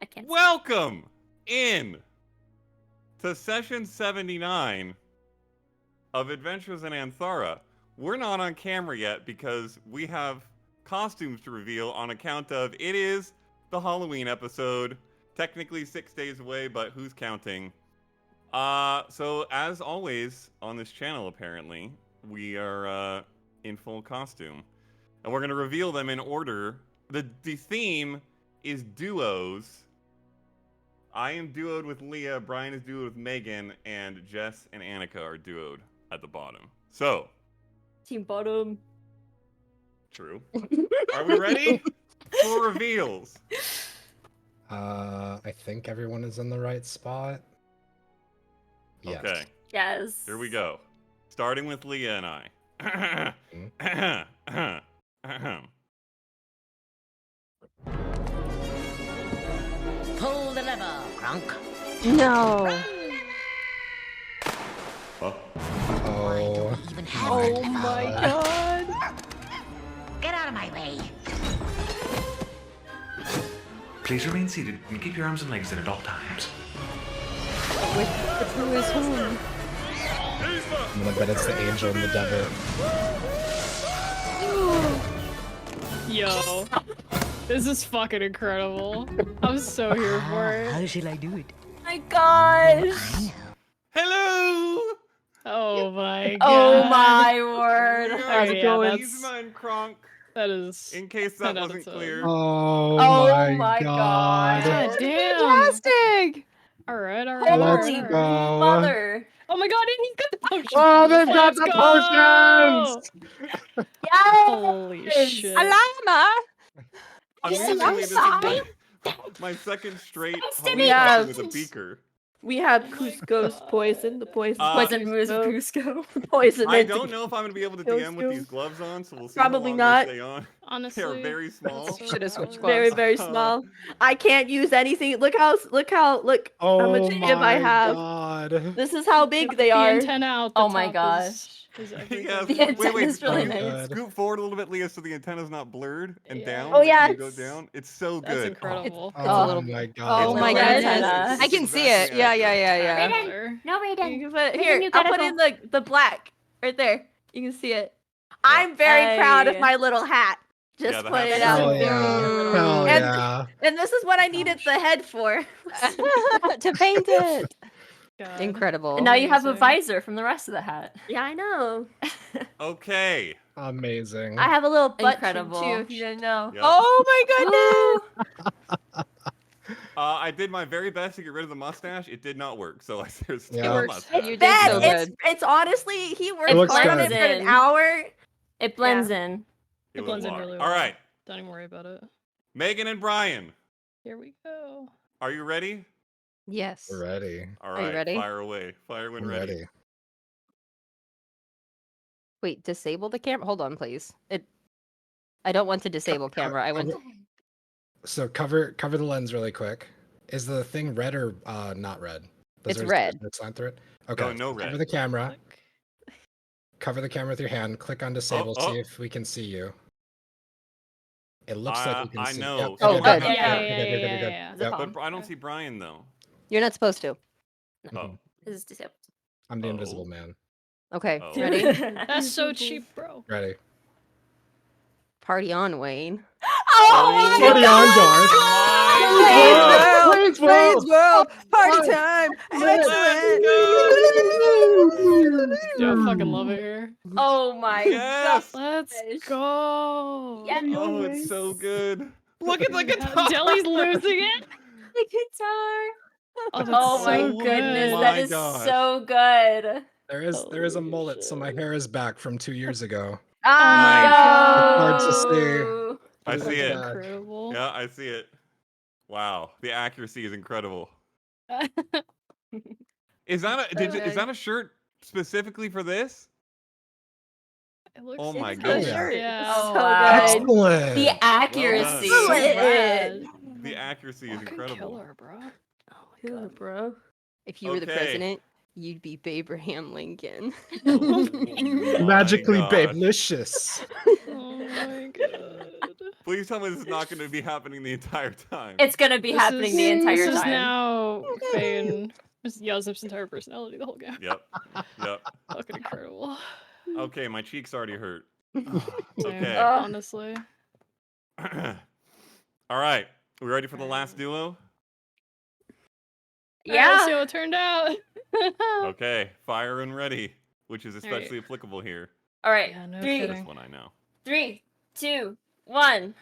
I can't. Welcome in to session 79 of Adventures in Aanthara. We're not on camera yet because we have costumes to reveal on account of it is the Halloween episode. Technically 6 days away, but who's counting? So as always on this channel, apparently, we are in full costume. And we're going to reveal them in order. The theme is duos. I am duoed with Leah, Brian is duoed with Megan, and Jess and Anneka are duoed at the bottom. So. Team bottom. True. Are we ready for reveals? I think everyone is in the right spot. Yes. Okay. Yes. Here we go. Starting with Leah and I. Pull the lever, Kronk. No. Oh. Oh. Even have Oh that my lever. god. Get out of my way. Please remain seated and keep your arms and legs in at all times. With who is whom? I'm gonna bet it's the angel and the devil. Yo. This is fucking incredible. I'm so here for it. How shall I do it? Oh my gosh. Hello! Oh my god. Oh my word. How's it going? Yzma and Kronk, That is... in case that 10 out of wasn't 10. clear. Oh, Oh my my god. God damn. Fantastic. Alright, Holy alright. Let's alright. go. mother. Oh my god, and he got the potion. Oh, they've got Let's the go! potions! Yes. Holy shit. A llama. Amazingly, this is my second straight Halloween Yeah. costume with a beaker. We have Cusco's poison, the poison. Poison moves Cusco. Cusco. Poison. I it. don't know if I'm going to be able to DM with these gloves on, so we'll see Probably how long not. they stay on. Honestly. They are very small. that's so Should have switched valid. gloves. Very, very small. I can't use anything. Look how how Oh much my give I have. god. This is how big they The are. antenna out the Oh my top gosh. is everything. Yeah, The wait, antenna's really can you nice. scoot forward a little bit, Leah, so the antenna's not blurred and Yeah. down. Oh, like, yeah, when you go it's- down. It's so That's good. incredible. Oh, little- my god. Oh It's my not goodness. antenna, it's I can see exactly it. Yeah, accurate. yeah. Raiden. No, You Raiden. can put, Raiden, here, you I'll gotta put go. in the black right there. You can see it. I'm very proud of Hey. my little hat. Just Yeah, the put hat's it so out. Hell yeah. Hell And- yeah. And this is what I needed the head for. To paint it. God. Incredible. And now you have a Amazing. visor from the rest of the hat. Yeah, I know. Okay. Amazing. I have a little butt Incredible. trim too, if you didn't know. Yep. Oh my goodness. I did my very best to get rid of the mustache. It did not work, so there's still Yeah. a It works. mustache. You did Bad. so It's good. it's honestly he worked It looks hard on good. it for an in. hour. It blends in. It was blends in water. really All well. right, Don't even worry about it. Megan and Brian, Here we go. are you ready? Yes. We're ready. All you right, ready? fire away. Fire when I'm ready. ready. Wait, disable the camera? Hold on, please. I don't want to disable camera. I want. So cover the lens really quick. Is the thing red or not red? It's there a red. sign through it? Okay. no Cover red. the camera. Click. Cover the camera with your hand. Click on disable. oh. See if we can see you. It looks like we can I see. know. Yep, Oh, you're good. You're Yeah, good, you're good, you're good, you're yeah. good. Yep. Palm. But I don't see Brian though. You're not supposed to. Oh, This is disabled. I'm the Oh. invisible man. Okay, Oh. ready? That's so cheap, bro. Ready. Party on, Wayne. Oh my Party on, Darth. My Wayne's God. World! World, party time! Let's Dude, I fucking love it here. Oh my Yes. Let's Fish. go. Yes. Oh, it's so good. Look at the guitar. Jelly's losing it. The guitar. Oh, that's Oh my so goodness, good. that My is gosh. so good. There is a Holy mullet, so my shit. hair is back from 2 years ago. Nice. Hard to see. Oh. I Look see at it. that. Incredible. Yeah, I see it. Wow, the accuracy is incredible. Is that is that a shirt specifically for this? It looks Oh my It's goodness. good shirt. Yeah. Oh, So wow. good. Excellent. The accuracy. Well So Lit. rad. The accuracy is Fucking incredible. killer, bro. Oh my Killer, god. bro. If you were the Okay. president, you'd be Abraham Lincoln. Oh my Magically gosh. babelicious. Oh my god. Please tell me this is not going to be happening the entire time. It's gonna be happening the entire This is time. now Khaing. Yazip's entire personality the whole game. Yep. Yep. Fucking incredible. Okay, my cheeks already hurt. Same, Okay. honestly. All right. We ready for the last duo? Alright, let's see Yeah. how it turned out. Okay. Fire and ready, which is Alright. especially applicable here. All right, Yeah, no three, kidding. This one I know. 3, 2, 1.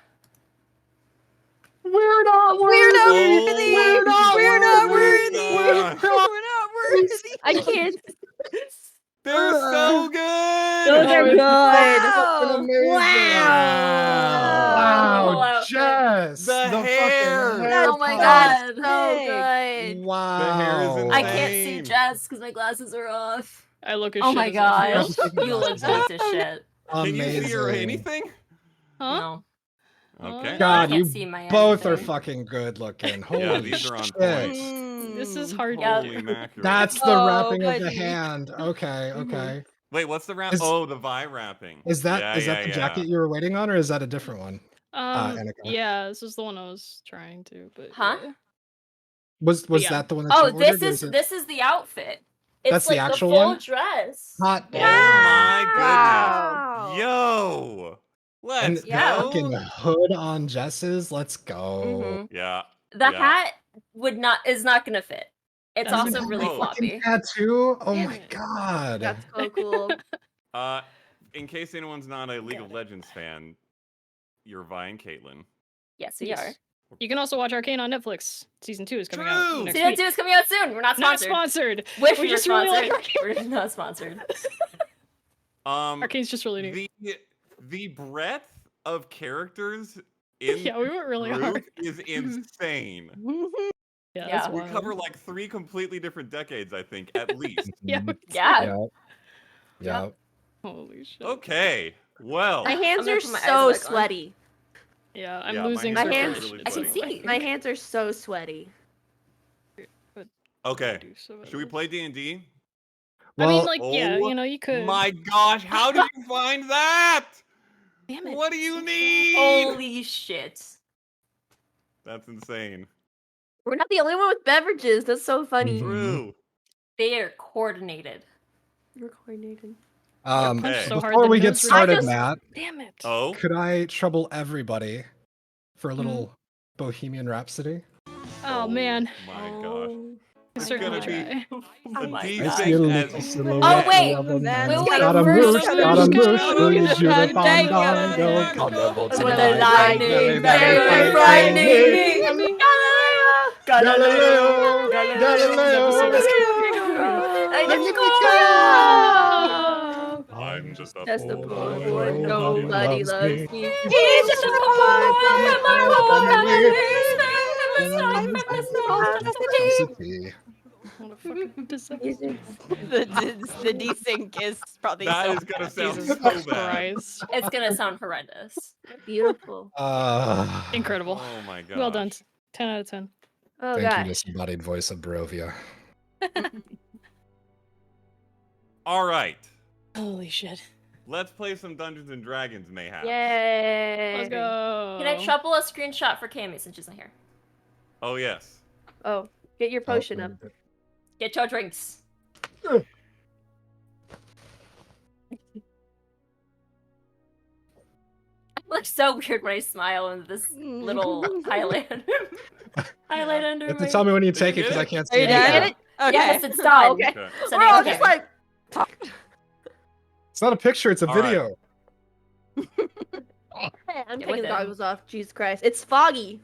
We're not We're not Oh, worthy. We're not We're not worthy. worthy. God. We're not worthy. I can't. They're so good! Those are good. Fucking amazing. Wow. Wow, Jess. The hair. fucking That's Oh my part. god. so good. Wow. The hair is I can't see Insane. Jess because my glasses are off. I look as Oh shit my as I gosh. feel. You look good as shit. Can you Amazing. see or anything? Huh? No. Okay. I God, can't you see my both are anything. fucking good looking. Holy Yeah, these are on shit. point. This is hard Yeah. to Holy do. mackerel. That's the Oh, wrapping of the buddy. hand. Okay, okay. Wait, what's the wrap? Is- Oh, the Vi wrapping. Is that Yeah, is that yeah, the yeah. jacket you were waiting on, or is that a different one? Anneka. Yeah, this is the one I was trying to, but Huh? yeah. Was Yeah. that the one that Oh, you ordered? or this is the outfit. It's That's the like actual full one? dress. hot Oh damn. my Wow. goodness. Yo! And Let's the Yeah. go! fucking hood on Jess's. Let's go. Mhm. Yeah. The Yeah. hat is not gonna fit. It's That's also an- really Oh. Fucking floppy. tattoo. Oh Damn my it. god. That's so cool. In case anyone's not a League of Legends fan, you're Vi and Caitlin. Yes, we Yes. are. You can also watch Arcane on Netflix. Season 2 is coming True. out next Season week. 2 is coming out soon. We're not Not sponsored. sponsored. Wish We we were just really like sponsored. Arcane. We're not sponsored. Arcane's just really neat. The breadth of characters in Yeah, we went really group hard. is insane. Yeah, Yeah. that's We wild. cover like 3 completely different decades, I think, at least. Yeah, we Yeah. Yep. Yep. Holy shit. Okay. Well, My hands gonna are put my so eyes back on. sweady. Yeah, I'm Yeah, my losing hands are so really much. really I can sweaty. see. My hands are so sweaty. okay. Do so Should we play D&D? I mean, Well, like, yeah, oh you know, you could. My gosh, how did you find that? Damn it. What do you need? Holy shit. That's insane. We're not the only one with beverages. That's so funny. Mhm. True. They are coordinated. We're coordinated. Okay. Punched so hard Before the we get nose started, just- Matt, Damn it. Oh, could I trouble everybody for a Mm-hmm. little Bohemian Rhapsody? Oh, man. my gosh. I It's certainly gonna be- try. Oh A my D6 I god. see a little as- silhouette Oh, wait. of a man. Wait, Got a first- moosh, got a moosh, will you do the Dang fandango? it. Carnival With the tonight, lightning, very, very very frightening. frightening. Galileo, Galileo. I'm just a Just a poor poor boy, boy, nobody loves me. He's just a poor boy, my whole What a fucking disaster. The desync is probably That so is gonna sound Jesus so bad. Christ. It's gonna sound horrendous. Beautiful. Incredible. Oh my god. Well done. 10 out of 10. Oh Thank you, gosh. disembodied voice of Barovia. All right. Holy shit. Let's play some Dungeons and Dragons, mayhap. Yay. Let's go. Can I trouble a screenshot for Cammy since she's not here? Oh yes. Oh, get your potion up. Get your drinks. I look so weird when I smile in this little highlight. Highlight under You have my... to tell me when you Did take you it because get I it? can't Are see you it. done? Yeah. Get it? Yes, it's done. Okay. Okay. Send We're it all to just Cammy. like, It's not a picture, it's a All right. video. I'm Get taking with the it. goggles off. Jesus Christ. It's foggy.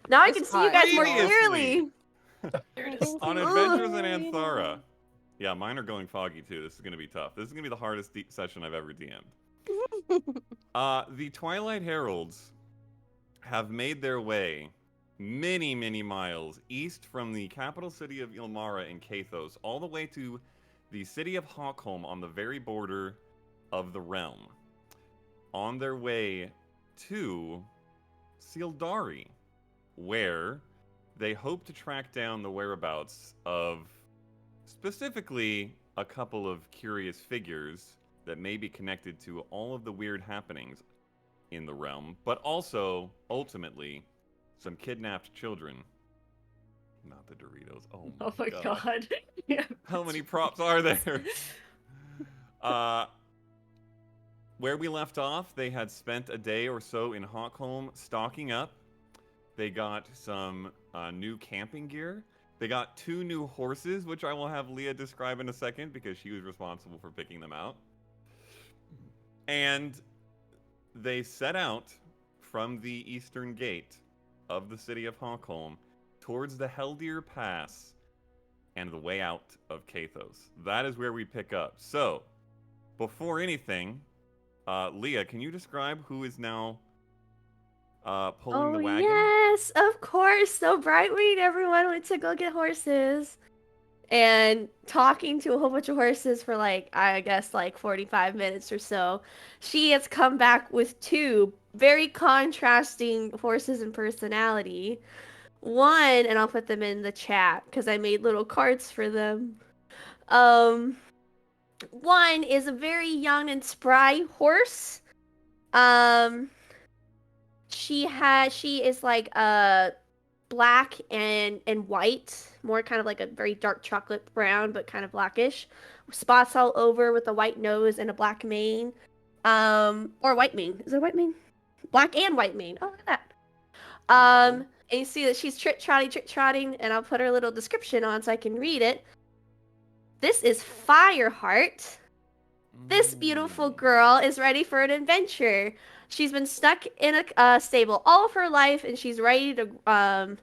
Now I It's can see you guys more Previously. clearly. There it is. On Adventures in Anthara. Yeah, mine are going foggy too. This is gonna be tough. This is gonna be the hardest session I've ever DM'd. The Twilight Heralds have made their way many, many miles east from the capital city of Ilmara in Kathos, all the way to the city of Hockholm on the very border of the realm. On their way to Sildari, where they hope to track down the whereabouts of specifically a couple of curious figures that may be connected to all of the weird happenings in the realm, but also, ultimately, some kidnapped children. Not the Doritos. Oh my god. Yeah. How many props are there? Where we left off, they had spent a day or so in Hockholm stocking up. They got some new camping gear. They got 2 new horses, which I will have Leah describe in a second because she was responsible for picking them out. And they set out from the eastern gate of the city of Hockholm towards the Heldir Pass and the way out of Kathos. That is where we pick up. So, before anything, Leah, can you describe who is now pulling the wagon? Yes, of course. So Brightwing, everyone went to go get horses. And talking to a whole bunch of horses for I guess 45 minutes or so, she has come back with 2 very contrasting horses in personality. One, and I'll put them in the chat because I made little cards for them. One is a very young and spry horse. She is black and white, more kind of like a very dark chocolate brown, but kind of blackish. Spots all over with a white nose and a black mane. Or white mane. Is it white mane? Black and white mane. Oh, look at that. And you see that she's trotting, and I'll put her little description on so I can read it. This is Fireheart. This beautiful girl is ready for an adventure. She's been stuck in a stable all of her life, and she's ready to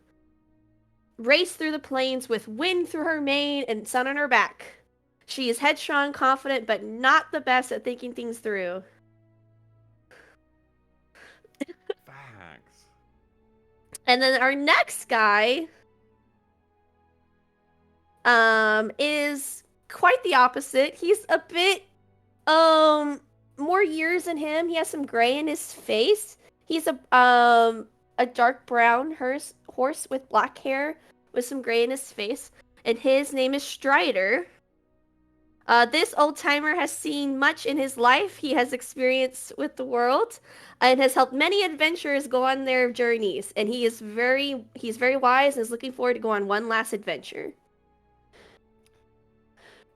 race through the plains with wind through her mane and sun on her back. She is headstrong, confident, but not the best at thinking things through. Facts. And then our next guy is quite the opposite. He's a bit more years than him. He has some gray in his face. He's a dark brown horse with black hair with some gray in his face, and his name is Strider. This old timer has seen much in his life. He has experience with the world and has helped many adventurers go on their journeys, and he's very wise and is looking forward to go on one last adventure.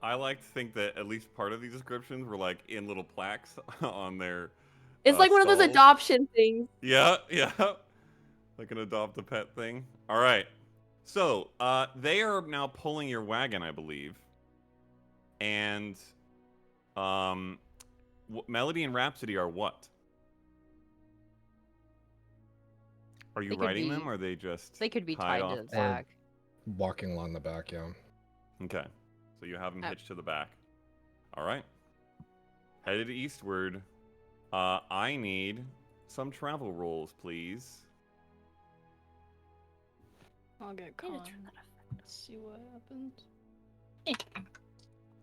I like to think that at least part of these descriptions were in little plaques on their. It's like one of those stalls. adoption things. Yeah. Like an adopt a pet thing. All right. So, they are now pulling your wagon, I believe. And, Melody and Rhapsody are what? Are you riding them, or are they just They could be tied tied off? to the back. Walking along the back, yeah. Okay. So you have them hitched to the back. All right. Headed eastward. I need some travel rolls, please. I'll get I need Khaing. to turn that off. Let's see what happens.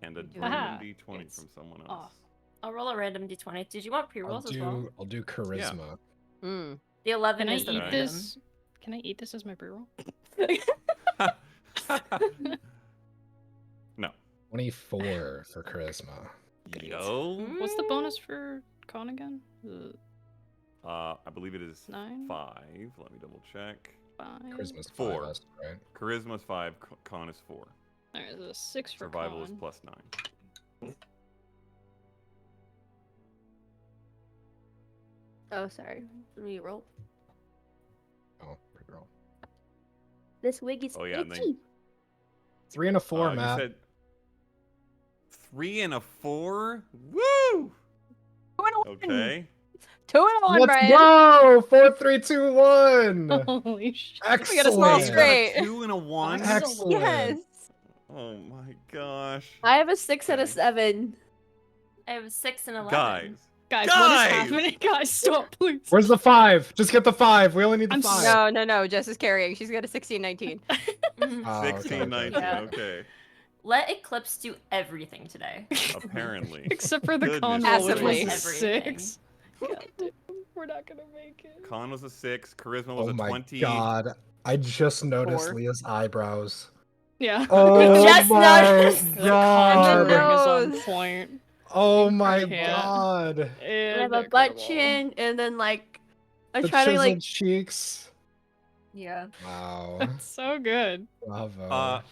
And a do random it. D20 It's from someone else. off. I'll roll a random d20. Did you want pre-rolls as well? I'll do charisma. Mm. The 11 Can I is the eat random. this? Can I eat this as my pre-roll? No. 24 for charisma. Yo. What's the bonus for Khaing again? I believe it is 9? 5. Let me double check. 5. Charisma's 4. 5, right? Charisma's 5. Con is 4. Alright, there's a 6 for Survival is Khaing. +9. Oh, sorry. Let me roll. Oh, pretty roll. This wig is Oh, yeah, and then- itchy. 3 and a 4, You Matt. said 3 and a 4? Woo! Okay. 2 and 1, Let's Brian. go! 4, 3, 2, 1. Holy shit. Excellent. We got a small straight. 2 and a 1? Excellent. Yes. Oh my gosh. I have a 6 and a Okay. 7. I have 6 and 11. Guys. Guys, what Guys! is happening? Guys, stop, please. Where's the 5? Just get the 5. We only need the I'm 5. No. Jess is carrying. She's got a 16-19. Mhm. Oh, okay, 16, okay. 19. Yeah. Okay. Let Eclipse do everything today. Apparently. Except for the Goodness con roll, which Passively. was a Everything. 6. God damn, we're not gonna make it. Con was a 6. Charisma was Oh a my 20. god. I just noticed 4. Leah's eyebrows. Yeah. Oh Just my noticed. The god. conjuring is on Nose. point. Oh my Incredible. god. I And have a butt incredible. chin, and then like I The try to chiseled like cheeks. Yeah. Wow. That's so good. Bravo.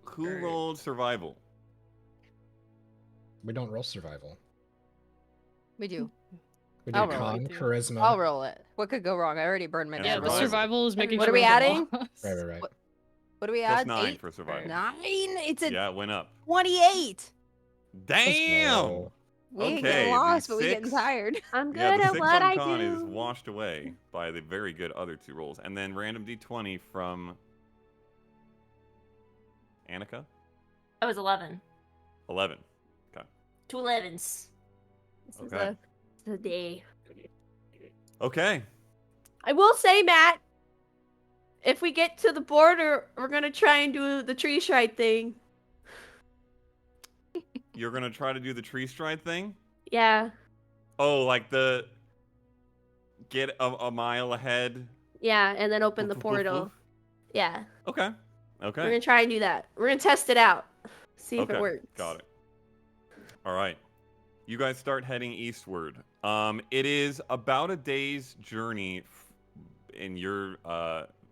Who rolled survival? We don't roll survival. We do. We I'll do roll con, it, too. charisma. I'll roll it. What could go wrong? I already burned my And Yeah, die the roll. survival is making What sure are we we get adding? lost. Right. What do we Plus add? 9 8? for survival. 9? It's a Yeah, it went up. 28. Damn! go. We ain't Okay, getting the lost, but we getting 6 tired. I'm good Yeah, the at 6 what on I con is do. washed away by the very good other 2 rolls. And then random d20 from Anneka. I was 11. 11. Okay. 2 11s. This is Okay. a day. Okay. I will say, Matt, if we get to the border, we're gonna try and do the tree stride thing. You're going to try to do the tree stride thing? Yeah, Oh, like the get a mile ahead. yeah, and then open the Woof, woof, woof, portal. woof? Yeah, Okay. we're Okay. gonna try and do that. We're gonna test it out, see if Okay. it works. Got it. All right. You guys start heading eastward. It is about a day's journey in your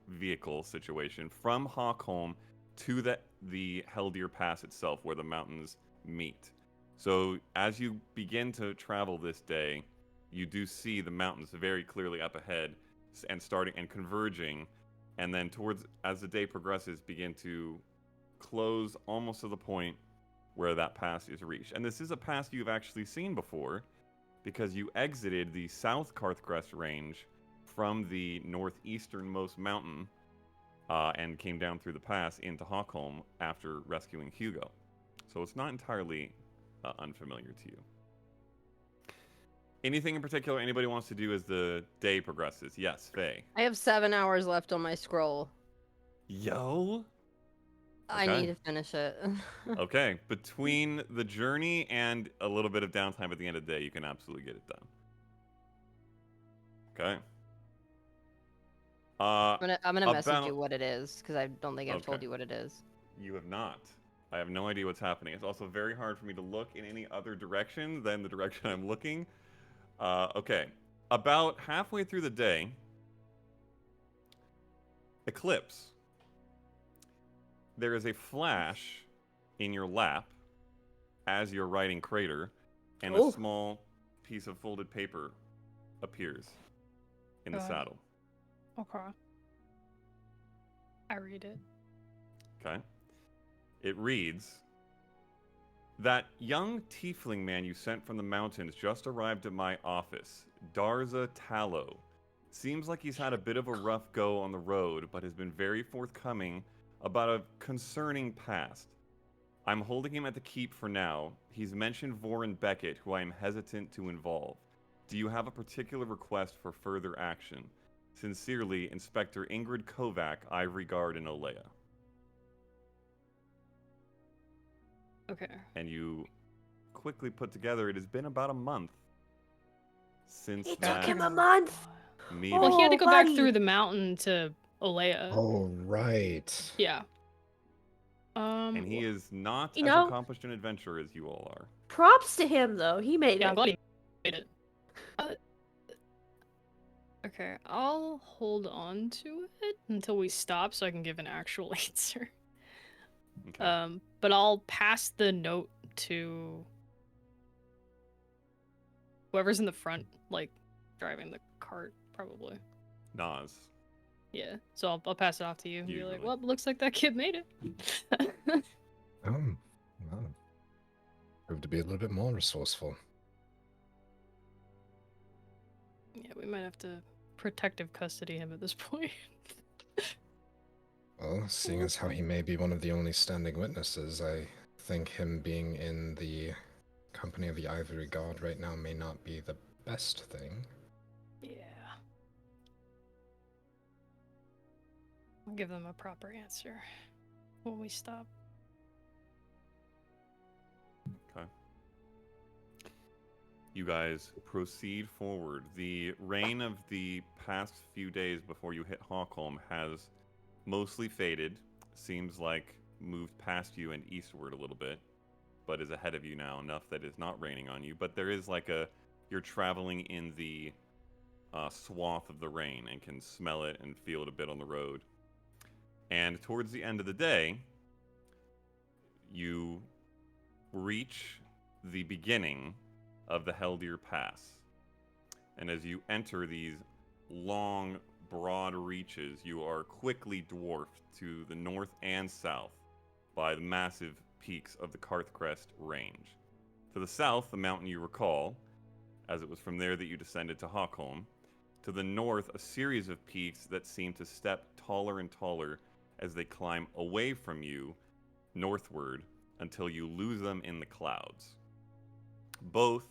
vehicle situation from Hawkholm to the Heldir Pass itself, where the mountains meet. So as you begin to travel this day, you do see the mountains very clearly up ahead and starting and converging, and then as the day progresses, begin to close almost to the point where that pass is reached. And this is a pass you've actually seen before, because you exited the South Karthgrest range from the northeasternmost mountain and came down through the pass into Hawkholm after rescuing Hugo. So it's not entirely unfamiliar to you. Anything in particular anybody wants to do as the day progresses? Yes, Faye. I have 7 hours left on my scroll. Yo! I Okay. need to finish it. Okay, between the journey and a little bit of downtime at the end of the day, you can absolutely get it done. Okay. I'm gonna message about- you what it is because I don't think I've told Okay. you what it is. You have not. I have no idea what's happening. It's also very hard for me to look in any other direction than the direction I'm looking. Okay. About halfway through the day, Eclipse. There is a flash in your lap as you're writing Crater, and Oh. a small piece of folded paper appears in the saddle. Okay. I read it. Okay. It reads, "That young tiefling man you sent from the mountains just arrived at my office, Darza Tallow. Seems like he's had a bit of a rough go on the road, but has been very forthcoming about a concerning past. I'm holding him at the keep for now. He's mentioned Voren Beckett, who I am hesitant to involve. Do you have a particular request for further action? Sincerely, Inspector Ingrid Kovac, Ivory Guard in Olea." Okay. And you quickly put together, it has been about a month since It that took him a month. meeting. Well, he had to Oh, go back buddy. through the mountain to Olea. Oh, right. Yeah. And he is not You as know- accomplished an adventurer as you all are. Props to him though. He made Yeah, I'm it. glad he made it. Okay, I'll hold on to it until we stop so I can give an actual answer. Okay. But I'll pass the note to whoever's in the front, like driving the cart, probably. Nas. Yeah, so I'll pass it off to you and be like, Usually. well, looks like that kid made it. Oh, wow. Proved to be a little bit more resourceful. Yeah, we might have to protective custody him at this point. Well, seeing as how he may be one of the only standing witnesses, I think him being in the company of the Ivory God right now may not be the best thing. Yeah. I'll give them a proper answer when we stop. Okay. You guys proceed forward. The rain of the past few days before you hit Hawkholm has mostly faded. Seems like moved past you and eastward a little bit. but is ahead of you now enough that it's not raining on you. But there is like you're traveling in the swath of the rain and can smell it and feel it a bit on the road. And towards the end of the day, you reach the beginning of the Heldir Pass. And as you enter these long, broad reaches, you are quickly dwarfed to the north and south by the massive peaks of the Karthcrest Range. To the south, the mountain you recall, as it was from there that you descended to Hockholm. To the north, a series of peaks that seem to step taller and taller as they climb away from you northward until you lose them in the clouds. Both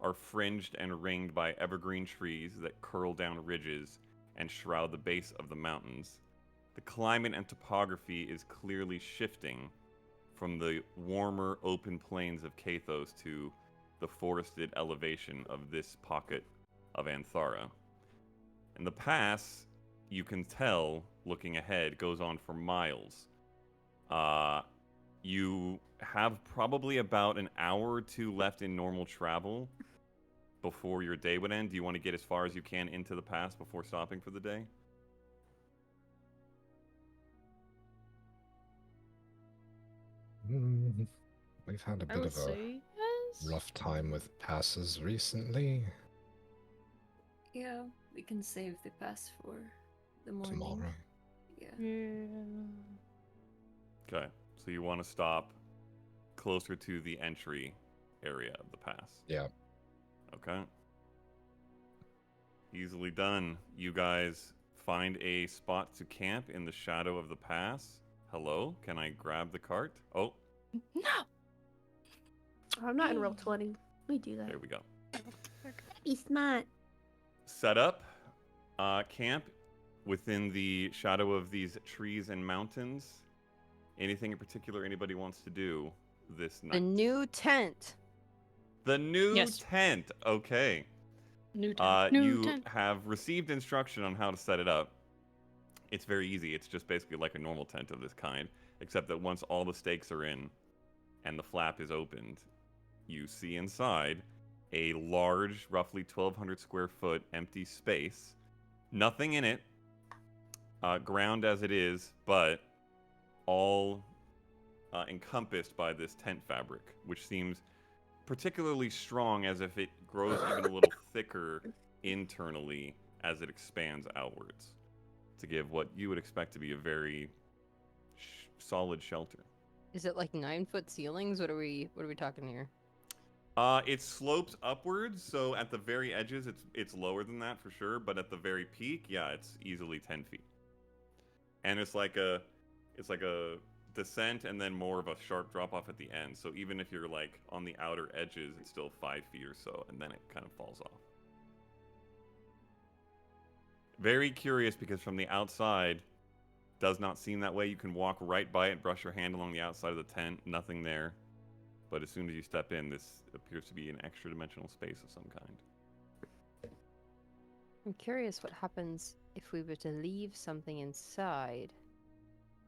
are fringed and ringed by evergreen trees that curl down ridges and shroud the base of the mountains. The climate and topography is clearly shifting from the warmer open plains of Kathos to the forested elevation of this pocket of Aanthara. And the pass, you can tell, looking ahead, goes on for miles. You have probably about an hour or two left in normal travel before your day would end. Do you want to get as far as you can into the pass before stopping for the day? We've had a I bit would of a say yes. rough time with passes recently. Yeah, we can save the pass for the morning. Tomorrow. Yeah. Okay, so you want to stop closer to the entry area of the pass. Yeah. Okay. Easily done. You guys find a spot to camp in the shadow of the pass. Hello, can I grab the cart? Oh, No. I'm not in Roll20. We do that. there we go. Be smart. Set up camp within the shadow of these trees and mountains. Anything in particular anybody wants to do this night? The new tent. The new Yes. tent. Okay. New tent. New You tent. have received instruction on how to set it up. It's very easy. It's just basically like a normal tent of this kind, except that once all the stakes are in and the flap is opened, you see inside a large, roughly 1,200 square foot empty space. Nothing in it, ground as it is, but all encompassed by this tent fabric, which seems particularly strong, as if it grows even a little thicker internally as it expands outwards to give what you would expect to be a very solid shelter. Is it like 9-foot ceilings? What are we talking here? It slopes upwards, so at the very edges it's lower than that for sure, but at the very peak, yeah, it's easily 10 feet. And it's like a descent and then more of a sharp drop off at the end. So even if you're like on the outer edges, it's still 5 feet or so, and then it kind of falls off. Very curious, because from the outside, does not seem that way. You can walk right by it, brush your hand along the outside of the tent, nothing there. But as soon as you step in, this appears to be an extra dimensional space of some kind. I'm curious what happens if we were to leave something inside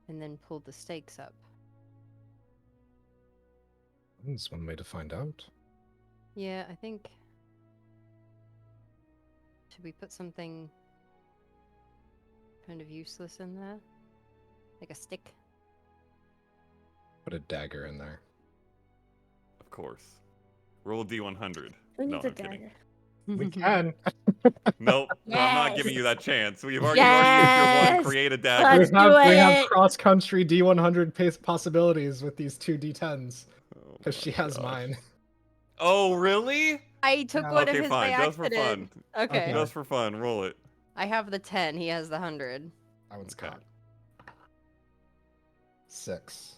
and then pull the stakes up. That's one way to find out. Yeah, I think... Should we put something kind of useless in there? Like a stick? Put a dagger in there. Of course. Roll a D100. Who No, needs a I'm kidding. dagger? We can. Nope, I'm not Yes. giving you that chance. You've already used your one. Yes. Create a We dagger. Let's have, do we have it. cross country D100 pace possibilities with these two D10s Oh because my she has gosh. mine. Oh, really? I took Yeah. one of Okay, his fine. by Just for accident. fun. Okay. Just for fun. Roll it. I have the 10, he has the 100. That one's Okay. caught. 6.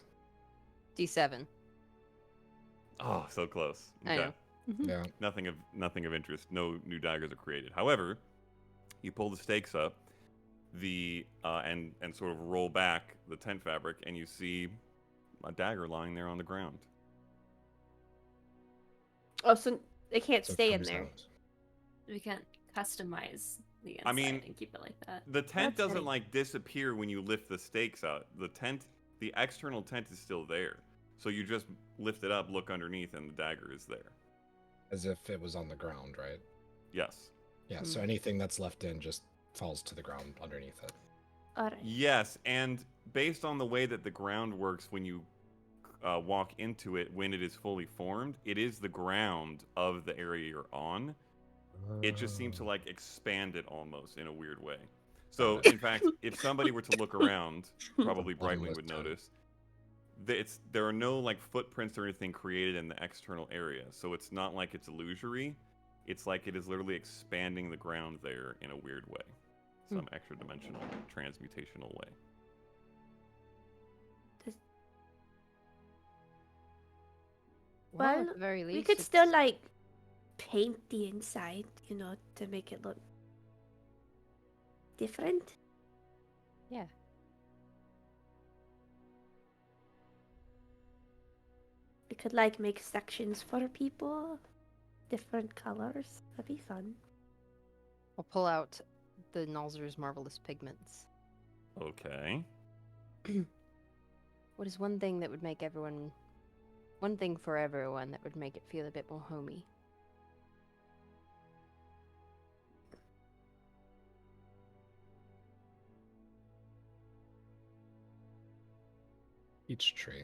D7. Oh, so close. I know. Yeah. Nothing of interest. No new daggers are created. However, you pull the stakes up, and sort of roll back the tent fabric, and you see a dagger lying there on the ground. Oh, so it can't So it stay in comes there. out. We can't customize the inside I mean, and keep it like that. The tent That's doesn't nice. like disappear when you lift the stakes out. The external tent is still there. So you just lift it up, look underneath, and the dagger is there. As if it was on the ground, right? Yes. Yeah, so anything that's left in just falls to the ground underneath it. Alright. Yes, and based on the way that the ground works when you walk into it, when it is fully formed, it is the ground of the area you're on. It just seems to like expand it almost in a weird way. So, in fact, if somebody were to look around, probably Brightwing would notice there are no like footprints or anything created in the external area. So it's not like it's illusory. It's like it is literally expanding the ground there in a weird way, some extra dimensional, transmutational way. Well, Well, at the very least, we could still like paint the inside, you know, to make it look different. Yeah. We could like make sections for people, different colors. That'd be fun. I'll pull out the Nalzur's Marvelous Pigments. Okay. What is one thing that would make everyone... One thing for everyone that would make it feel a bit more homey? Each tree.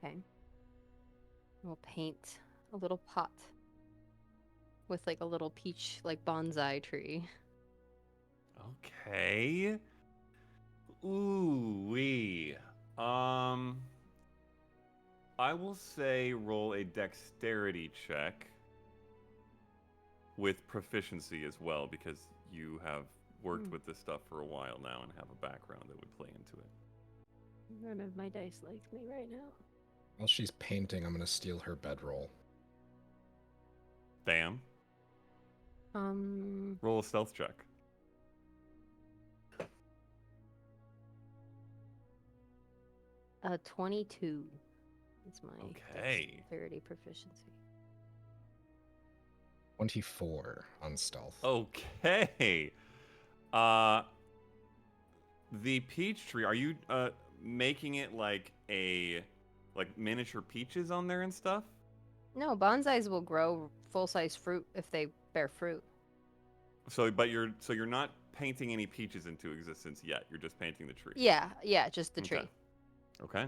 Okay. We'll paint a little pot with like a little peach, like bonsai tree. Okay. Ooh wee. I will say roll a dexterity check with proficiency as well, because you have worked with this stuff for a while now and have a background that would play into it. None of my dice like me right now. While she's painting, I'm going to steal her bedroll. Damn. Roll a stealth check. 22 is my dexterity proficiency. 24 on stealth. Okay. The peach tree, are you making it like miniature peaches on there and stuff? No, bonsais will grow full-size fruit if they bear fruit. So you're not painting any peaches into existence yet. You're just painting the tree. Yeah, just the tree. Okay.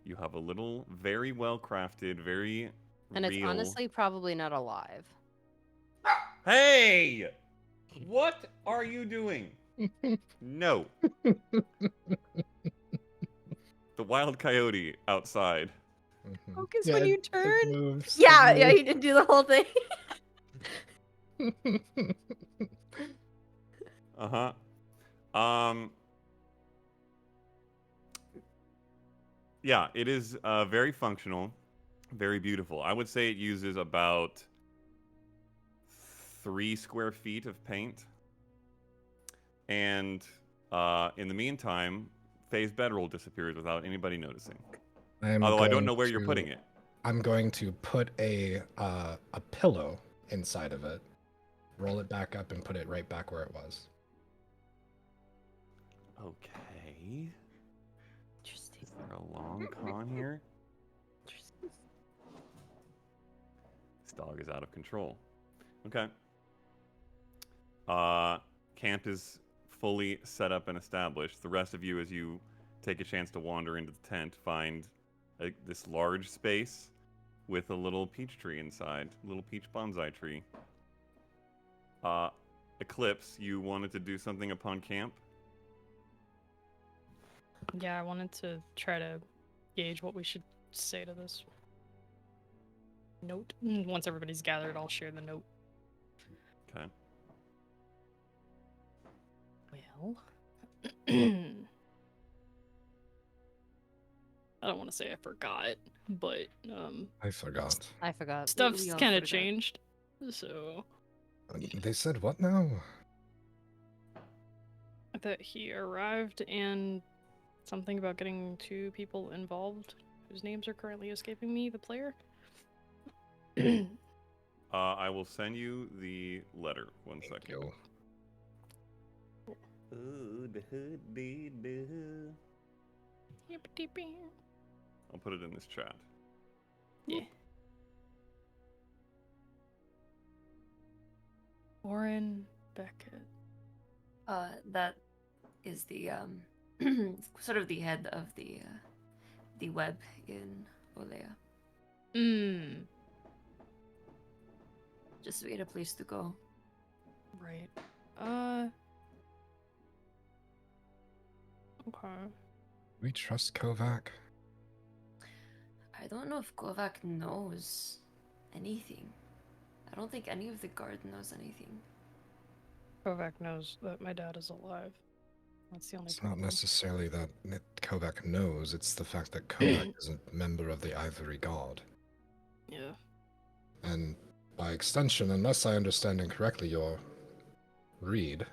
You have a little, very well crafted, very And it's real... honestly probably not alive. Hey! What are you doing? No. The wild coyote outside. Focus when you turn. Yeah, you didn't do the whole thing. Yeah, it is very functional, very beautiful. I would say it uses about 3 square feet of paint. And in the meantime, Faye's bedroll disappears without anybody noticing. Although I don't know where you're putting it. I'm going to put a pillow inside of it, roll it back up, and put it right back where it was. Okay. Interesting. Is there a long con here? This dog is out of control. Okay. Camp is fully set up and established. The rest of you, as you take a chance to wander into the tent, find this large space with a little peach tree inside, a little peach bonsai tree. Eclipse, you wanted to do something upon camp? Yeah, I wanted to try to gauge what we should say to this note. Once everybody's gathered, I'll share the note. Okay. Well, I don't want to say I forgot, but I forgot. Stuff's kind of changed, so. They said what now? That he arrived and something about getting 2 people involved whose names are currently escaping me, the player. I will send you the letter. One second. I'll put it in this chat. Yeah. Warren Beckett. That is the sort of the head of the web in Olea. Just so we had a place to go. Right. Okay. We trust Kovac. I don't know if Kovac knows anything. I don't think any of the guard knows anything. Kovac knows that my dad is alive. That's the only It's problem. not necessarily that Kovac knows, it's the fact that Kovac is a member of the Ivory God. Yeah. And by extension, unless I understand incorrectly, your read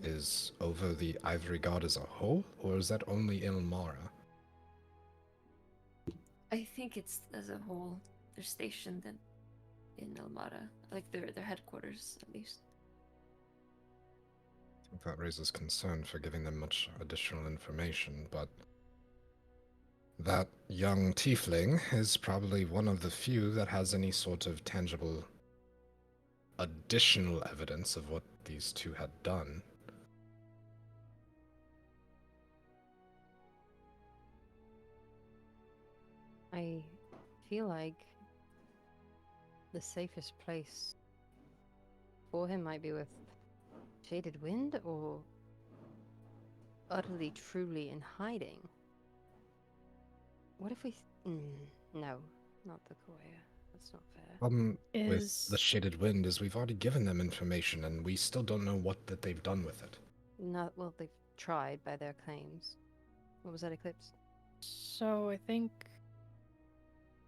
is over the Ivory God as a whole, or is that only Ilmara? I think it's as a whole. They're stationed in Elmara, like their headquarters at least. I think that raises concern for giving them much additional information, but that young tiefling is probably one of the few that has any sort of tangible additional evidence of what these two had done. I feel like the safest place for him might be with Shaded Wind or utterly, truly in hiding. What if we... no, not the Koya. That's not fair. With the Shaded Wind is we've already given them information and we still don't know what that they've done with it. Not, well, they've tried by their claims. What was that, Eclipse? So I think...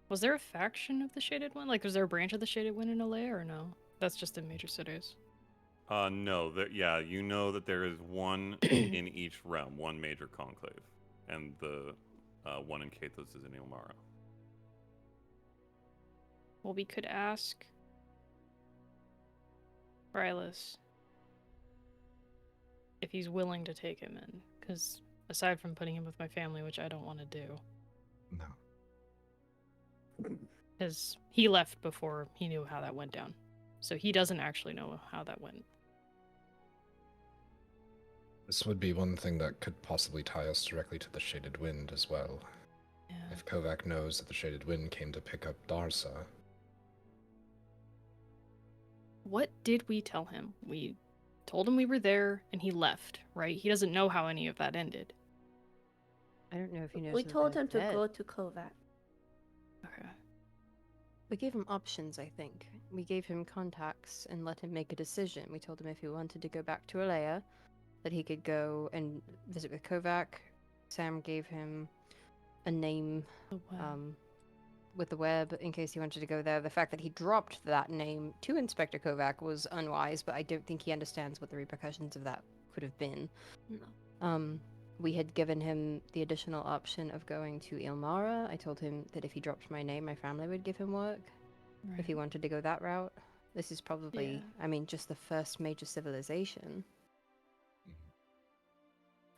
Was there a faction of the Shaded One? Like, was there a branch of the Shaded One in Olea, or no? That's just in major cities. No, yeah, you know that there is one in each realm, one major conclave, and the one in Kathos is in Ilmara. Well, we could ask Rylas if he's willing to take him in, because aside from putting him with my family, which I don't want to do. No. Because he left before he knew how that went down. So he doesn't actually know how that went. This would be one thing that could possibly tie us directly to the Shaded Wind as well. Yeah. If Kovac knows that the Shaded Wind came to pick up Darsa. What did we tell him? We told him we were there and he left, right? He doesn't know how any of that ended. I don't know if he knows. We that told they're him to dead. go to Kovac. Okay. We gave him options, I think. We gave him contacts and let him make a decision. We told him if he wanted to go back to Alea, that he could go and visit with Kovac. Sam gave him a name with the web in case he wanted to go there. The fact that he dropped that name to Inspector Kovac was unwise, but I don't think he understands what the repercussions of that could have been. No. We had given him the additional option of going to Ilmara. I told him that if he dropped my name, my family would give him work. Right. If he wanted to go that route. This is probably, Yeah. I mean, just the first major civilization.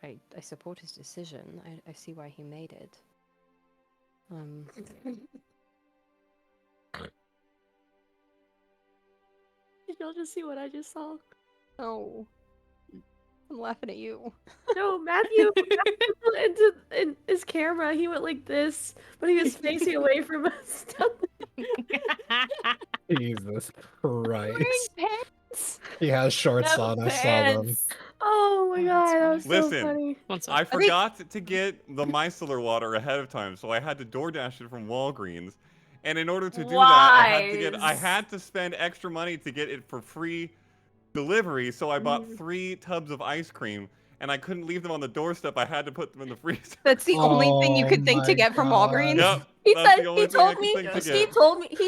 I support his decision. I see why he made it. Did y'all just see what I just saw? Oh. I'm laughing at you. No, Matthew in his camera, he went like this, but he was facing away from us. Jesus Christ. Pants. He has shorts on, I saw them. Pants. Oh my god, that was so Listen, funny. One sec. I forgot to get the micellar water ahead of time, so I had to DoorDash it from Walgreens. And in order to do that, I had to spend extra money to get it for free delivery, so I bought 3 tubs of ice cream, and I couldn't leave them on the doorstep. I had to put them in the freezer. That's the only thing you could think to get from Walgreens. Yep. He That's said the only he thing I told could me think to he get.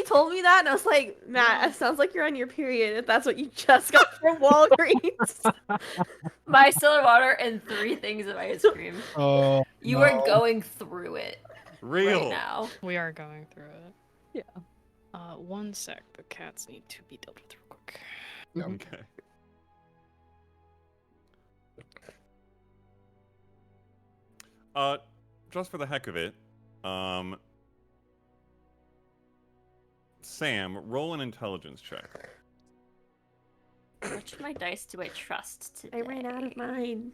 told me that, and I was like, Matt, it sounds like you're on your period if that's what you just got from Walgreens. Micellar water and 3 things of ice cream. Oh, You no. are going through it Real. right now. We are going through it. Yeah. One sec. The cats need to be dealt with real quick. Yep. Okay. just for the heck of it, Sam, roll an intelligence check. Which of my dice do I trust today? I ran out of mine.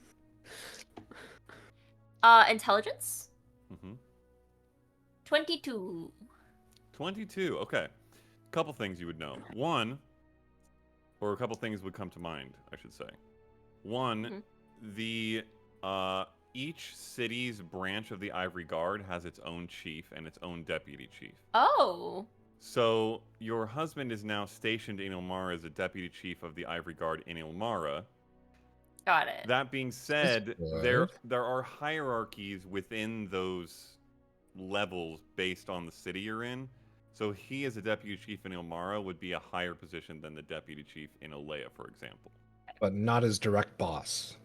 Intelligence? Mm-hmm. 22. 22, okay. Couple things you would know. One, or a couple things would come to mind, I should say. One, the each city's branch of the Ivory Guard has its own chief and its own deputy chief. Oh. So your husband is now stationed in Ilmara as a deputy chief of the Ivory Guard in Ilmara. Got it. That being said, there are hierarchies within those levels based on the city you're in. So he, as a deputy chief in Ilmara, would be a higher position than the deputy chief in Alea, for example. But not his direct boss.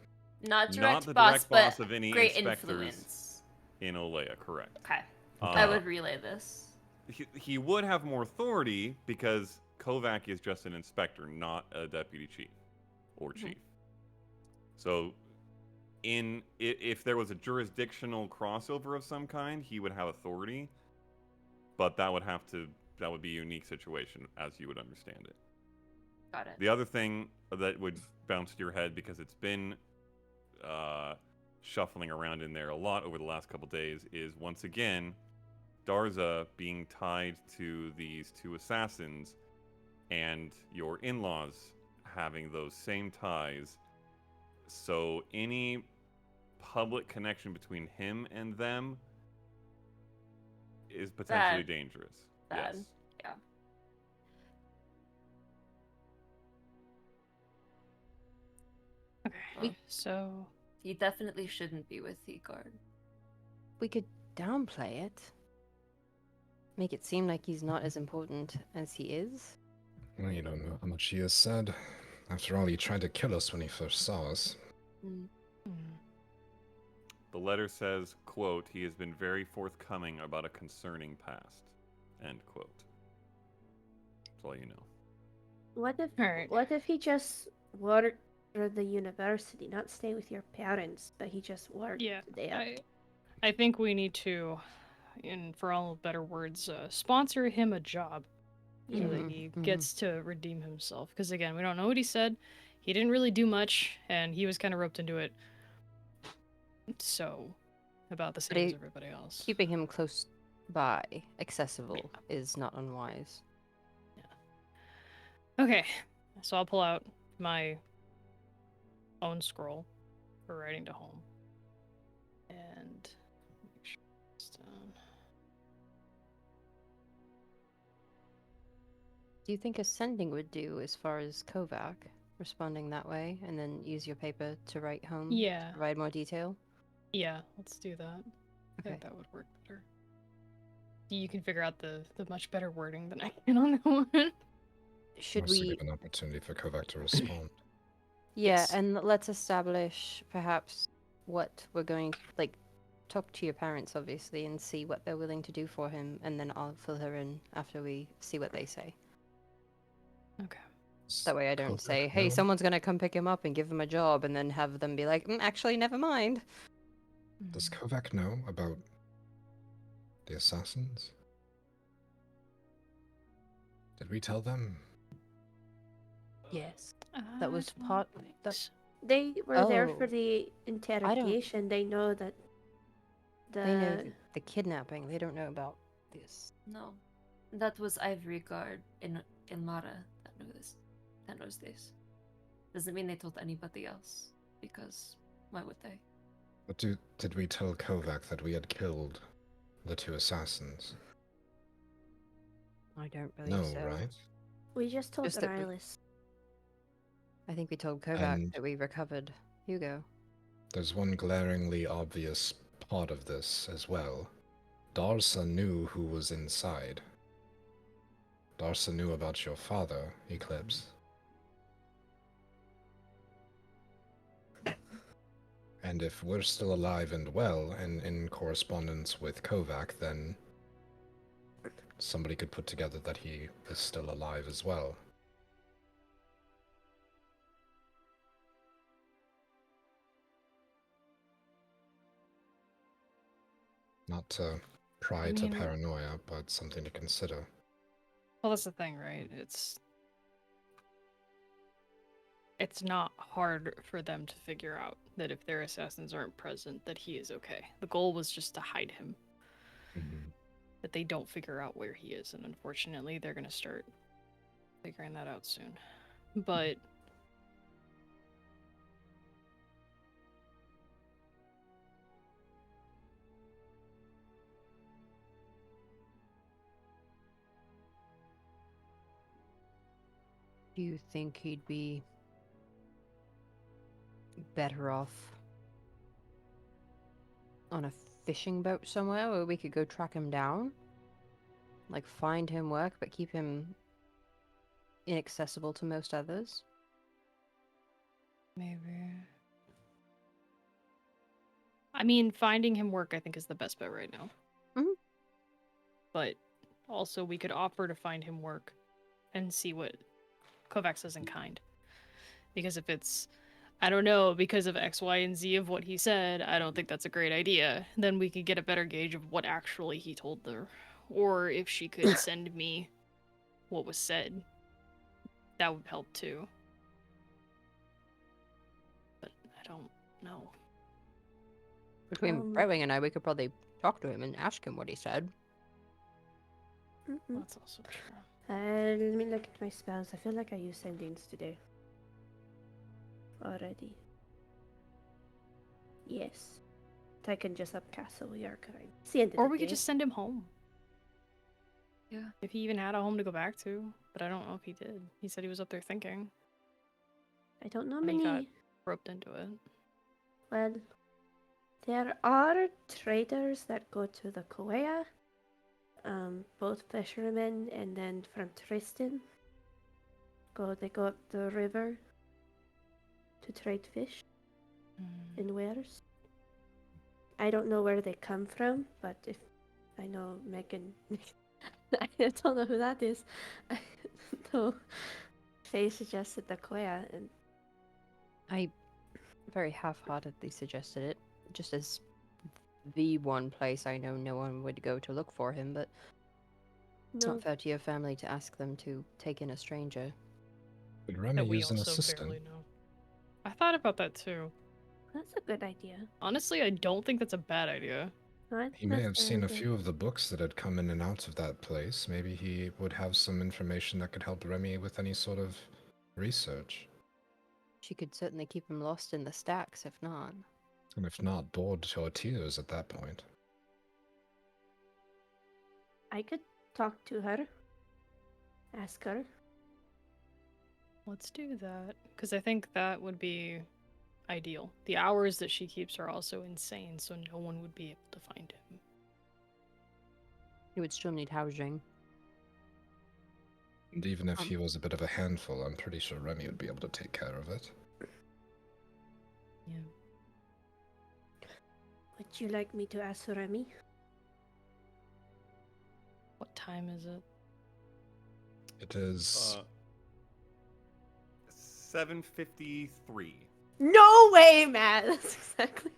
Not Not the boss, direct boss but of any great inspectors influence. in Olea, correct. Okay. I would relay this. He would have more authority because Kovac is just an inspector, not a deputy chief or chief. So, if there was a jurisdictional crossover of some kind, he would have authority, but that would be a unique situation as you would understand it. Got it. The other thing that would bounce to your head, because it's been shuffling around in there a lot over the last couple days, is once again Darza being tied to these two assassins and your in-laws having those same ties. So any public connection between him and them is potentially dangerous. Bad. Yes. Yeah. Okay. So he definitely shouldn't be with the guard. We could downplay it. Make it seem like he's not as important as he is. Well, you don't know how much he has said. After all, he tried to kill us when he first saw us. The letter says, quote, "He has been very forthcoming about a concerning past." End quote. That's all you know. What if he just wanted the university, not stay with your parents, but he just wanted there? I think we need to, for all better words, sponsor him a job so that he gets to redeem himself. Because again, we don't know what he said. He didn't really do much, and he was kind of roped into it. So, about the same as everybody else. Keeping him close by, accessible, is not unwise. Yeah. Okay, so I'll pull out my own scroll for writing to home. And make sure it's down. Do you think a sending would do as far as Kovac, responding that way, and then use your paper to write home? Yeah. To provide more detail? Yeah, let's do that. I think that would work better. You can figure out the much better wording than I can on that one. Should Also we give an opportunity for Kovac to respond? Yeah, and let's establish perhaps what we're going to, talk to your parents, obviously, and see what they're willing to do for him, and then I'll fill her in after we see what they say. Okay. That way I don't Kovac say, hey, know? someone's going to come pick him up and give him a job, and then have them be like, actually, never mind. Does Kovac know about the assassins? Did we tell them? Yes. That was part... They were there for Oh. the interrogation. They know that They know the kidnapping. They don't know about this. No. That was Ivory Guard in Ilmara that knows this. Doesn't mean they told anybody else, because why would they? But did we tell Kovac that we had killed the two assassins? I don't believe No, so. right? we just told Just that we- Rylis. I think we told Kovac And- that we recovered Hugo. There's one glaringly obvious part of this as well. Darsa knew who was inside. Darsa knew about your father, Eclipse. And if we're still alive and well and in correspondence with Kovac, then somebody could put together that he is still alive as well. Not to pry I to mean- paranoia, but something to consider. Well, that's the thing, right? It's not hard for them to figure out that if their assassins aren't present, that he is okay. The goal was just to hide him. Mhm. That they don't figure out where he is, and unfortunately, they're gonna start figuring that out soon. But Do you think he'd be better off on a fishing boat somewhere where we could go track him down? Like, find him work, but keep him inaccessible to most others? maybe. I mean, finding him work, I think, is the best bet right now. Mhm. But also, we could offer to find him work and see what Kovac says in kind. Because if it's, I don't know, because of X, Y, and Z of what he said, I don't think that's a great idea. Then we could get a better gauge of what actually he told her. Or if she could send me what was said, that would help too. But I don't know. Between Brewing and I, we could probably talk to him and ask him what he said. Mhm. That's also true. Let me look at my spells. I feel like I used sendings today. Already. Yes. I can just upcast, so we are correct. It's the end of Or the we could day. just send him home. Yeah. If he even had a home to go back to. But I don't know if he did. He said he was up there thinking. I don't know And he many. got roped into it. Well, there are traders that go to the Kauai. Both fishermen, and then from Tristan, they go up the river to trade fish and wares. I don't know where they come from, but if I know Megan, I don't know who that is. So they suggested the Kauai, and I very half-heartedly suggested it, just as the one place I know no one would go to look for him, but it's no, not fair to your family to ask them to take in a stranger. Could Remy That we use an also assistant? barely know. I thought about that too. that's a good idea. Honestly, I don't think that's a bad idea. Right? He may That's have very seen a good. few of the books that had come in and out of that place. Maybe he would have some information that could help Remy with any sort of research. She could certainly keep him lost in the stacks, if not. And if not, bored to her tears at that point. I could talk to her, ask her. Let's do that. Because I think that would be ideal. The hours that she keeps are also insane, so no one would be able to find him. He would still need housing. And even if Um. he was a bit of a handful, I'm pretty sure Remy would be able to take care of it. Yeah. Would you like me to ask Remy? What time is it? It is 7:53. No way, Matt. That's exactly.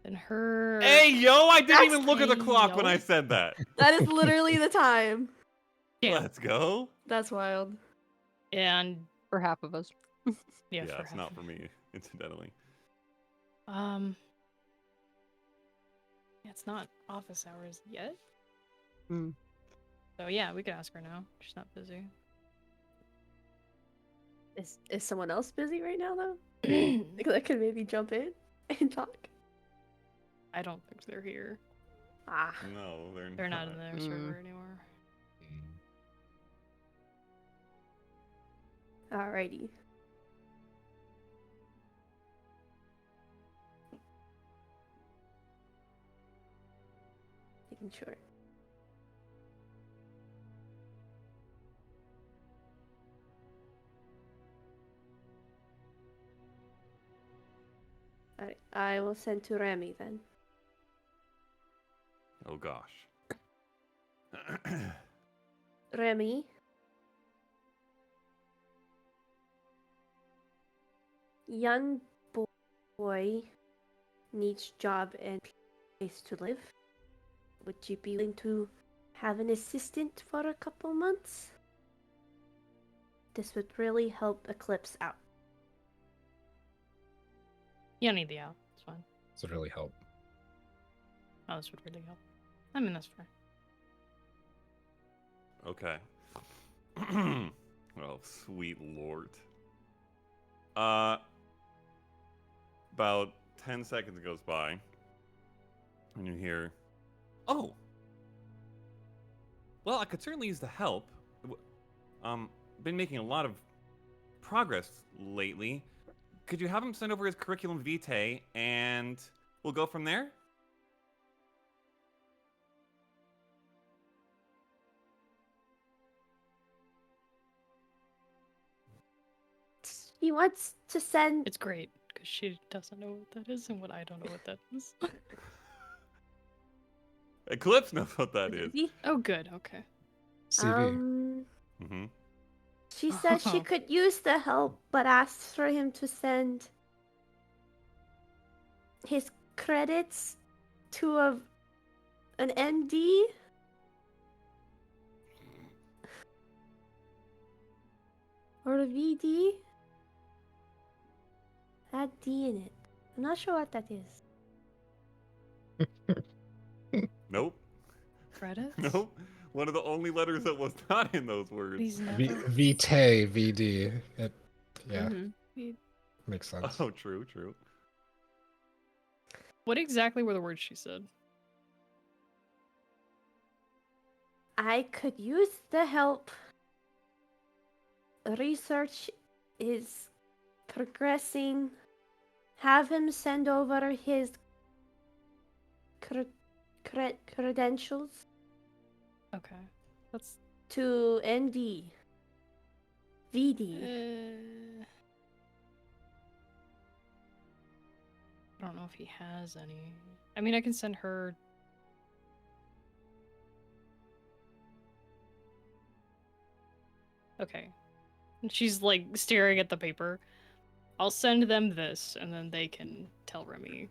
And her. Hey, yo! I didn't That's- even look at the clock when Yo. I said that. That is literally the time. Yeah. Let's go. That's wild. And For half of us. yeah, Yeah, for it's half not of for me, incidentally. Yeah, it's not office hours yet. Hmm. So yeah, we could ask her now. She's not busy. Is someone else busy right now though? That could maybe jump in and talk. I don't think they're here. Ah, No, They're not in their Mm. server anymore. alrighty. Making sure. Alright, I will send to Remy then. Oh gosh. Remy. Young boy needs job and place to live. would you be willing to have an assistant for a couple months? This would really help Eclipse out. You don't need the out. It's fine. Does it really help? Oh, this would really help. I mean, that's fair. Okay. Oh, sweet lord. About 10 seconds goes by, and you hear, "Oh, well, I could certainly use the help. Been making a lot of progress lately. Could you have him send over his curriculum vitae, and we'll go from there?" He wants to send. It's great because she doesn't know what that is and what I don't know what that is. Eclipse knows what that is. Oh, good. Okay. CV. Mm-hmm. She said she could use the help, but asked for him to send his credits to an ND. Or a VD. Had D in it. I'm not sure what that is. Nope. Credits? Nope. One of the only letters that was not in those words. He's never. Vitae, VD. Yeah, He- makes sense. Oh, true, true. What exactly were the words she said? I could use the help. Research is progressing. Have him send over his credentials Okay. That's. to ND. VD. I don't know if he has any. I mean, I can send her. Okay. And she's like staring at the paper. I'll send them this, and then they can tell Remy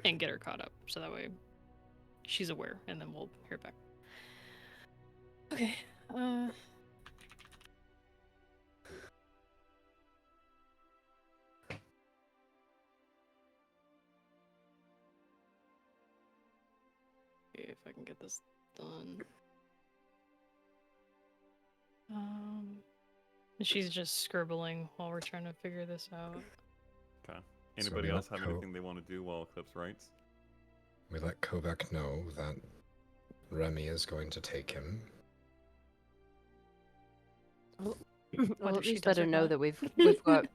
and get her caught up. So that way she's aware, and then we'll hear back. Okay. If I can get this done. She's just scribbling while we're trying to figure this out. Okay. So Anybody we else let have anything they want to do while Eclipse writes? We let Kovac know that Remy is going to take him. Well, What at if she least does let her her know bot? that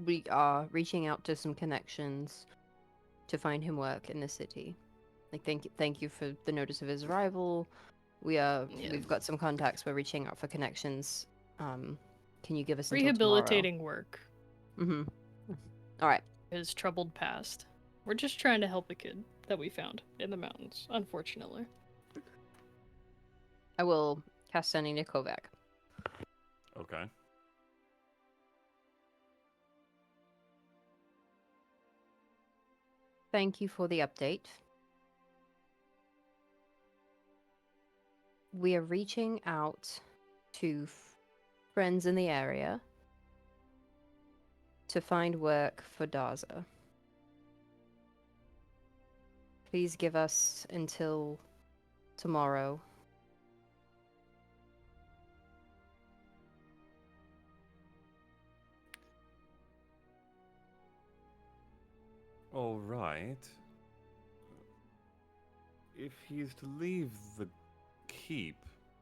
we are reaching out to some connections to find him work in the city. Like, thank you for the notice of his arrival. We've got some contacts. We're reaching out for connections. Can you give us until Rehabilitating work. tomorrow? All right. His troubled past. We're just trying to help a kid that we found in the mountains, unfortunately. I will cast sending to Kovac. Okay. Thank you for the update. We are reaching out to friends in the area to find work for Daza. Please give us until tomorrow. All right. If he's to leave the keep,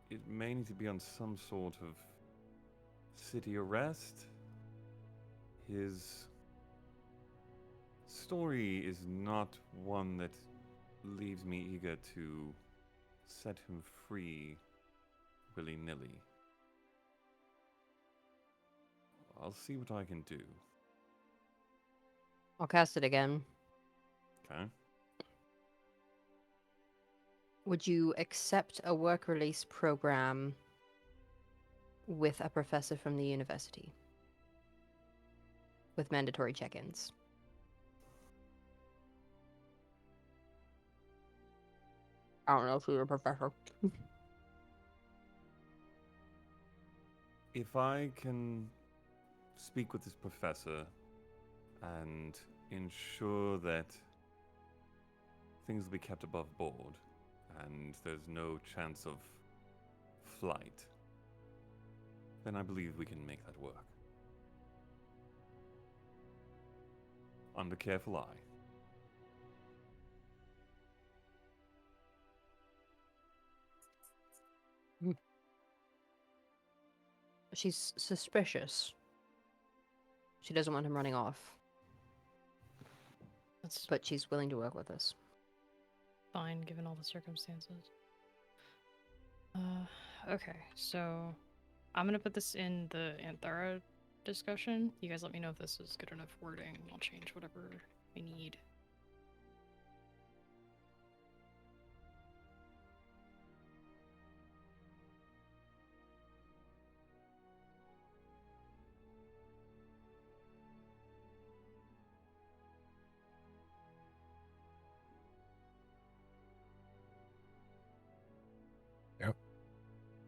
it may need to be on some sort of city arrest. His story is not one that leaves me eager to set him free willy-nilly. I'll see what I can do. I'll cast it again. Okay. Would you accept a work release program with a professor from the university? With mandatory check-ins. I don't know if you're a professor. If I can speak with this professor and ensure that things will be kept above board and there's no chance of flight, then I believe we can make that work. Under careful eye. She's suspicious. She doesn't want him running off. That's But she's willing to work with us. fine, given all the circumstances. Okay, so I'm gonna put this in the Aanthara discussion. You guys let me know if this is good enough wording, and I'll change whatever I need.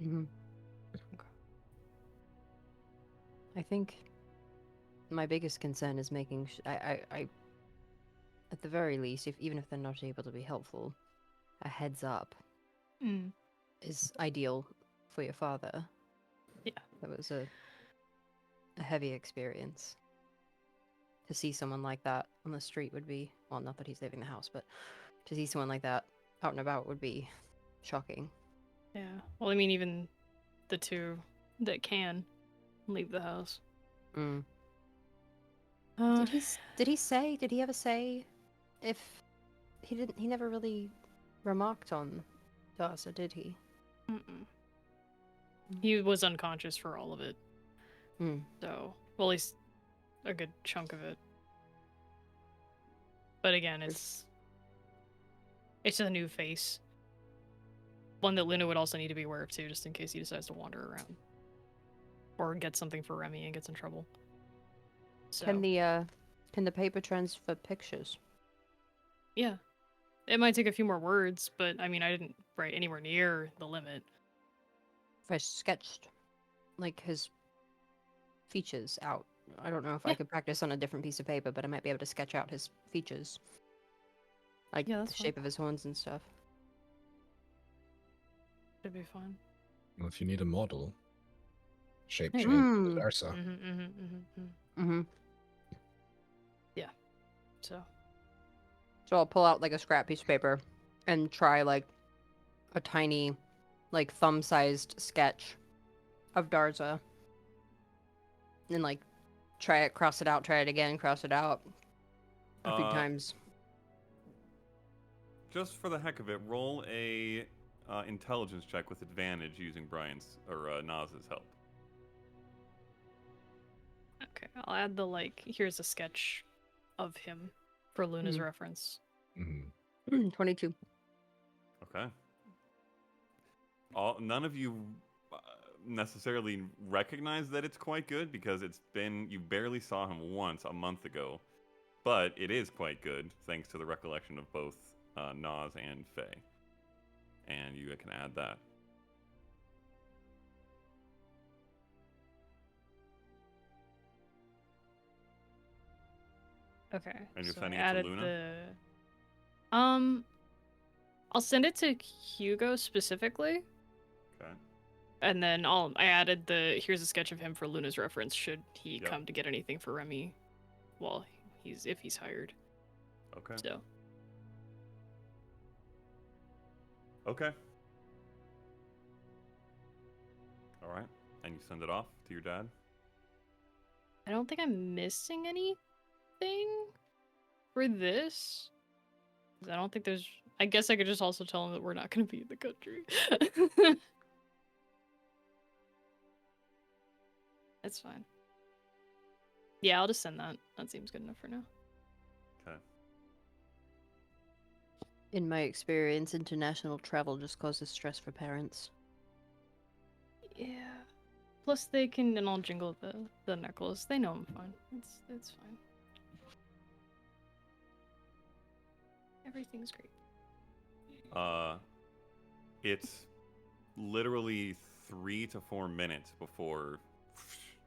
Mm-hmm. Okay. I think my biggest concern is making I at the very least, even if they're not able to be helpful, a heads up is ideal for your father. Yeah. That was a heavy experience. To see someone like that on the street would be, well, not that he's leaving the house, but to see someone like that out and about would be shocking. Yeah. Well, I mean, even the two that can leave the house. Did he ever say if he never really remarked on Darza, did he? Mm-mm. He was unconscious for all of it. So, well, at least a good chunk of it. But again, it's a new face. One that Luna would also need to be aware of too, just in case he decides to wander around. Or get something for Remy and gets in trouble. So, Can the paper transfer pictures? yeah. It might take a few more words, but I mean, I didn't write anywhere near the limit. If I sketched like his features out, I don't know if I could practice on a different piece of paper, but I might be able to sketch out his features, like Yeah, the that's shape of his horns and stuff. Should be fine. Well, if you need a model, shape Hey. change, vice versa. Yeah. So I'll pull out like a scrap piece of paper and try like a tiny, like thumb-sized sketch of Darza. And like try it, cross it out, try it again, cross it out a few times. Just for the heck of it, roll a intelligence check with advantage using Brian's or Naz's help. okay, I'll add the here's a sketch of him for Luna's reference. 22. Okay. None of you necessarily recognize that it's quite good because you barely saw him once a month ago, but it is quite good thanks to the recollection of both Naz and Faye. And you can add that. Okay. And you're so sending I it to added Luna? I'll send it to Hugo specifically. Okay. And then I added here's a sketch of him for Luna's reference should he come to get anything for Remy while if he's hired. Okay. So. Okay. All right. And you send it off to your dad? I don't think I'm missing anything for this. 'Cause I don't think there's. I guess I could just also tell him that we're not going to be in the country. That's fine. Yeah, I'll just send that. That seems good enough for now. Okay. In my experience, international travel just causes stress for parents. Yeah. Plus, they can, and I'll jingle the necklace. They know I'm fine. It's fine. Everything's great. it's literally 3 to 4 minutes before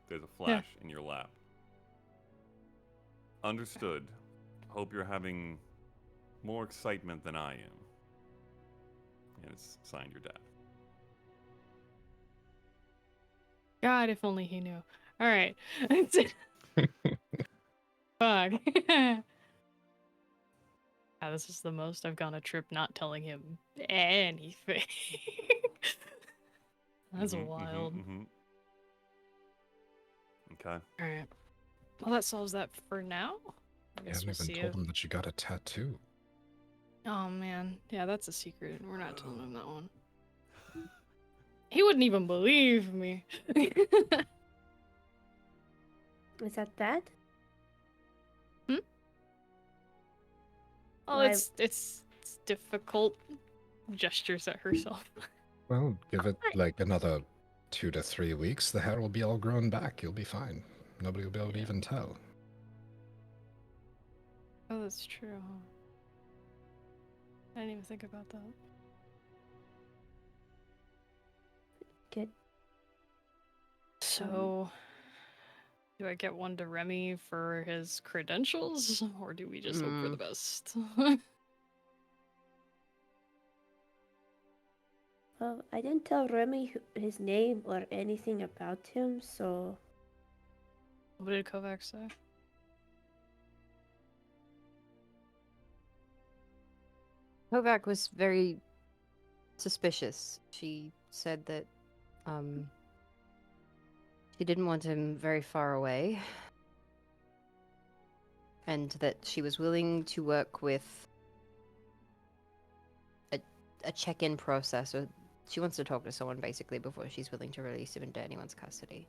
there's a flash in your lap. Understood. Hope you're having more excitement than I am. And it's signed your dad. God, if only he knew. All right. Fuck. This is the most I've gone a trip not telling him anything. That's wild. Okay. Alright. Well, that solves that for now. I You guess haven't we'll even see told you. him that you got a tattoo. Oh, man. Yeah, that's a secret. We're not telling him that one. He wouldn't even believe me. Is that? Oh, Why- it's difficult. Gestures at herself. Well, give it like another 2 to 3 weeks. The hair will be all grown back. You'll be fine. Nobody will be able to even tell. Oh, that's true. I didn't even think about that. Good. So, do I get one to Remy for his credentials, or do we just hope for the best? Well, I didn't tell Remy his name or anything about him, so What did Kovac say? Kovac was very suspicious. She said that she didn't want him very far away, and that she was willing to work with a check-in process, or she wants to talk to someone basically before she's willing to release him into anyone's custody.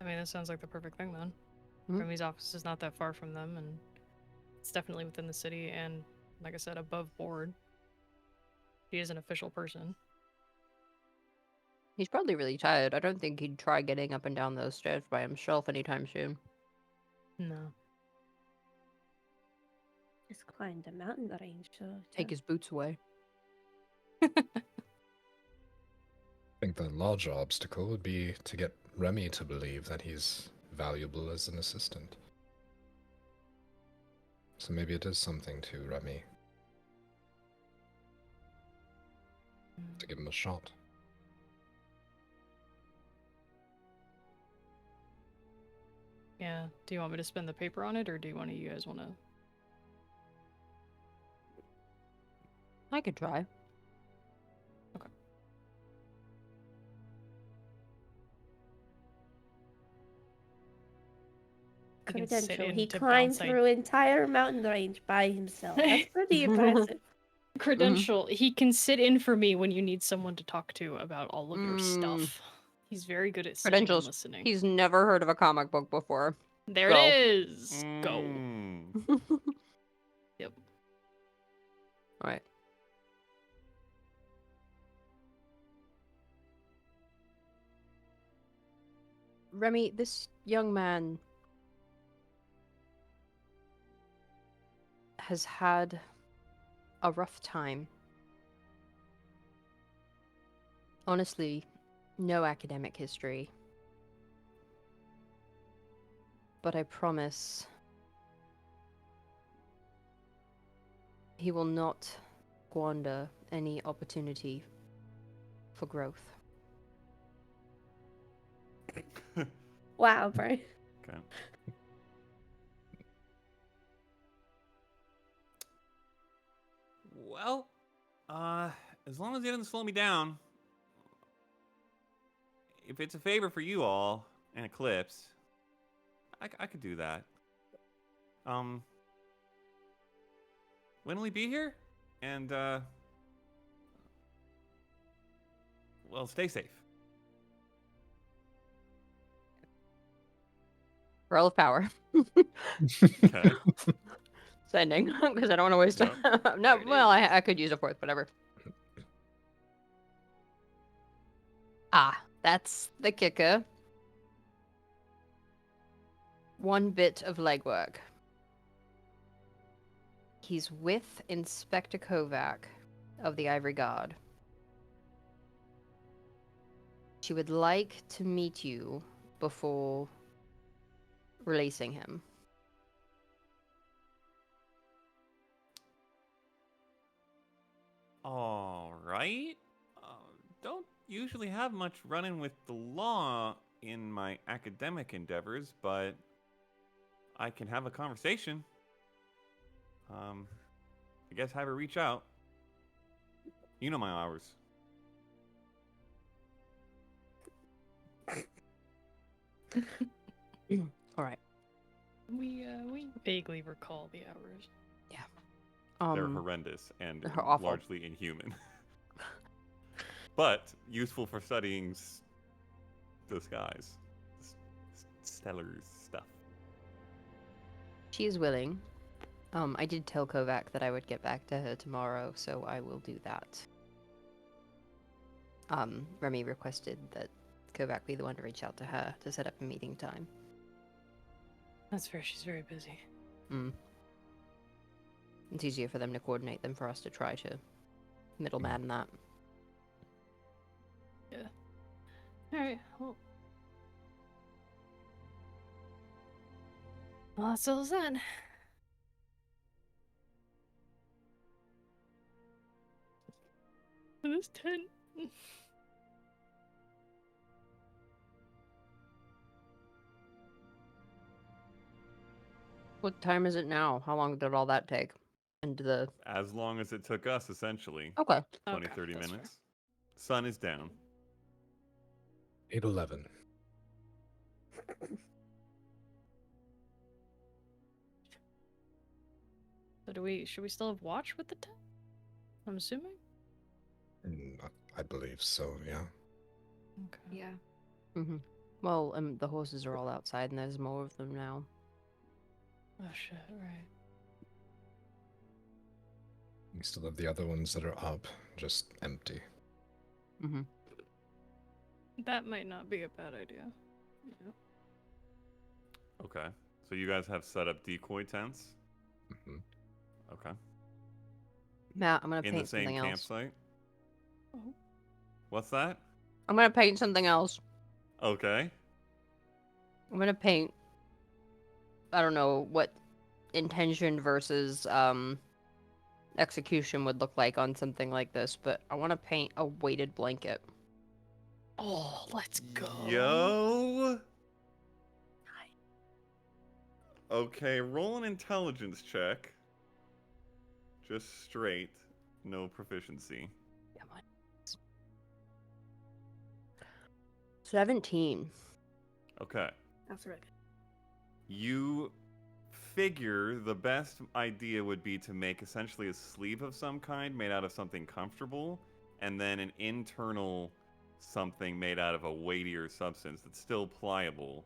I mean, that sounds like the perfect thing then. Mhm. Remy's office is not that far from them, and it's definitely within the city, and like I said, above board. She is an official person. He's probably really tired. I don't think he'd try getting up and down those stairs by himself anytime soon. No. just climb the mountain range. So Take his boots away. I think the larger obstacle would be to get Remy to believe that he's valuable as an assistant. So maybe it is something to Remy. To give him a shot. Yeah. Do you want me to spend the paper on it, or do one of you guys want to? I could try. Okay. He can sit credential. in He to climbed bounce through entire mountain range by himself. That's pretty impressive. Credential. He can sit in for me when you need someone to talk to about all of your stuff. He's very good at sitting and Credentials. listening. He's never heard of a comic book before. There Go. it is. Go. Yep. Right. Remy, this young man has had a rough time. Honestly, no academic history. But I promise he will not squander any opportunity for growth. Wow, Brian. Okay. Well, as long as he doesn't slow me down, if it's a favor for you all and Eclipse, I could do that. When will he be here? And, well, stay safe. Roll of power. Okay. Sending, because I don't want to waste time. No, well, I could use a fourth, whatever. Ah, that's the kicker. One bit of legwork. He's with Inspector Kovac of the Ivory God. She would like to meet you before releasing him. All right. Don't usually have much run-in with the law in my academic endeavors, but I can have a conversation. I guess have her reach out. You know my hours. All right. We vaguely recall the hours. They're horrendous and they're awful. largely inhuman. But useful for studying the skies. Stellar stuff. She is willing. I did tell Kovac that I would get back to her tomorrow, so I will do that. Remy requested that Kovac be the one to reach out to her to set up a meeting time. That's fair. She's very busy. It's easier for them to coordinate than for us to try to middleman that. Yeah. All right. Well, that settles that. It is 10. What time is it now? How long did all that take? Into the... As long as it took us, essentially. Okay. 20, Okay, 30 that's minutes. Sun is down. 8:11. So should we still have watch with the 10? I'm assuming? I believe so, yeah. Okay. Yeah. Mm-hmm. Well, the horses are all outside, and there's more of them now. Oh shit, right. We still have the other ones that are up, just empty. Mm-hmm. That might not be a bad idea. Yeah. Okay. So you guys have set up decoy tents? hmm Okay. Matt, I'm gonna In paint the same something else. campsite? Oh. What's that? I'm gonna paint something else. Okay. I'm gonna paint... I don't know what intention versus execution would look like on something like this, but I want to paint a weighted blanket. Oh, let's go. Yo. Okay, roll an intelligence check. Just straight, no proficiency. Come on. 17. Okay. That's right. You figure the best idea would be to make essentially a sleeve of some kind made out of something comfortable, and then an internal something made out of a weightier substance that's still pliable.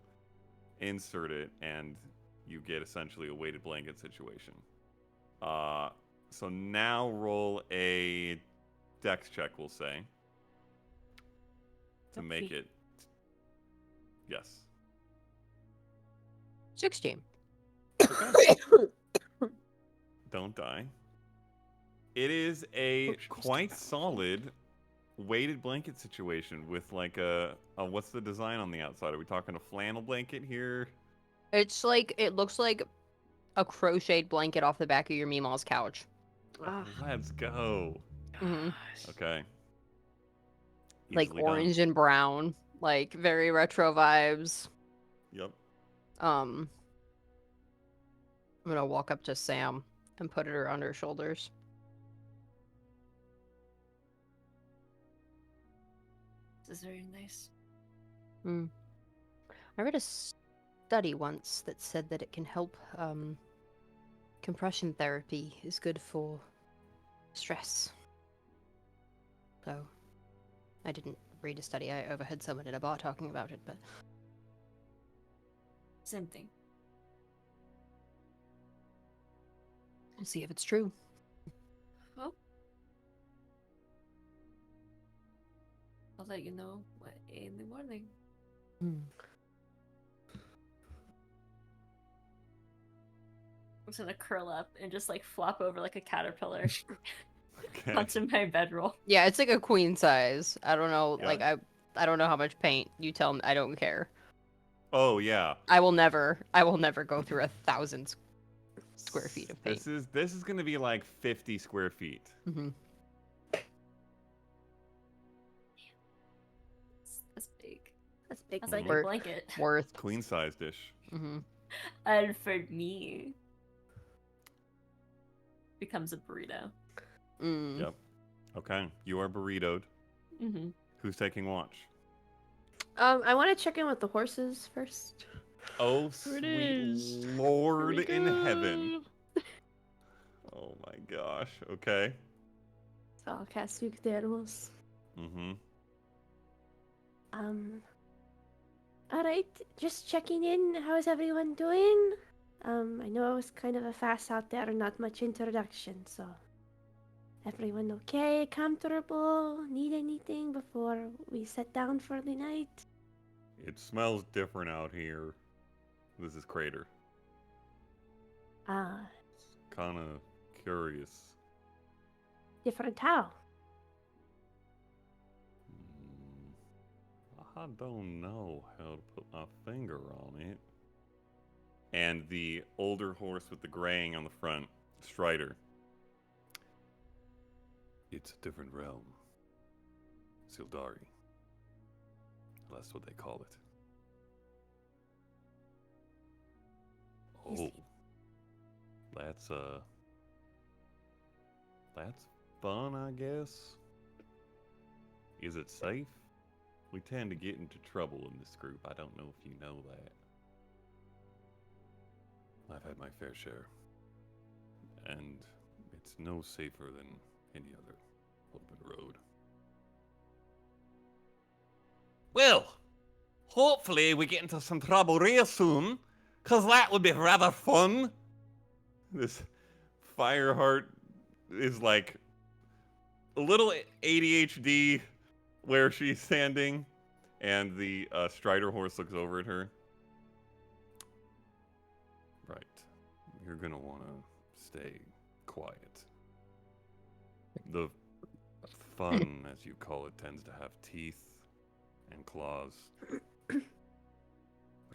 Insert it, and you get essentially a weighted blanket situation. So now roll a dex check, we'll say, to make it. Yes. 16. Don't die. It is a quite solid weighted blanket situation with like a what's the design on the outside? Are we talking a flannel blanket here? It's like, it looks like a crocheted blanket off the back of your Meemaw's couch. Let's go. Mhm. Okay. Like Easily orange done. and brown. Like very retro vibes. Yep. I'm gonna walk up to Sam and put it around her shoulders. This is very nice. I read a study once that said that it can help, compression therapy is good for stress. So, I didn't read a study, I overheard someone in a bar talking about it, but... Same thing. We'll see if it's true. Well, I'll let you know in the morning. I'm just gonna curl up and just like flop over like a caterpillar. Okay. That's in my bedroll. Yeah, it's like a queen size. I don't know. Yeah. Like I don't know how much paint. You tell me. I don't care. Oh yeah. I will never go through 1,000 square feet of paint. This is gonna be like 50 square feet. Mm-hmm. That's big. That's big. That's like blanket. a blanket. Worth. Queen size dish. Mm-hmm. And for me, becomes a burrito. Mm. Yep. Okay. You are burritoed. Mm-hmm. Who's taking watch? I want to check in with the horses first. Oh, Here it sweet is. Lord Here we in go. heaven. Oh my gosh. Okay. So I'll cast Speak with the Animals. Mm-hmm. Alright, just checking in. How is everyone doing? I know I was kind of a fast out there, not much introduction, so. Everyone okay? Comfortable? Need anything before we sit down for the night? It smells different out here. This is Crater. Kind of curious. Different how? I don't know how to put my finger on it. And the older horse with the graying on the front, Strider. It's a different realm. Sildari. That's what they call it. Oh. That's fun, I guess. Is it safe? We tend to get into trouble in this group. I don't know if you know that. I've had my fair share. And it's no safer than any other open road. Well, hopefully we get into some trouble real soon, 'cause that would be rather fun. This Fireheart is like a little ADHD where she's standing, and the Strider horse looks over at her. Right. You're gonna want to stay quiet. The fun, as you call it, tends to have teeth and claws.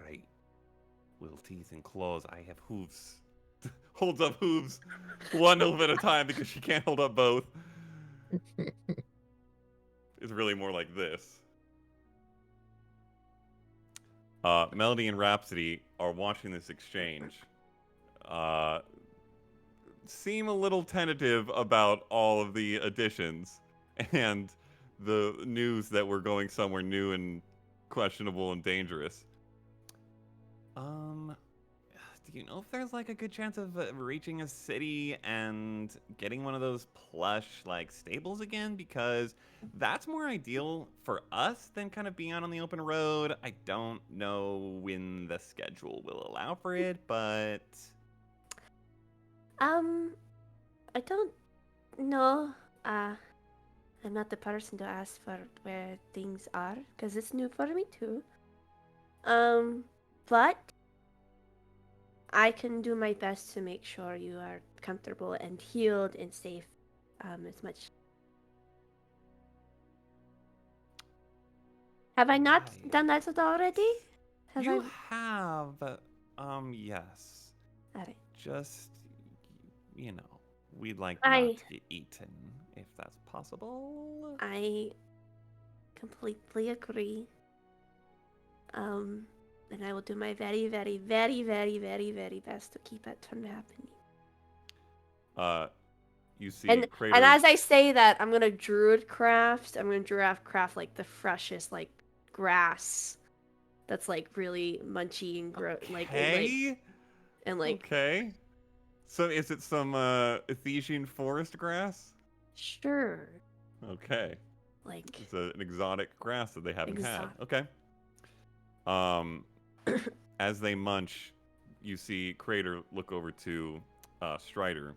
Right. Well, teeth and claws. I have hooves. Holds up hooves one hoof at a time because she can't hold up both. It's really more like this. Melody and Rhapsody are watching this exchange. Seem a little tentative about all of the additions and the news that we're going somewhere new and questionable and dangerous. Do you know if there's like a good chance of reaching a city and getting one of those plush like stables again? Because that's more ideal for us than kind of being out on the open road. I don't know when the schedule will allow for it, but I don't know. I'm not the person to ask for where things are, because it's new for me too. But I can do my best to make sure you are comfortable and healed and safe as much. Have I not Right. done that already? you have, yes. Alright. Just, you know, we'd like I- not to get eaten, if that's possible. I completely agree. And I will do my very, very, very, very, very, very best to keep it from happening. You see And Crater. as I say that, I'm gonna druid craft. I'm gonna druid craft like the freshest like grass, that's like really munchy and Okay. like Okay. So is it some Ethesian forest grass? sure, Okay. like It's an exotic grass that they haven't had. Exotic. Okay. As they munch, you see Crater look over to Strider.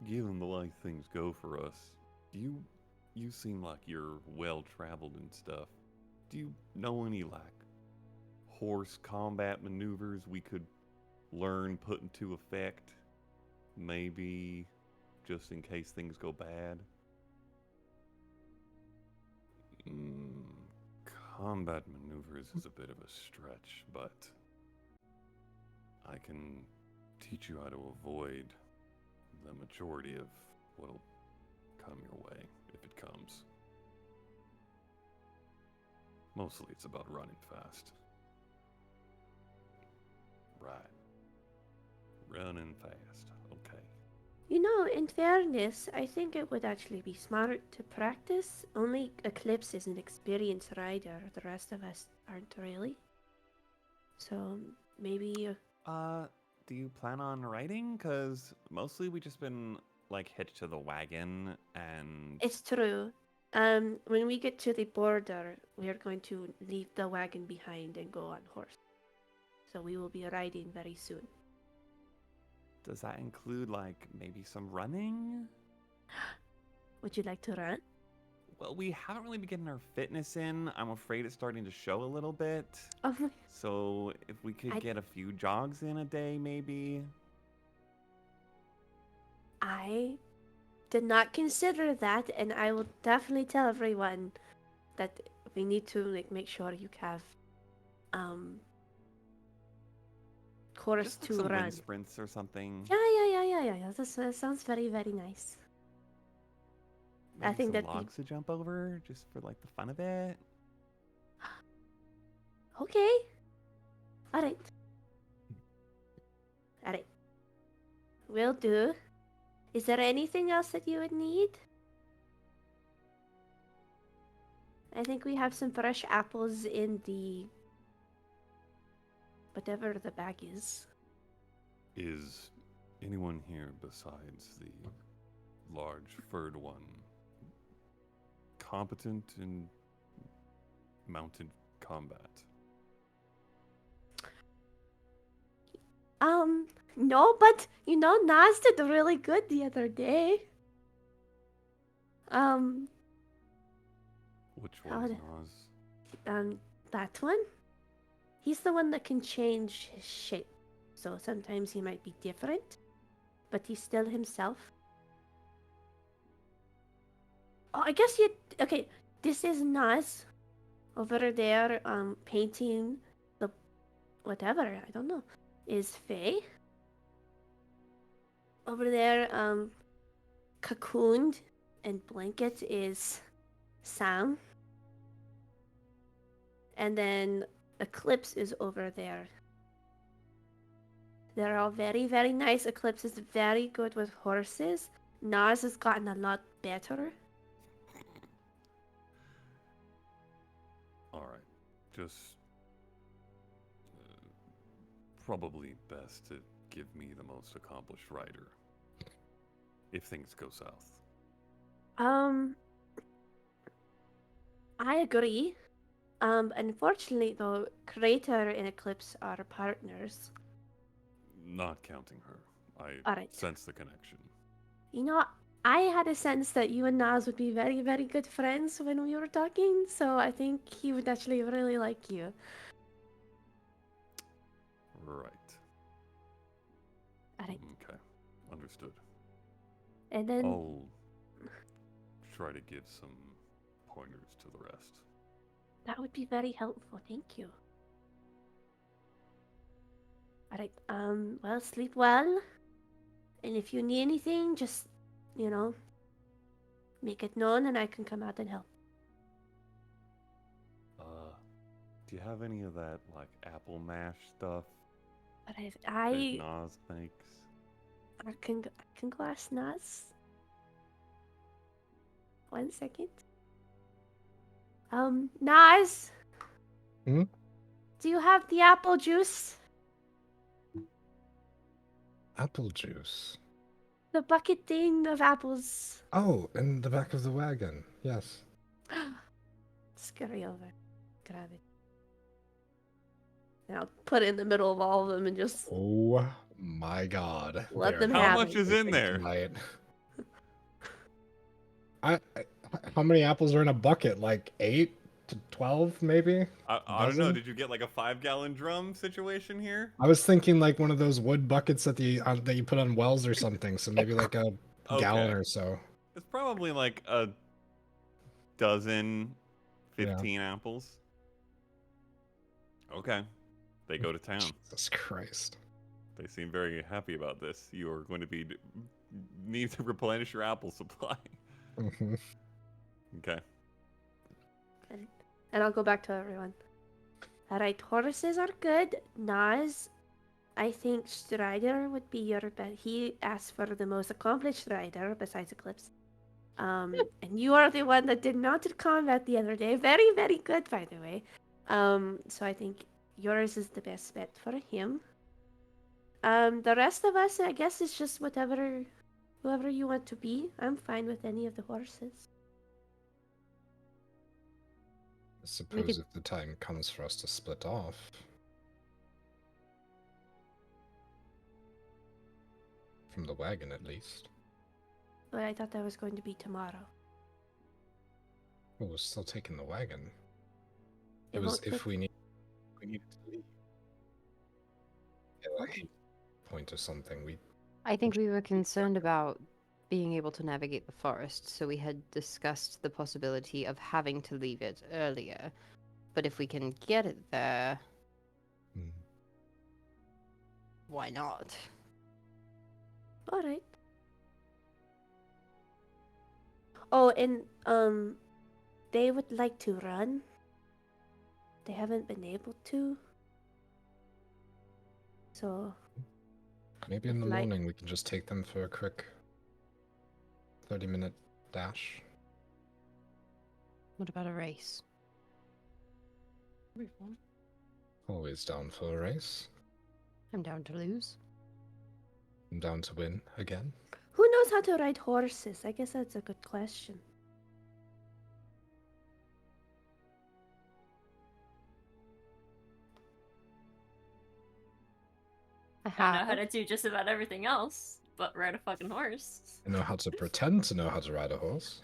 Given the way things go for us, you seem like you're well traveled and stuff. Do you know any like horse combat maneuvers we could learn, put into effect? maybe, just in case things go bad. Combat maneuvers is a bit of a stretch, but I can teach you how to avoid the majority of what'll come your way, if it comes. Mostly it's about running fast. Right. Running fast. Okay. You know, in fairness, I think it would actually be smart to practice. Only Eclipse is an experienced rider. The rest of us aren't really. So maybe. Do you plan on riding? Cause mostly we just been like hitched to the wagon and. It's true. When we get to the border, we are going to leave the wagon behind and go on horse. So we will be riding very soon. Does that include like maybe some running? Would you like to run? Well, we haven't really been getting our fitness in. I'm afraid it's starting to show a little bit. Oh, So if we could get a few jogs in a day, maybe. I did not consider that, and I will definitely tell everyone that we need to make sure you have course Just like to some run. wind sprints or something. Yeah. That sounds very, very nice. Maybe think some that logs to jump over, just for like the fun of it. Okay. All right. Will do. Is there anything else that you would need? I think we have some fresh apples in the whatever the bag is. Is anyone here besides the large furred one competent in mounted combat? No, but you know, Nas did really good the other day. Which How one, would- Nas? That one? He's the one that can change his shape. So sometimes he might be different, but he's still himself. Oh, I guess okay, this is Nas over there, painting the whatever, I don't know, is Faye. Over there, cocooned and blanket is Sam. And then Eclipse is over there. They're all very, very nice. Eclipse is very good with horses. Nas has gotten a lot better. Alright, just probably best to give me the most accomplished rider if things go south. I agree. Unfortunately, though, Crater and Eclipse are partners. Not counting her. I Alright. sense the connection. You know, I had a sense that you and Nas would be very, very good friends when we were talking, so I think he would actually really like you. Right. Alright. Okay. Understood. And then I'll try to give some pointers to the rest. that would be very helpful. Thank you. Alright, well, sleep well. And if you need anything, just, make it known and I can come out and help. Do you have any of that, like, apple mash stuff But that I Nas makes? can glass Nas. 1 second. Nas? Hmm? Do you have the apple juice? Apple juice. The bucket thing of apples. Oh, in the back of the wagon. Yes. Scurry over. Grab it. And I'll put it in the middle of all of them and just... Oh my god. Let They're them not have How much it. is in there? tonight. How many apples are in a bucket? Like 8? to 12, maybe? I don't know. Dozen? Did you get like a 5-gallon drum situation here? I was thinking like one of those wood buckets that that you put on wells or something. So maybe like a gallon Okay. or so. It's probably like a dozen, Yeah. 15 apples. Okay. They go to town. Jesus Christ. They seem very happy about this. You are going to need to replenish your apple supply. Mhm. Okay. And I'll go back to everyone. Alright, horses are good. Naz, I think Strider would be your bet. He asked for the most accomplished rider besides Eclipse. And you are the one that did not do combat the other day. Very, very good, by the way. So I think yours is the best bet for him. The rest of us, I guess, is just whoever you want to be. I'm fine with any of the horses. I suppose if the time comes for us to split off. From the wagon, at least. But I thought that was going to be tomorrow. Well, we're still taking the wagon. It It was won't if take- we needed to leave. Yeah, like point or something. I think we were concerned about being able to navigate the forest, so we had discussed the possibility of having to leave it earlier. But if we can get it there, why not? All right. Oh, and they would like to run. They haven't been able to. So Maybe in the Like- morning we can just take them for a quick 30-minute dash. What about a race? That'd be fun. Always down for a race. I'm down to lose. I'm down to win again. who knows how to ride horses? I guess that's a good question. I know how to do just about everything else, but ride a fucking horse. I know how to pretend to know how to ride a horse.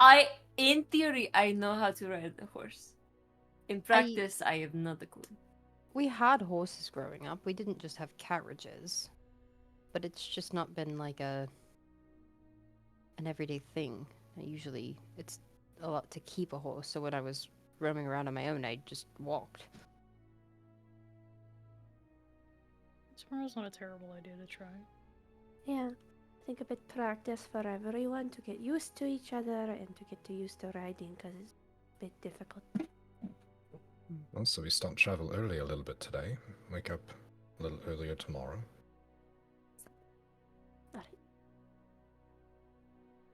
In theory, I know how to ride a horse. In practice, I have not a clue. We had horses growing up. We didn't just have carriages. But it's just not been like an everyday thing. Usually it's a lot to keep a horse, so when I was roaming around on my own, I just walked. Tomorrow's not a terrible idea to try. Yeah. I think a bit practice for everyone to get used to each other and to get used to riding because it's a bit difficult. Also, we start travel early a little bit today. Wake up a little earlier tomorrow.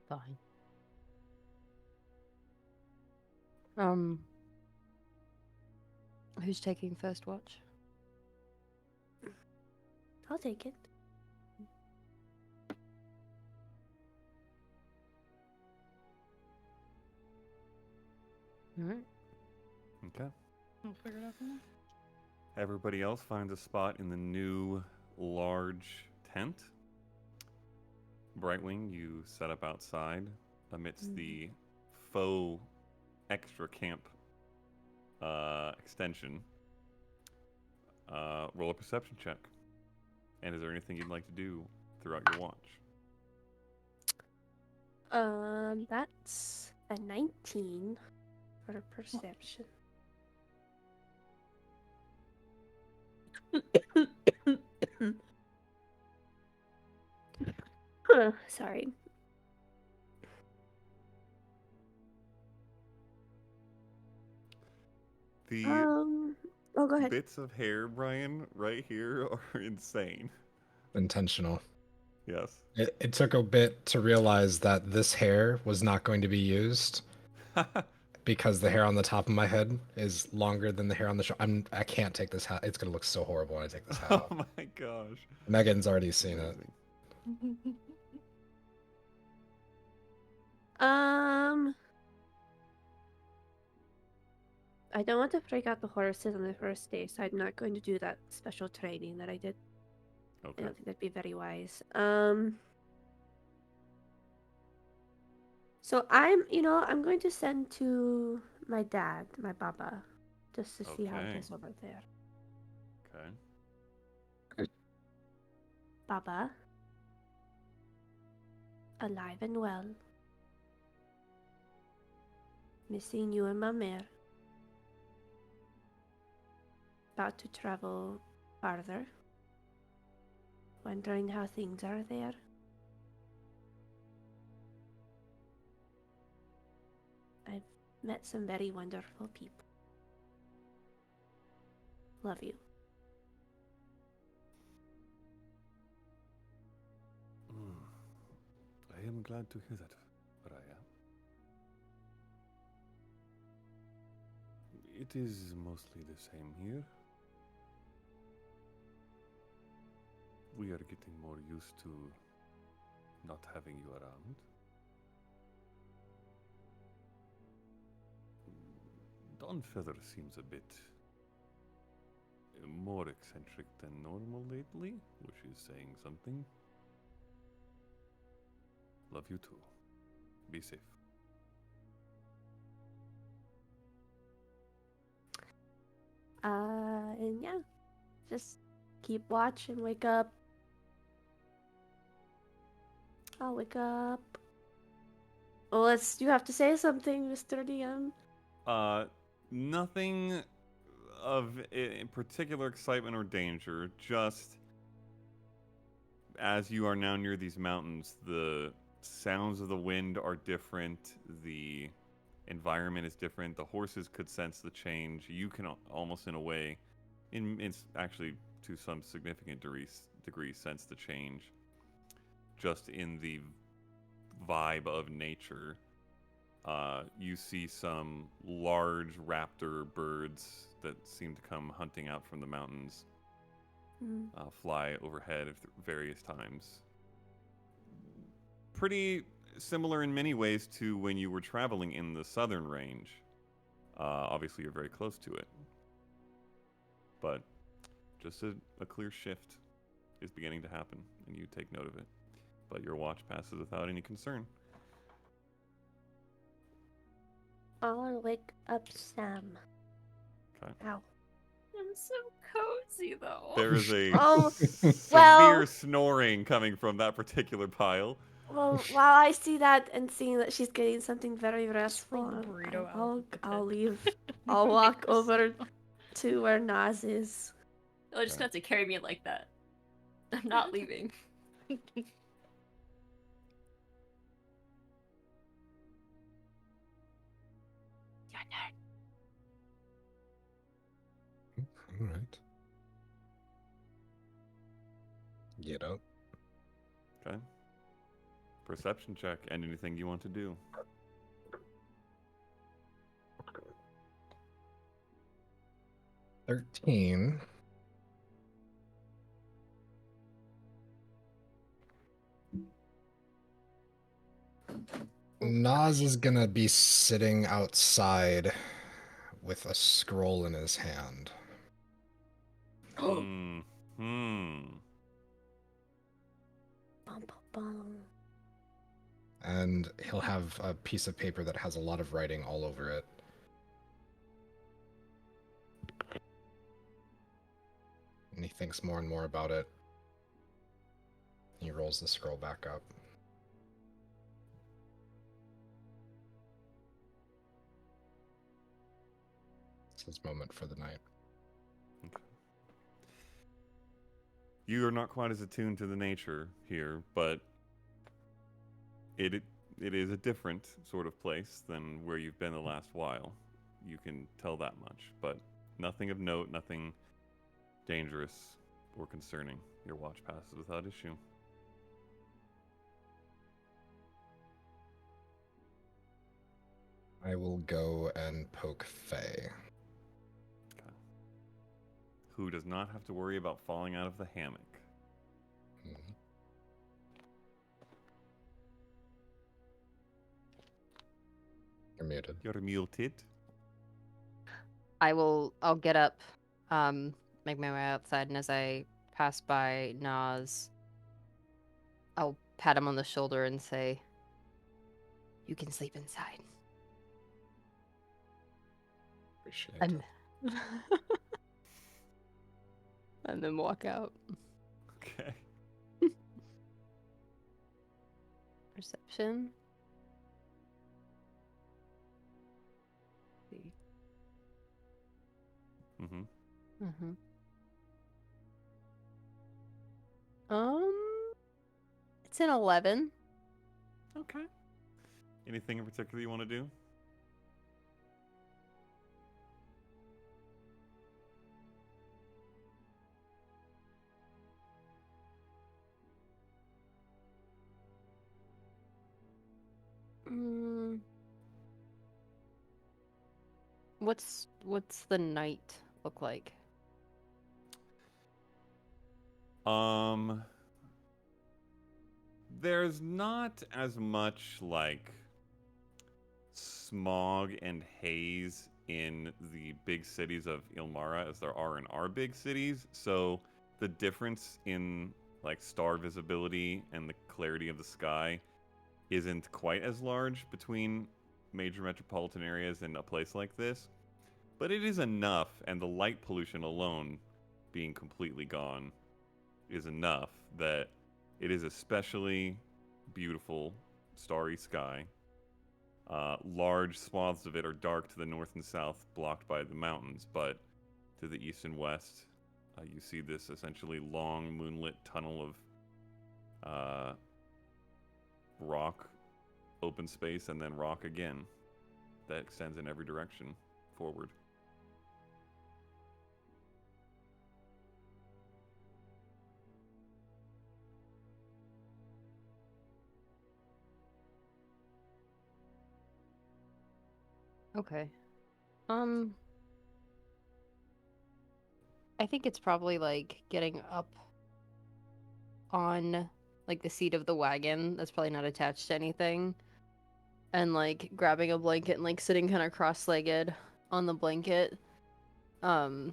Fine. Who's taking first watch? I'll take it. Alright. Okay. We'll figure it out from there. Everybody else finds a spot in the new large tent. Brightwing, you set up outside amidst the faux extra camp extension. Roll a perception check. And is there anything you'd like to do throughout your watch? That's a 19 for perception. Sorry. The Oh, go ahead. bits of hair, Brian, right here are insane. Intentional. Yes. It took a bit to realize that this hair was not going to be used because the hair on the top of my head is longer than the hair on the shoulder. I can't take this hat. It's gonna look so horrible when I take this hat off. Oh my gosh. Megan's already seen it. I don't want to freak out the horses on the first day, so I'm not going to do that special training that I did. Okay. I don't think that'd be very wise. So I'm going to send to my dad, my baba, just to see how it Okay. is over there. Okay. Baba, alive and well. Missing you and my mare. About to travel farther. Wondering how things are there. I've met some very wonderful people. Love you. I am glad to hear that, Raya. It is mostly the same here. We are getting more used to not having you around. Dawnfeather seems a bit more eccentric than normal lately, which is saying something. Love you too. Be safe. And yeah, just keep watch and wake up. I'll wake up. Unless you have to say something, Mr. DM. Nothing of in particular excitement or danger, just as you are now near these mountains, the sounds of the wind are different, the environment is different, the horses could sense the change. You can almost, in a way, in actually to some significant degree sense the change just in the vibe of nature. You see some large raptor birds that seem to come hunting out from the mountains fly overhead at various times. Pretty similar in many ways to when you were traveling in the southern range. Obviously, you're very close to it. But just a clear shift is beginning to happen, and you take note of it. But your watch passes without any concern. I'll wake up Sam. Okay. Ow. I'm so cozy though. There is a Oh, severe well- snoring coming from that particular pile. Well, while I see that and seeing that she's getting something very roll restful, the burrito out of the I'll pit. leave. I'll walk over to where Naz is. You're just gonna have to carry me like that. I'm not leaving. All right. Get up. Okay. Perception check and anything you want to do. $13. Nas is gonna be sitting outside with a scroll in his hand. Hmm. Bum, bum, bum. And he'll have a piece of paper that has a lot of writing all over it. And he thinks more and more about it. He rolls the scroll back up. It's his moment for the night. You are not quite as attuned to the nature here, but it is a different sort of place than where you've been the last while. You can tell that much, but nothing of note, nothing dangerous or concerning. Your watch passes without issue. I will go and poke Faye. Who does not have to worry about falling out of the hammock. Mhm. You're muted. You're muted. I'll get up, make my way outside, and as I pass by Nas, I'll pat him on the shoulder and say, "You can sleep inside." Appreciate And it. and then walk out. Okay. Perception. Mm-hmm. Mm-hmm. It's an 11. Okay. Anything in particular you want to do? Mm. What's the night look like? There's not as much like smog and haze in the big cities of Ilmara as there are in our big cities. So the difference in like star visibility and the clarity of the sky isn't quite as large between major metropolitan areas and a place like this. But it is enough, and the light pollution alone being completely gone is enough that it is especially beautiful, starry sky. Large swaths of it are dark to the north and south, blocked by the mountains, but to the east and west, you see this essentially long moonlit tunnel of rock, open space, and then rock again that extends in every direction forward. Okay. I think it's probably like getting up on like the seat of the wagon that's probably not attached to anything, and like grabbing a blanket and like sitting kind of cross-legged on the blanket. Pull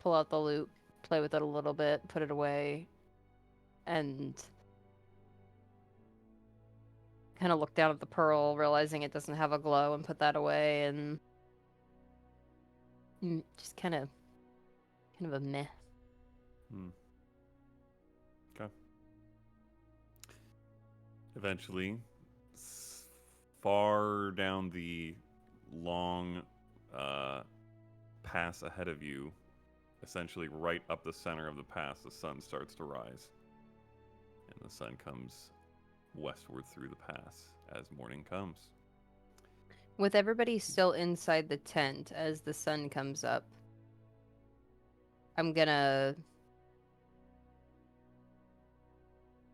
out the loot, play with it a little bit, put it away, and kind of look down at the pearl, realizing it doesn't have a glow, and put that away, and just kind of a meh. Okay. Eventually, far down the long pass ahead of you, essentially right up the center of the pass, the sun starts to rise. And the sun comes westward through the pass as morning comes. With everybody still inside the tent as the sun comes up, I'm gonna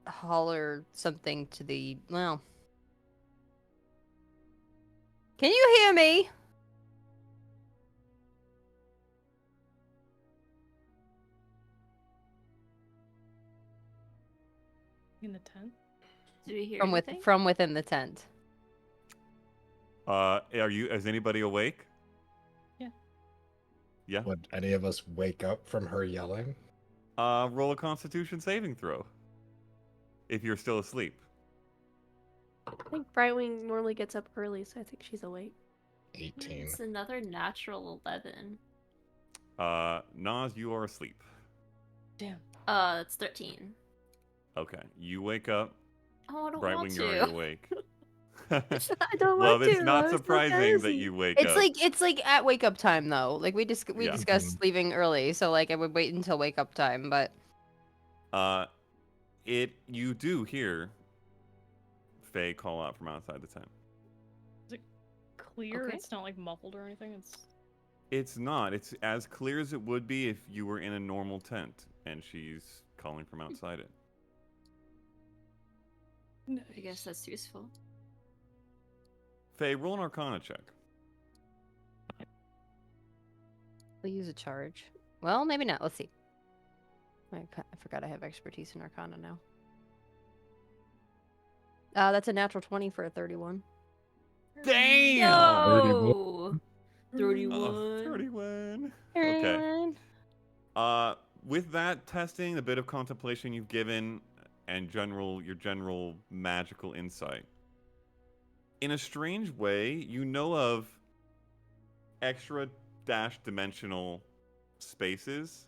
holler something to the... Well... Can you hear me? In the tent? Do we hear From anything? from within the tent. Is anybody awake? Yeah. Yeah? Would any of us wake up from her yelling? Roll a Constitution saving throw. If you're still asleep. I think Brightwing normally gets up early, so I think she's awake. 18. It's another natural 11. Nas, you are asleep. Damn. It's 13. Okay, you wake up. Oh, I don't want Brightwing, to. you're already awake. I don't Well, want to. it's I not was so surprising that cozy. you wake up. It's like at wake up time though. Like we Yeah. discussed leaving early, so like I would wait until wake up time, but You do hear Faye call out from outside the tent. Is it clear? Okay. It's not like muffled or anything. It's not. It's as clear as it would be if you were in a normal tent, and she's calling from outside it. I guess that's useful. Faye, roll an Arcana check. we'll use a charge. Well, maybe not. Let's see. I forgot I have expertise in Arcana now. That's a natural 20 for a 31. Damn! No! 31. Oh, 31. Okay. With that testing, a bit of contemplation you've given, and your general magical insight, in a strange way, you know of extra dash dimensional spaces.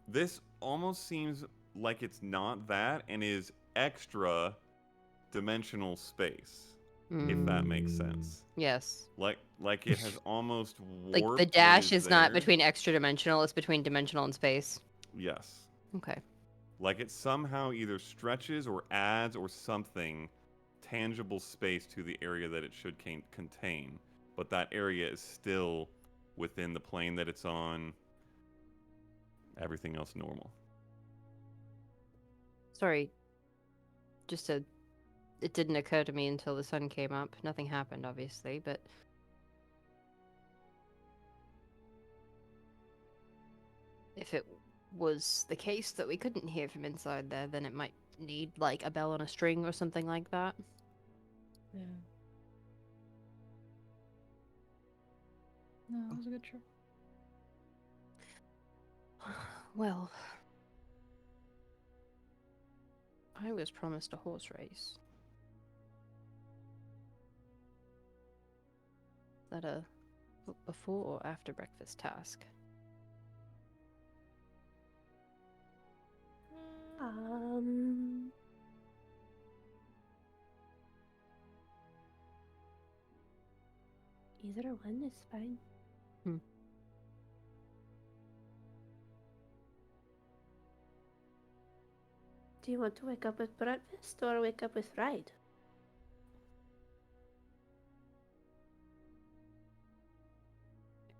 This almost seems like it's not that and is extra dimensional space, if that makes sense. Yes. Like it has almost warped Like the what dash is not there. between extra dimensional, it's between dimensional and space. Yes. Okay. Like it somehow either stretches or adds or something tangible space to the area that it should contain, but that area is still within the plane that it's on. Everything else normal. Sorry. It didn't occur to me until the sun came up. Nothing happened, obviously, but... If it was the case that we couldn't hear from inside there, then it might need, like, a bell on a string or something like that. Yeah. No, it was a good trip. Well... I was promised a horse race. Is that a before or after breakfast task? Either one is fine. Do you want to wake up with breakfast or wake up with ride?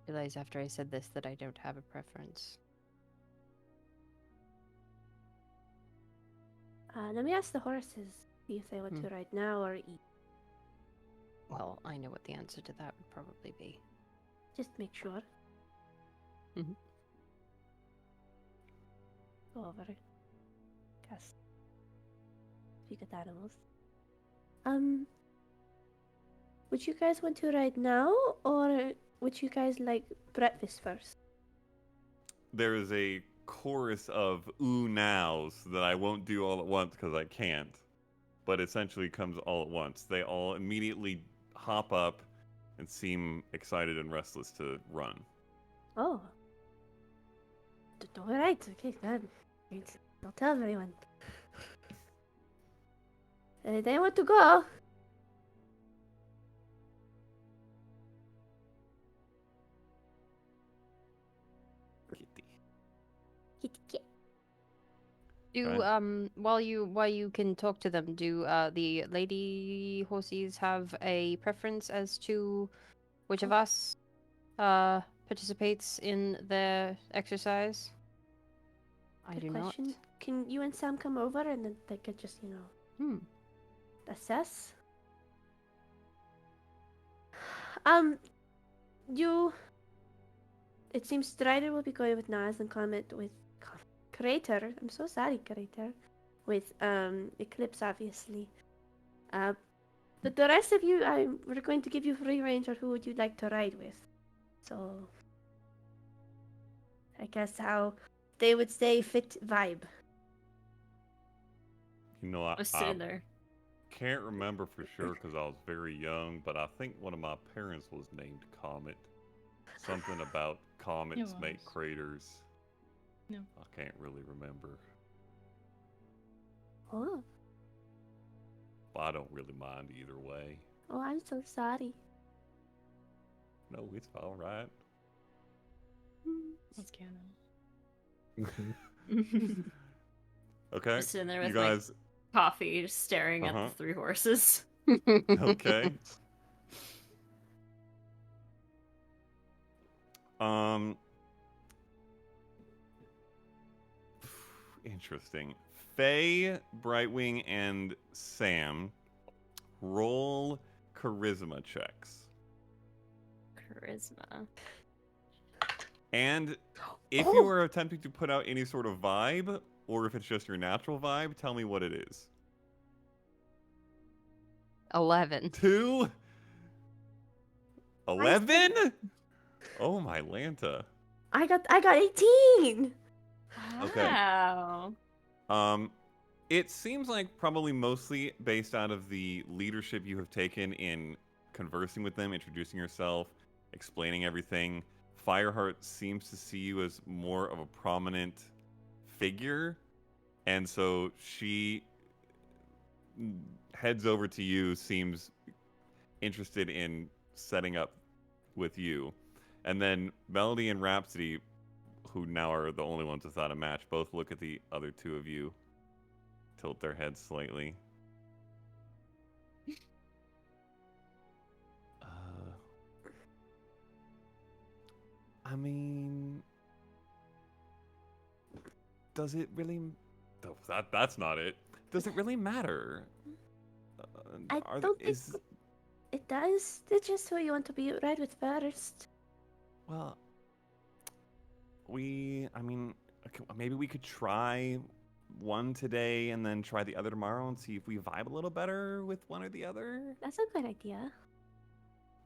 I realize after I said this that I don't have a preference. Let me ask the horses, see if they want to ride now or eat. Well, I know what the answer to that would probably be. Just make sure. Mhm. Go over. Cast. Speak with animals. Would you guys want to ride now, or would you guys like breakfast first? There is a chorus of ooh nows that I won't do all at once because I can't, but essentially comes all at once. They all immediately hop up and seem excited and restless to run. Oh. All right. Okay, then. I'll tell everyone. They want to go. Kitty. Do while you can talk to them, do the lady horses have a preference as to which of us participates in their exercise? I do not. Can you and Sam come over and then they could just, assess? It seems Strider will be going with Naz and Comet with Crater. I'm so sorry, Crater. With Eclipse, obviously. But the rest of you, we're going to give you free range on who would you like to ride with. So, I guess how they would say fit vibe. You know, I was sitting there. Can't remember for sure because I was very young, but I think one of my parents was named Comet. Something about comets make craters. No. I can't really remember. Oh. But I don't really mind either way. Oh, I'm so sorry. No, it's all right. That's canon. Okay. Just sitting there you with guys. coffee, just staring at the three horses. Okay. Interesting. Faye, Brightwing, and Sam roll charisma checks. Charisma. And if you are attempting to put out any sort of vibe, or if it's just your natural vibe, tell me what it is. 11. 2? 11? Oh my Lanta. I got 18. Okay. Wow. It seems like probably mostly based out of the leadership you have taken in conversing with them, introducing yourself, explaining everything. Fireheart seems to see you as more of a prominent figure, and so she heads over to you, seems interested in setting up with you. And then Melody and Rhapsody, who now are the only ones without a match, both look at the other two of you, tilt their heads slightly. I mean, does it really? That's not it. Does it really matter? I don't think it does. It's just who you want to be right with first. Well, I mean, maybe we could try one today and then try the other tomorrow and see if we vibe a little better with one or the other. That's a good idea.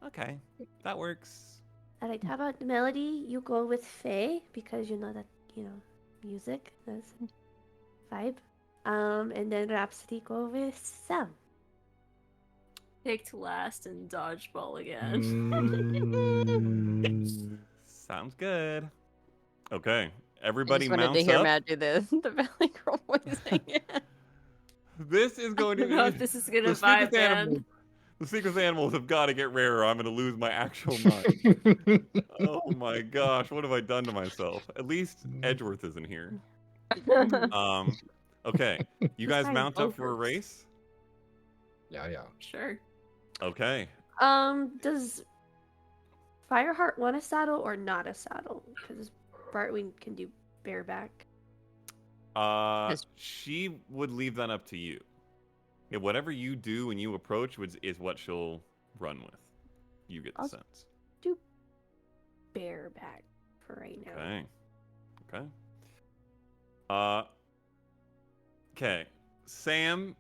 Okay, that works. Alright, how about Melody? You go with Faye because you know that, music. That's vibe. And then Rhapsody go with Sam. Picked last and dodgeball again. Sounds good. Okay, everybody I just wanted mounts to hear up. Matt do the Valley Girl voice again. This is going to I don't know if this is gonna the secret vibe, man. animal. The secret animals have got to get rarer. I'm going to lose my actual mind. Oh my gosh, what have I done to myself? At least Edgeworth isn't here. Okay, you guys mount up for a race? Yeah. Sure. Okay. Does Fireheart want a saddle or not a saddle? Because Bartwing can do bareback. She would leave that up to you. Yeah, whatever you do when you approach is what she'll run with. You get the sense. Do bareback for right now. Okay. Okay. Sam,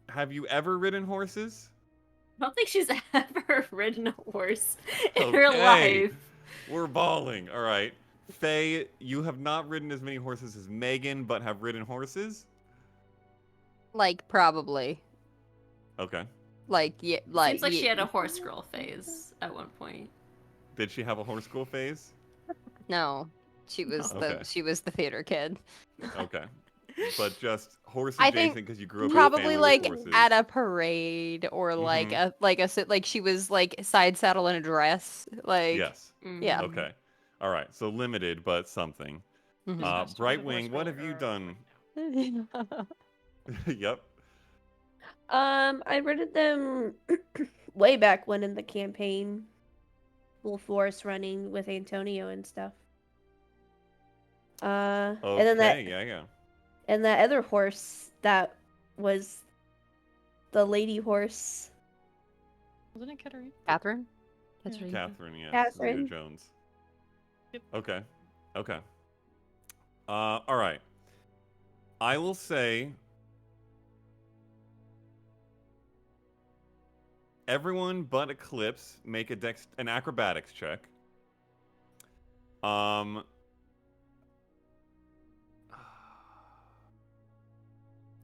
have you ever ridden horses? I don't think she's ever ridden a horse in her life. We're balling. All right. Faye, you have not ridden as many horses as Megan, but have ridden horses? Like, probably. Okay. Seems like she had a horse girl phase at one point. Did she have a horse school phase? No, she was Okay. she was the theater kid. Okay. But just horse I adjacent think because you grew up probably in a family like with horses. at a parade or like she was like side saddle in a dress. Like Yes. Yeah. Okay. All right. So limited, but something. Mhm. Brightwing, what have you done? Yep. I rented them way back when in the campaign. Wolf Forest running with Antonio and stuff. Okay. And then Yeah. and that other horse that was the lady horse. Wasn't it Katarina? Catherine? Catherine, yes. Catherine. Rita Jones. Yep. Okay. All right. I will say everyone but Eclipse make an acrobatics check.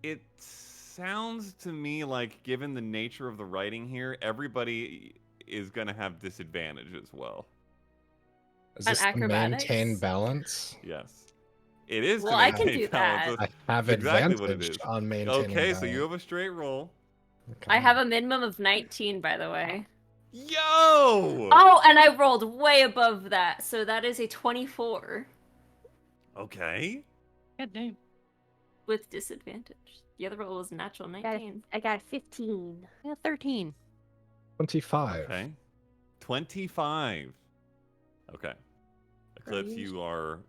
It sounds to me like, given the nature of the writing here, everybody is going to have disadvantage as well. Is this to acrobatics? maintain balance? Yes. It is Well, to I can maintain do balance. that. I have That's exactly what it advantage is. on maintaining Okay, balance. so you have a straight roll. I have a minimum of 19, by the way. Yo! Oh, and I rolled way above that, so that is a 24 Okay. God damn. with disadvantage. The other roll was a natural 19. I got 15. Yeah, 13. 25. Okay. 25. Okay. Eclipse, Great. you are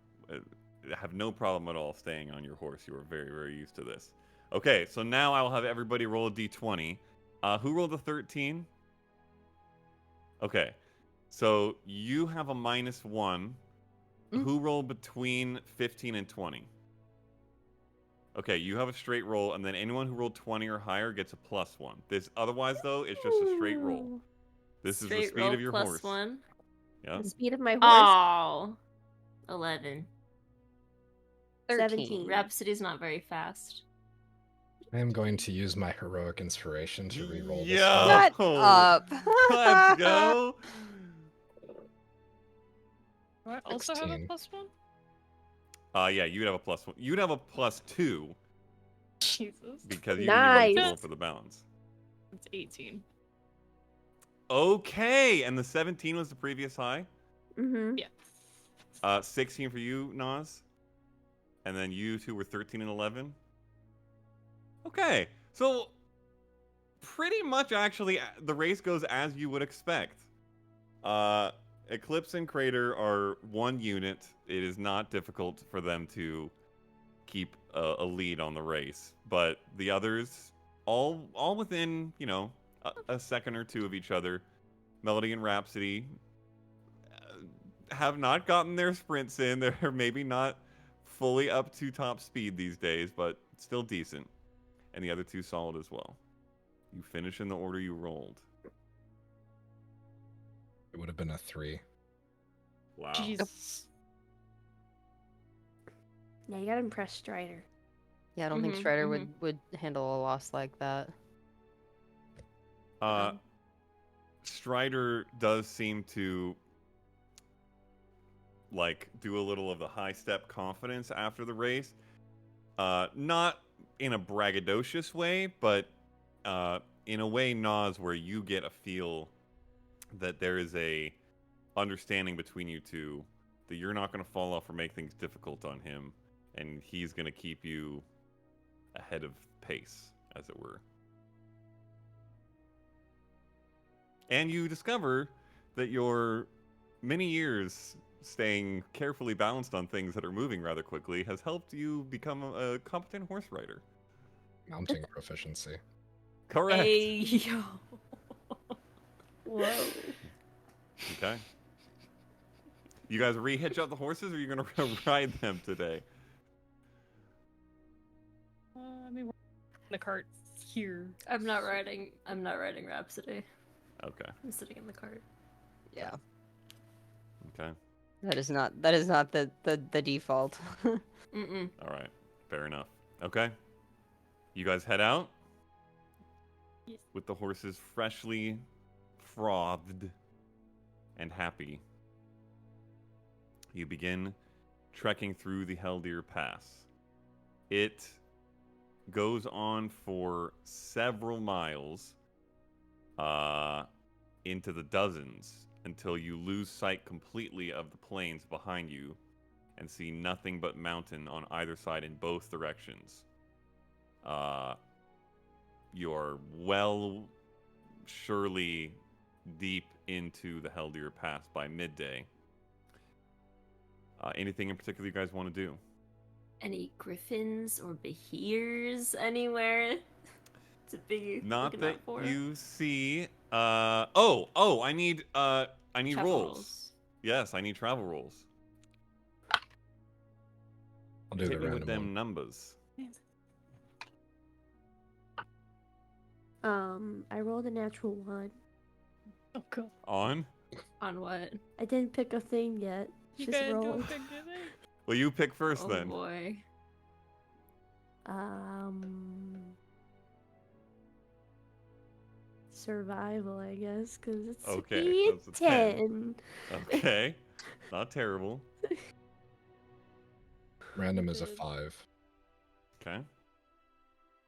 have no problem at all staying on your horse. You are very, very used to this. Okay, so now I will have everybody roll a d20. Who rolled a 13? Okay. So you have a -1. Who rolled between 15 and 20? Okay, you have a straight roll, and then anyone who rolled 20 or higher gets a +1. This otherwise though, it's just a straight roll. This is the Straight speed roll of your plus horse. 1. Yeah. The speed of my horse. Oh, 11. 17. Rhapsody's not very fast. I am going to use my heroic inspiration to re-roll this. Yo! die. Shut up. Let's go. Do I also have a 16. +1? Yeah, you'd have a +1. You'd have a +2 Jesus. because you didn't even Nice. roll for the balance. It's 18. Okay, and the 17 was the previous high. Mm-hmm. Yeah. 16 for you, Nas. And then you two were 13 and 11. Okay, so pretty much actually the race goes as you would expect. Eclipse and Crater are one unit. It is not difficult for them to keep a lead on the race, but the others, all within, you know, a second or two of each other. Melody and Rhapsody have not gotten their sprints in. They're maybe not fully up to top speed these days, but still decent. And the other two solid as well. You finish in the order you rolled. It would have been a 3. Wow. Jesus. Now you gotta impress Strider. Yeah, I don't think Mhm, Strider mhm. would handle a loss like that. Strider does seem to like do a little of the high step confidence after the race. Not in a braggadocious way, but in a way, Nas, where you get a feel that there is a understanding between you two that you're not going to fall off or make things difficult on him, and he's going to keep you ahead of pace, as it were. And you discover that your many years staying carefully balanced on things that are moving rather quickly has helped you become a competent horse rider. Mounting proficiency. Correct. Hey, yo. Whoa. Okay. You guys re-hitch up the horses, or are you going to ride them today? I mean, we're in the cart here. I'm not riding Rhapsody. Okay. I'm sitting in the cart. Yeah, Okay. that is not the default. Mm-mm. All right. Fair enough. Okay. You guys head out Yes. with the horses freshly frothed and happy. You begin trekking through the Heldir Pass. It goes on for several miles into the dozens until you lose sight completely of the plains behind you and see nothing but mountain on either side in both directions. You're surely deep into the Heldir Pass by midday. Anything in particular you guys want to do? Any griffins or behirs anywhere to be Not looking that out for? you see. I need Travel rolls. Yes, I need travel rolls. I'll do Hit the me with random them one. numbers. I rolled a natural 1. Oh god. On? On what? I didn't pick a thing yet. You Just guys rolled. don't think it is. Well, you pick first Oh then. boy. Survival, I guess, because it's Okay, a that's a 10. 10. Okay. Not terrible. Random is a Good. 5. Okay.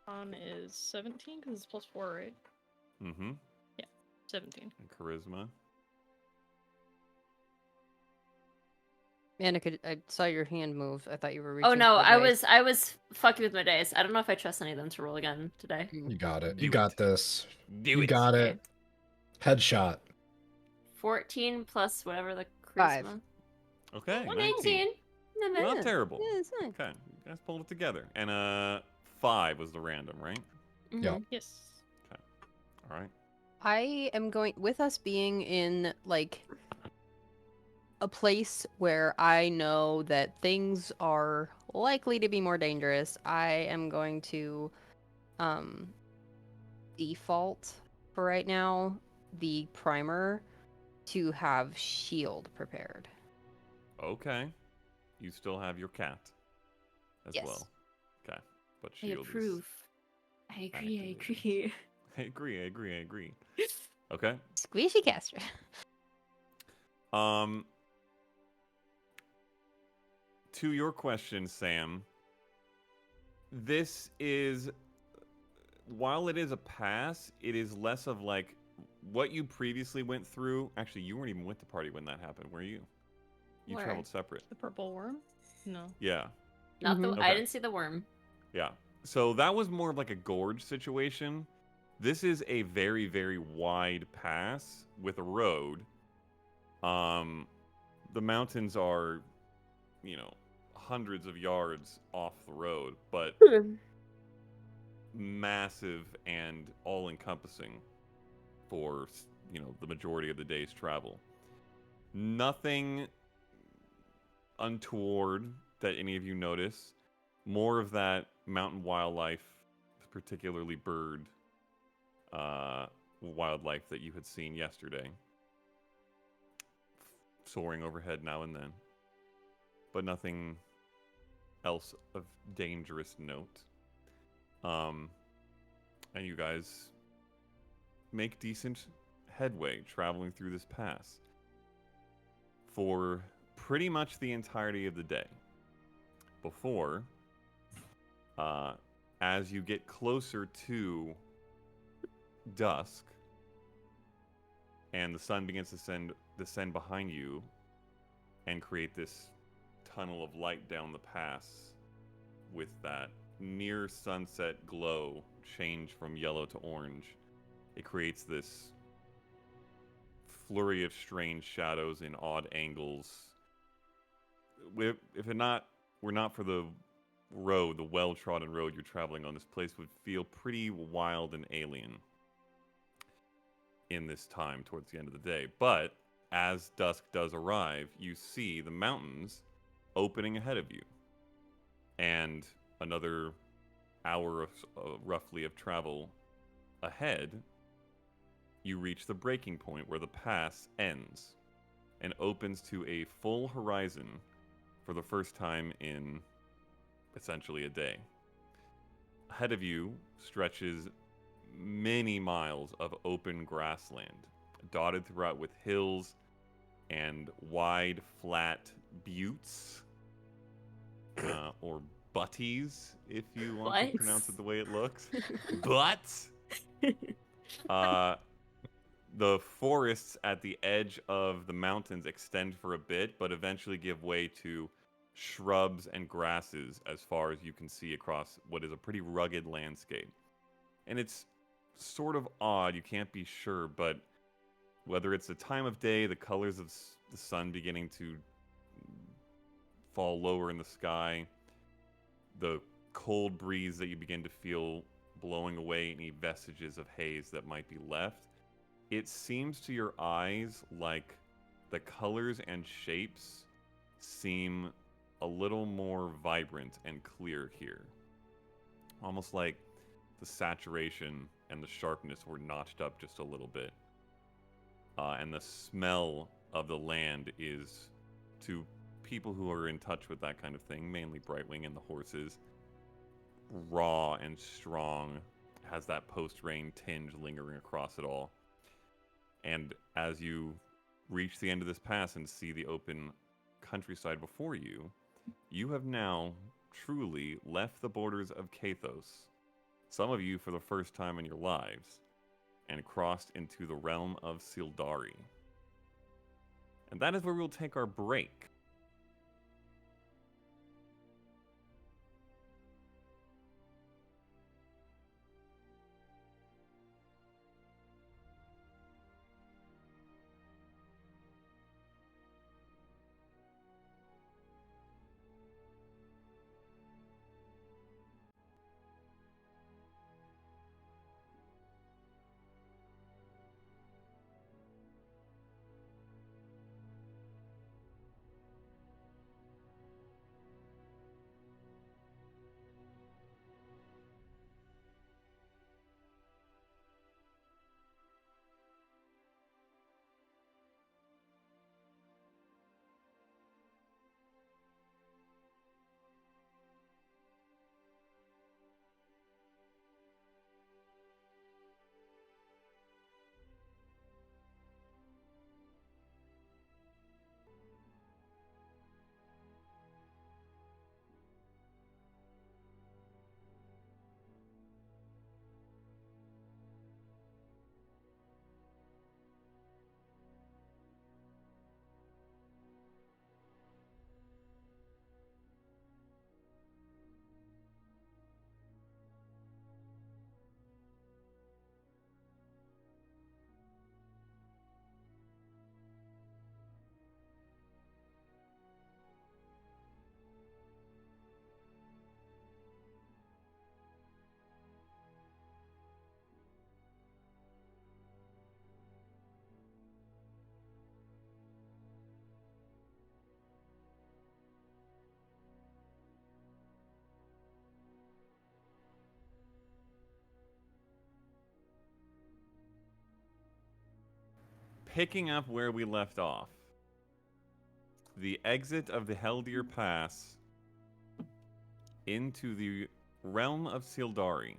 On is 17 because it's +4, right? Mm-hmm. 17. And charisma. Anneka, I saw your hand move. I thought you were Oh reaching. no, for the I dice. was fucking with my dice. I don't know if I trust any of them to roll again today. You got it. Do You got it. this. Do You it. got Okay. it. Headshot. 14 plus whatever the 5. charisma. Okay. 118. Not bad. Not terrible. Yeah, it's fine. Okay. You guys pulled it together. And 5 was the random, right? Mhm. Yep. Yes. All right. I am going with us being in like a place where I know that things are likely to be more dangerous. I am going to default for right now the primer to have shield prepared. Okay. You still have your cat as Yes. well. Okay. But I shield is... approve. I agree. I activated. agree. I agree. Okay. Squishy caster. to your question, Sam, this is, while it is a pass, it is less of like what you previously went through. Actually, you weren't even with the party when that happened, were you? You Where? traveled separate. The purple worm? No. Yeah. Not the. Mhm. I Okay. didn't see the worm. Yeah. So that was more of like a gorge situation. This is a very, very wide pass with a road. The mountains are, hundreds of yards off the road, but massive and all-encompassing for, the majority of the day's travel. Nothing untoward that any of you notice. More of that mountain wildlife, particularly bird wildlife that you had seen yesterday, soaring overhead now and then, but nothing else of dangerous note. And you guys make decent headway traveling through this pass for pretty much the entirety of the day. Before, as you get closer to dusk and the sun begins to descend behind you and create this tunnel of light down the pass with that near sunset glow change from yellow to orange, it creates this flurry of strange shadows in odd angles. If it were not for the road, the well-trodden road you're traveling on, this place would feel pretty wild and alien in this time towards the end of the day. But as dusk does arrive, you see the mountains opening ahead of you. And another hour roughly of travel ahead, you reach the breaking point where the pass ends and opens to a full horizon for the first time in essentially a day. Ahead of you stretches many miles of open grassland, dotted throughout with hills and wide, flat buttes, or butties, if you want to What? pronounce it the way it looks. Butts! The forests at the edge of the mountains extend for a bit, but eventually give way to shrubs and grasses as far as you can see across what is a pretty rugged landscape. And it's sort of odd, you can't be sure, but whether it's the time of day, the colors of the sun beginning to fall lower in the sky, the cold breeze that you begin to feel blowing away any vestiges of haze that might be left, it seems to your eyes like the colors and shapes seem a little more vibrant and clear here. Almost like the saturation and the sharpness were notched up just a little bit. And the smell of the land is, to people who are in touch with that kind of thing, mainly Brightwing and the horses, raw and strong, has that post-rain tinge lingering across it all. And as you reach the end of this pass and see the open countryside before you, you have now truly left the borders of Kathos, some of you for the first time in your lives, and crossed into the realm of Sildari. And that is where we'll take our break. picking up where we left off. The exit of the Heldir Pass into the realm of Sildari.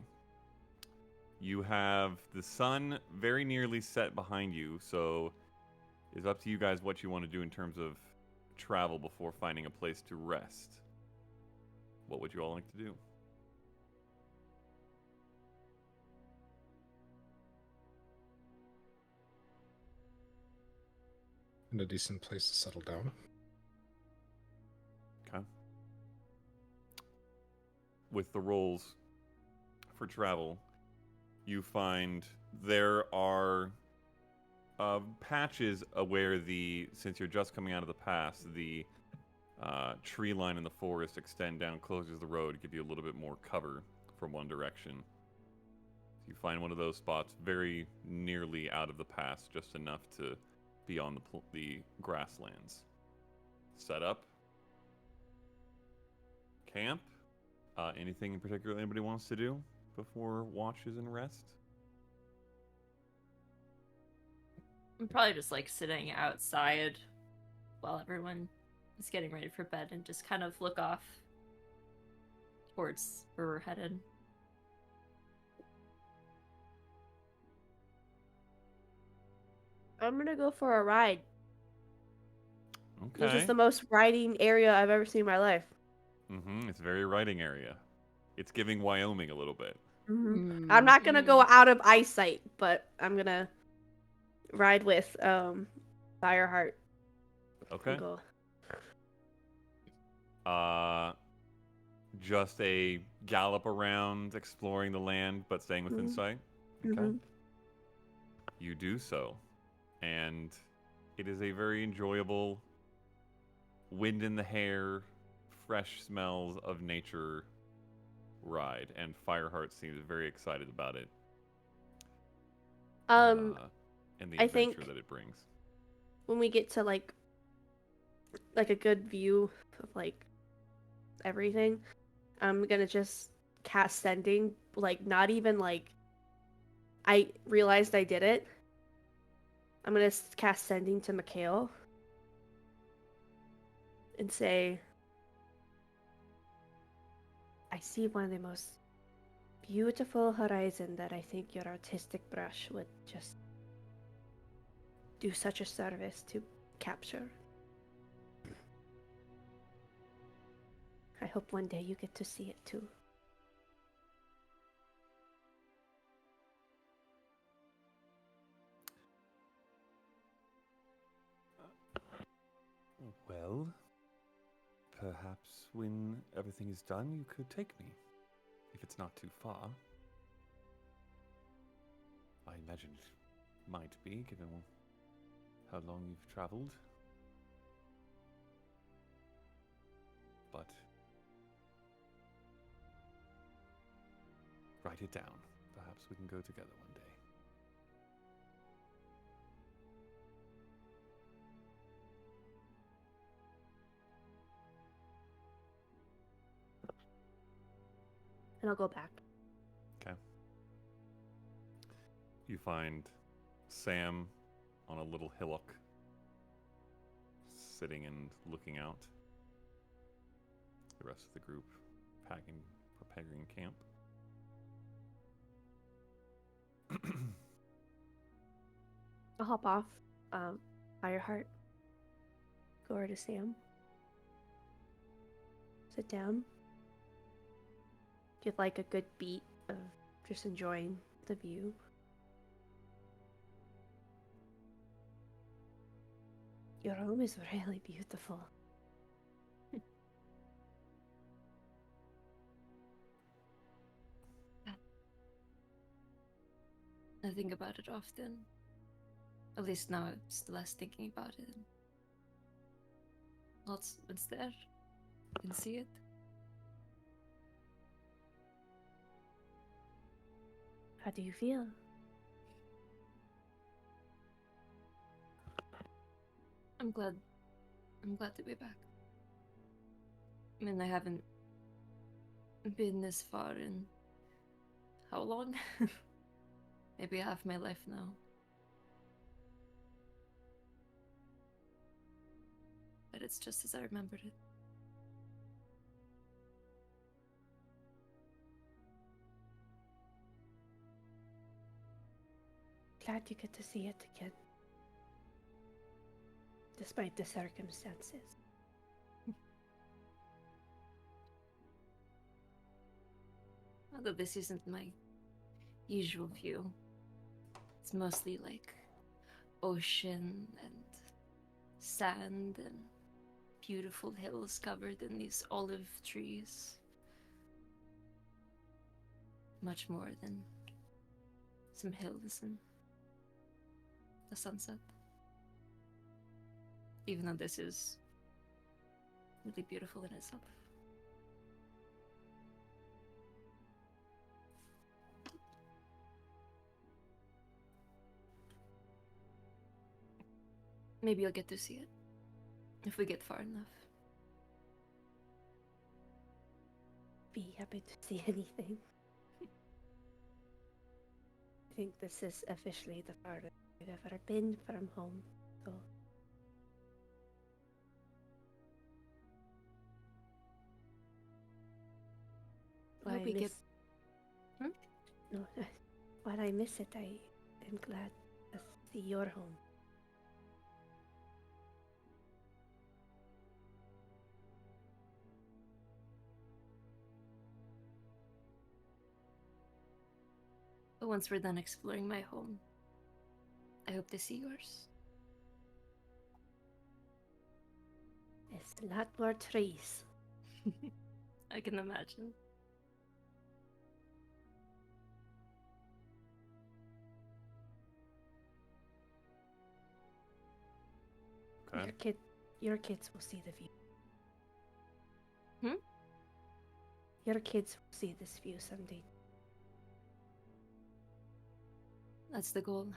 You have the sun very nearly set behind you, so it's up to you guys what you want to do in terms of travel before finding a place to rest. What would you all like to do? And a decent place to settle down. Okay. With the rolls for travel, you find there are patches where since you're just coming out of the pass, the tree line in the forest extend down, closes the road, give you a little bit more cover from one direction. So you find one of those spots very nearly out of the pass, just enough to be on the grasslands. Set up. Camp. Anything in particular anybody wants to do before watches and rest? I'm probably just like sitting outside while everyone is getting ready for bed and just kind of look off towards where we're headed. I'm gonna go for a ride. Okay. This is the most riding area I've ever seen in my life. It's a very riding area. It's giving Wyoming a little bit. I'm not gonna go out of eyesight, but I'm gonna ride with Fireheart. Okay. Go. Just a gallop around, exploring the land, but staying within sight. Okay. You do so, and it is a very enjoyable, wind in the hair, fresh smells of nature ride, and Fireheart seems very excited about it. And the I adventure think that it brings. when we get to like a good view of like everything, I'm gonna just cast sending, like not even like I realized I did it. I'm gonna cast sending to Mikhail and say, I see one of the most beautiful horizon that I think your artistic brush would just do such a service to capture. I hope one day you get to see it too. Well, perhaps when everything is done, you could take me, if it's not too far. I imagine it might be, given how long you've traveled. But write it down. Perhaps we can go together one day. And I'll go back. Okay. You find Sam on a little hillock, sitting and looking out. The rest of the group preparing camp. I'll hop off Fireheart. Go over to Sam. Sit down. Get like a good beat of just enjoying the view. Your home is really beautiful. I think about it often. At least now it's less thinking about it. It's there. You can see it. How do you feel? I'm glad to be back. I mean, I haven't been this far in how long? Maybe half my life now. it's just as I remembered it. Glad you get to see it again. Despite the circumstances. Although this isn't my usual view. It's mostly like ocean and sand and beautiful hills covered in these olive trees. Much more than some hills and the sunset. Even though this is really beautiful in itself. Maybe I'll get to see it. If we get far enough. Be happy to see anything. I think this is officially the farthest I've ever been from home, so... I hope we get... No, while I miss it, I am glad to see your home. But once we're done exploring my home, I hope to see yours. There's a lot more trees. I can imagine. Okay. Your kids will see the view. Hmm? Your kids will see this view someday. That's the goal.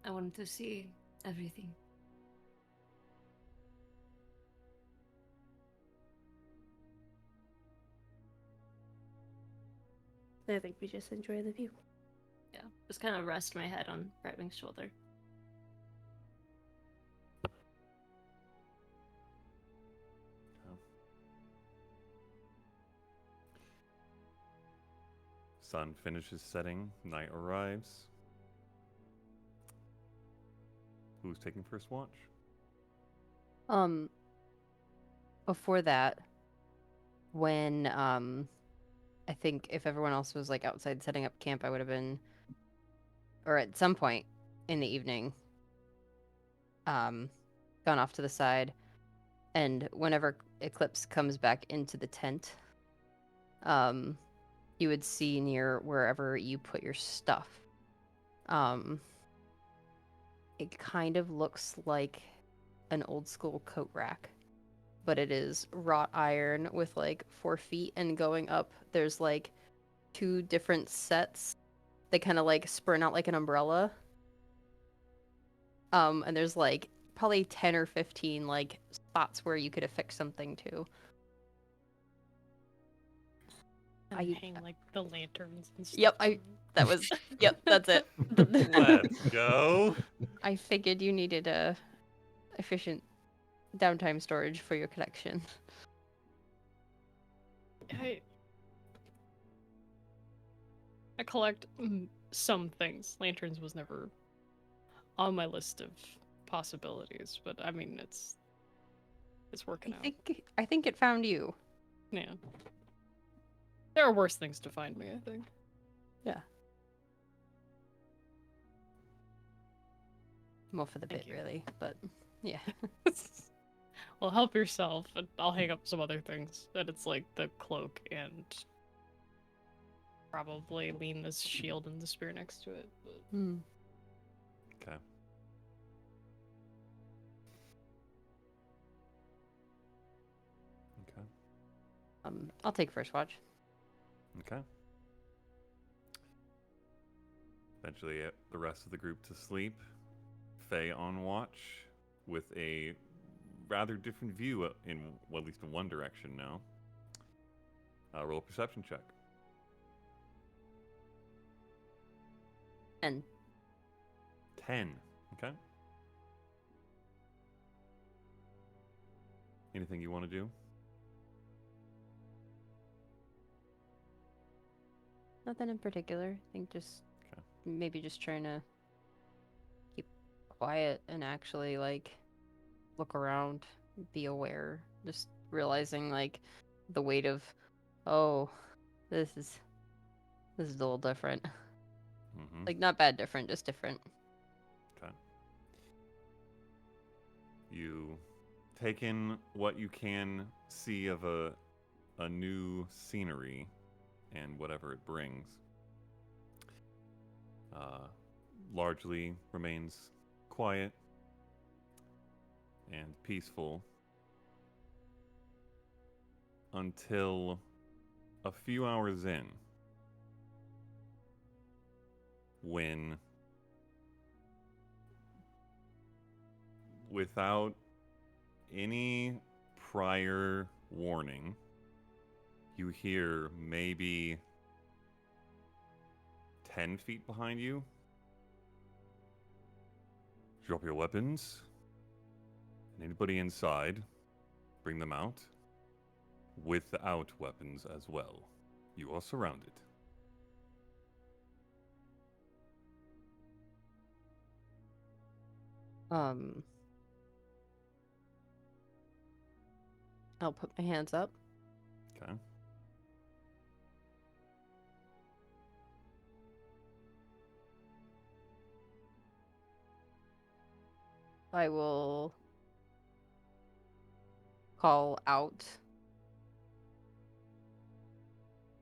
I want to see everything. I think we just enjoy the view. Yeah, just kind of rest my head on Brightwing's shoulder. Sun finishes setting, night arrives. Who's taking first watch? Before that, when I think if everyone else was like outside setting up camp, I would have been, or at some point in the evening, gone off to the side, and whenever Eclipse comes back into the tent, you would see near wherever you put your stuff. It kind of looks like an old school coat rack, but it is wrought iron with like 4 feet, and going up, there's like 2 different sets. They kind of like sprint out like an umbrella. And there's like probably 10 or 15 like spots where you could affix something to. And hang like the lanterns and stuff. Yep, that's it. Let's go. I figured you needed a efficient downtime storage for your collection. I collect some things. Lanterns was never on my list of possibilities, but I mean it's working out. I think it found you. Yeah. There are worse things to find me, I think. Yeah. More for the Thank bit, you. really, but yeah. Well, help yourself, and I'll hang up some other things. That it's like the cloak and probably lean this shield and the spear next to it. But... Okay. Okay. I'll take first watch. Okay. Eventually, the rest of the group to sleep. Faye on watch with a rather different view in, well, at least in one direction now. Roll a perception check. And 10. Okay. Anything you want to do? Nothing in particular. I think just Okay. maybe just trying to keep quiet and actually like look around, be aware, just realizing like the weight of, oh, this is a little different. Mm-hmm. Like not bad different, just different. Okay. You take in what you can see of a new scenery and whatever it brings. Largely remains quiet and peaceful until a few hours in, when, without any prior warning, you hear maybe 10 feet behind you, drop your weapons, and anybody inside, bring them out, without weapons as well. You are surrounded. I'll put my hands up. Okay. I will call out.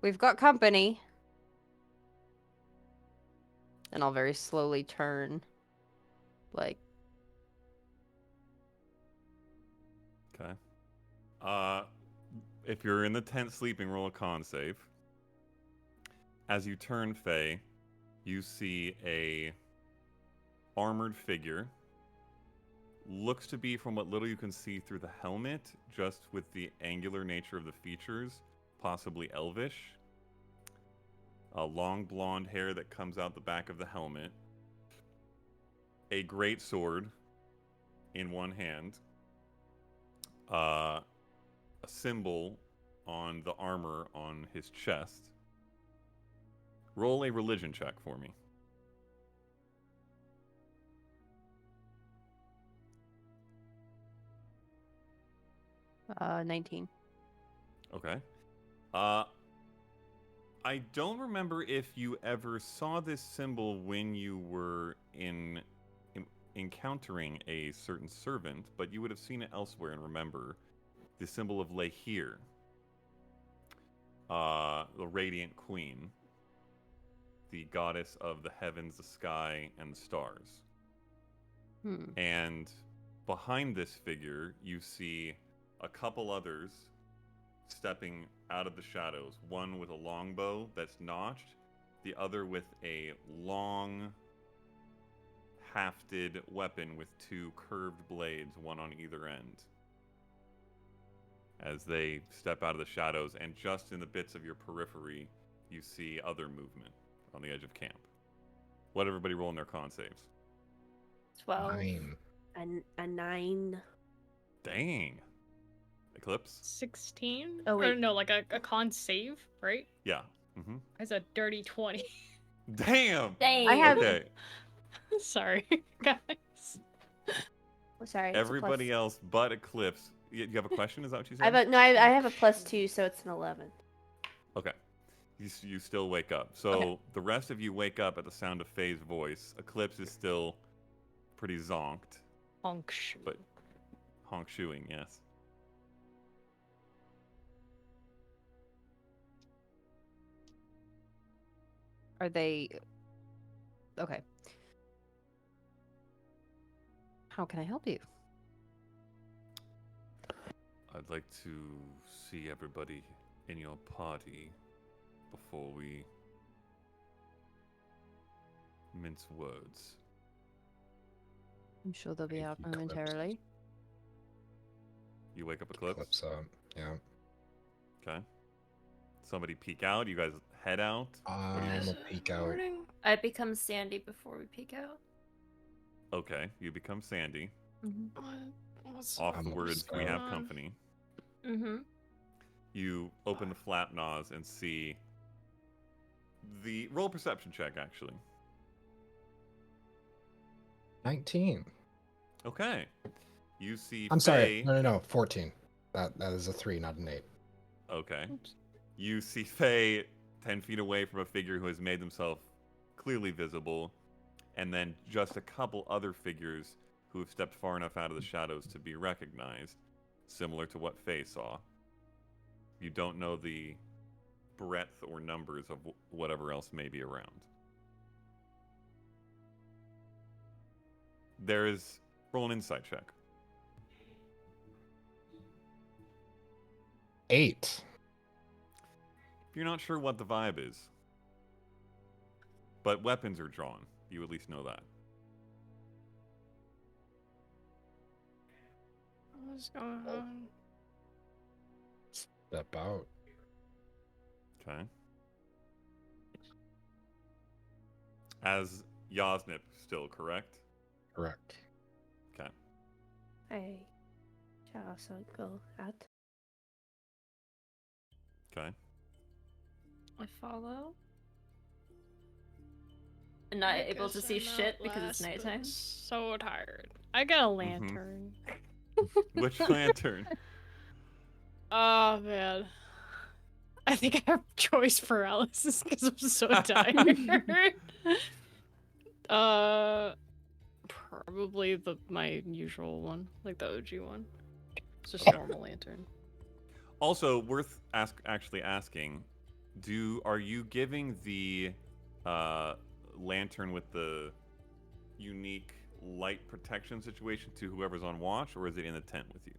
We've got company. And I'll very slowly turn. Like. Okay. If you're in the tent sleeping, roll a con save. As you turn, Faye, you see a armored figure. Looks to be, from what little you can see through the helmet, just with the angular nature of the features, possibly elvish. A long blonde hair that comes out the back of the helmet. A great sword in one hand. A symbol on the armor on his chest. Roll a religion check for me. 19. Okay. I don't remember if you ever saw this symbol when you were encountering a certain servant, but you would have seen it elsewhere and remember the symbol of Leah, the Radiant Queen, the goddess of the heavens, the sky, and the stars. And behind this figure, you see a couple others stepping out of the shadows. One with a longbow that's notched, the other with a long, hafted weapon with two curved blades, one on either end. As they step out of the shadows, and just in the bits of your periphery, you see other movement on the edge of camp. Let everybody roll in their con saves. 12. 9. A 9. Dang. Eclipse? 16? Oh, wait. Or no, like a con save, right? Yeah. Mm-hmm. It's a dirty 20. Damn! Dang. I have- Okay. Sorry, guys. Sorry. it's a Everybody plus. else but Eclipse. You have a question? Is that what you I said? have I have a +2, so it's an 11. Okay. You still wake up. So Okay. the rest of you wake up at the sound of Faye's voice. Eclipse is still pretty zonked. Honk shoe. But honk shooing, yes. Are they... Okay. How can I help you? I'd like to see everybody in your party before we mince words. I'm sure they'll be Thank out you, Eclipse. momentarily. You wake up, Eclipse? Eclipse up. Yeah. Okay. Somebody peek out. You guys head out. What do you We'll do? peek out. I become Sandy before we peek out. Okay. You become Sandy. off the I'm words, just we going have on. company. Mm-hmm. You open the flap nose and see the roll perception check, actually. 19. Okay. You see I'm sorry. Faye. No. 14. That is a 3, not an 8. Okay. You see Faye 10 feet away from a figure who has made themselves clearly visible, and then just a couple other figures who have stepped far enough out of the shadows to be recognized, similar to what Faye saw. You don't know the breadth or numbers of whatever else may be around. There is... Roll an insight check. 8. If you're not sure what the vibe is, but weapons are drawn, you at least know that. What's going on? Step out. Okay. As Yasnip still, correct? Correct. Okay. I shall also go out. Okay. I follow. Not I able to guess see I'm shit out because it's last, but nighttime. So tired. I got a lantern. Which lantern? Oh man. I think I have choice paralysis because I'm so tired. Probably my usual one, like the OG one. It's just a normal lantern. Also, worth actually asking, are you giving the lantern with the unique light protection situation to whoever's on watch, or is it in the tent with you?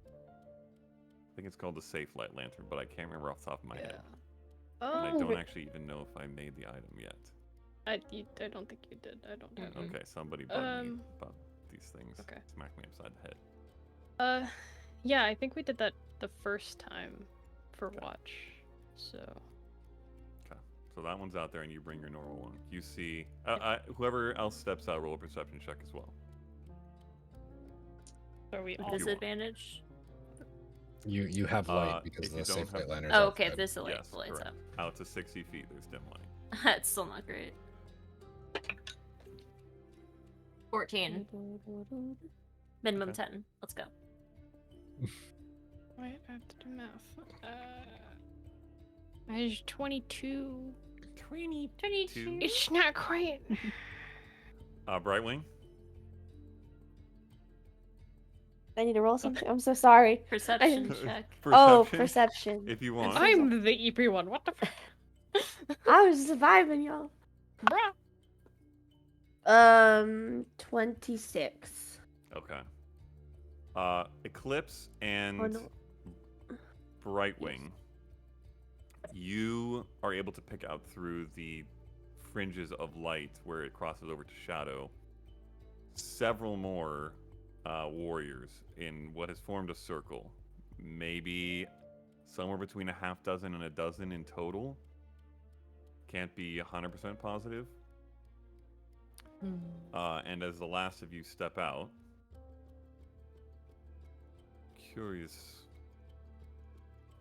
I think it's called the safe light lantern, but I can't remember off the top of my head. And I Oh, don't actually even know if I made the item yet. I don't think you did. I don't have it. Okay, somebody bug me about these things. Okay. Smack me upside the head. Yeah, I think we did that the first time for watch. So. Okay, so that one's out there, and you bring your normal one. You see, whoever else steps out, roll a perception check as well. Are we all? Disadvantage. You have light because if the you don't safe have- light lantern's Oh, okay. outside. This light Yes, lights correct. up. Out to 60 feet, there's dim light. That's still not great. 14. Minimum Okay. 10. Let's go. Wait, I have to do math. I have 22. 22. It's not quite. Brightwing. I need to roll something. I'm so sorry. Perception check. Oh, perception. If you want. I'm the EP one. What the fuck? I was surviving, y'all. Bruh. 26. Okay. Eclipse and Oh, no. Brightwing. You are able to pick out through the fringes of light where it crosses over to shadow several more warriors in what has formed a circle. Maybe somewhere between a half dozen and a dozen in total. Can't be 100% positive. And as the last of you step out, curious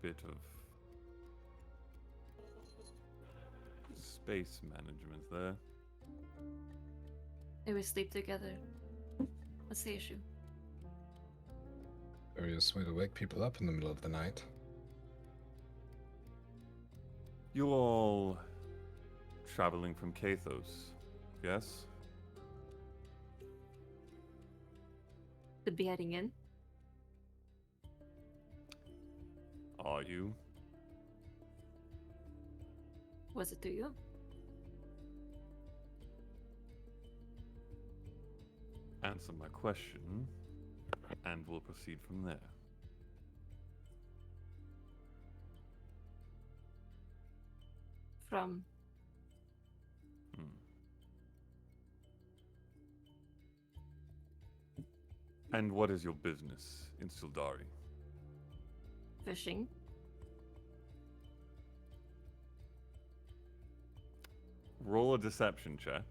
bit of space management there. They would sleep together. What's the issue? Curious way to wake people up in the middle of the night. You all traveling from Kathos, yes? Could be heading in. Are you? Was it to you? Answer my question, and we'll proceed from there. From And what is your business in Sildari? fishing. Roll a deception check.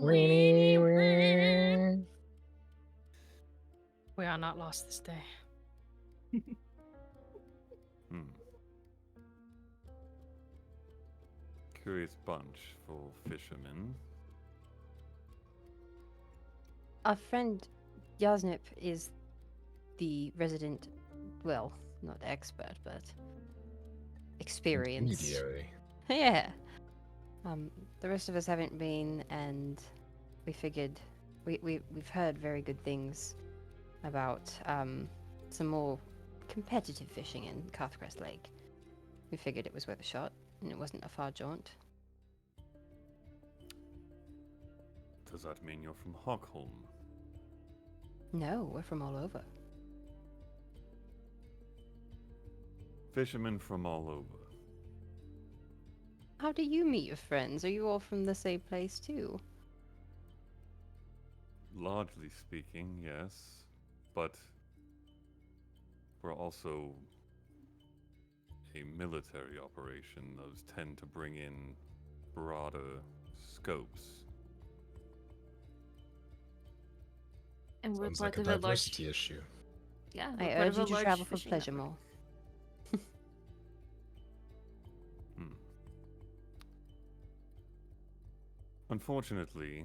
Weenie, wee. We are not lost this day. Curious bunch for fishermen. Our friend Yasnip is the resident, well, not expert, but experienced. Intermediary. Yeah. The rest of us haven't been, and we figured we've heard very good things about some more competitive fishing in Carthcrest Lake. We figured it was worth a shot, and it wasn't a far jaunt. Does that mean you're from Hockholm? No, we're from all over. Fishermen from all over. How do you meet your friends? Are you all from the same place too? Largely speaking, yes. But we're also a military operation. Those tend to bring in broader scopes. And we're Sounds part like a of a large. diversity issue. Yeah, I we're part urge of you a to large travel for fishing pleasure network. more. Unfortunately,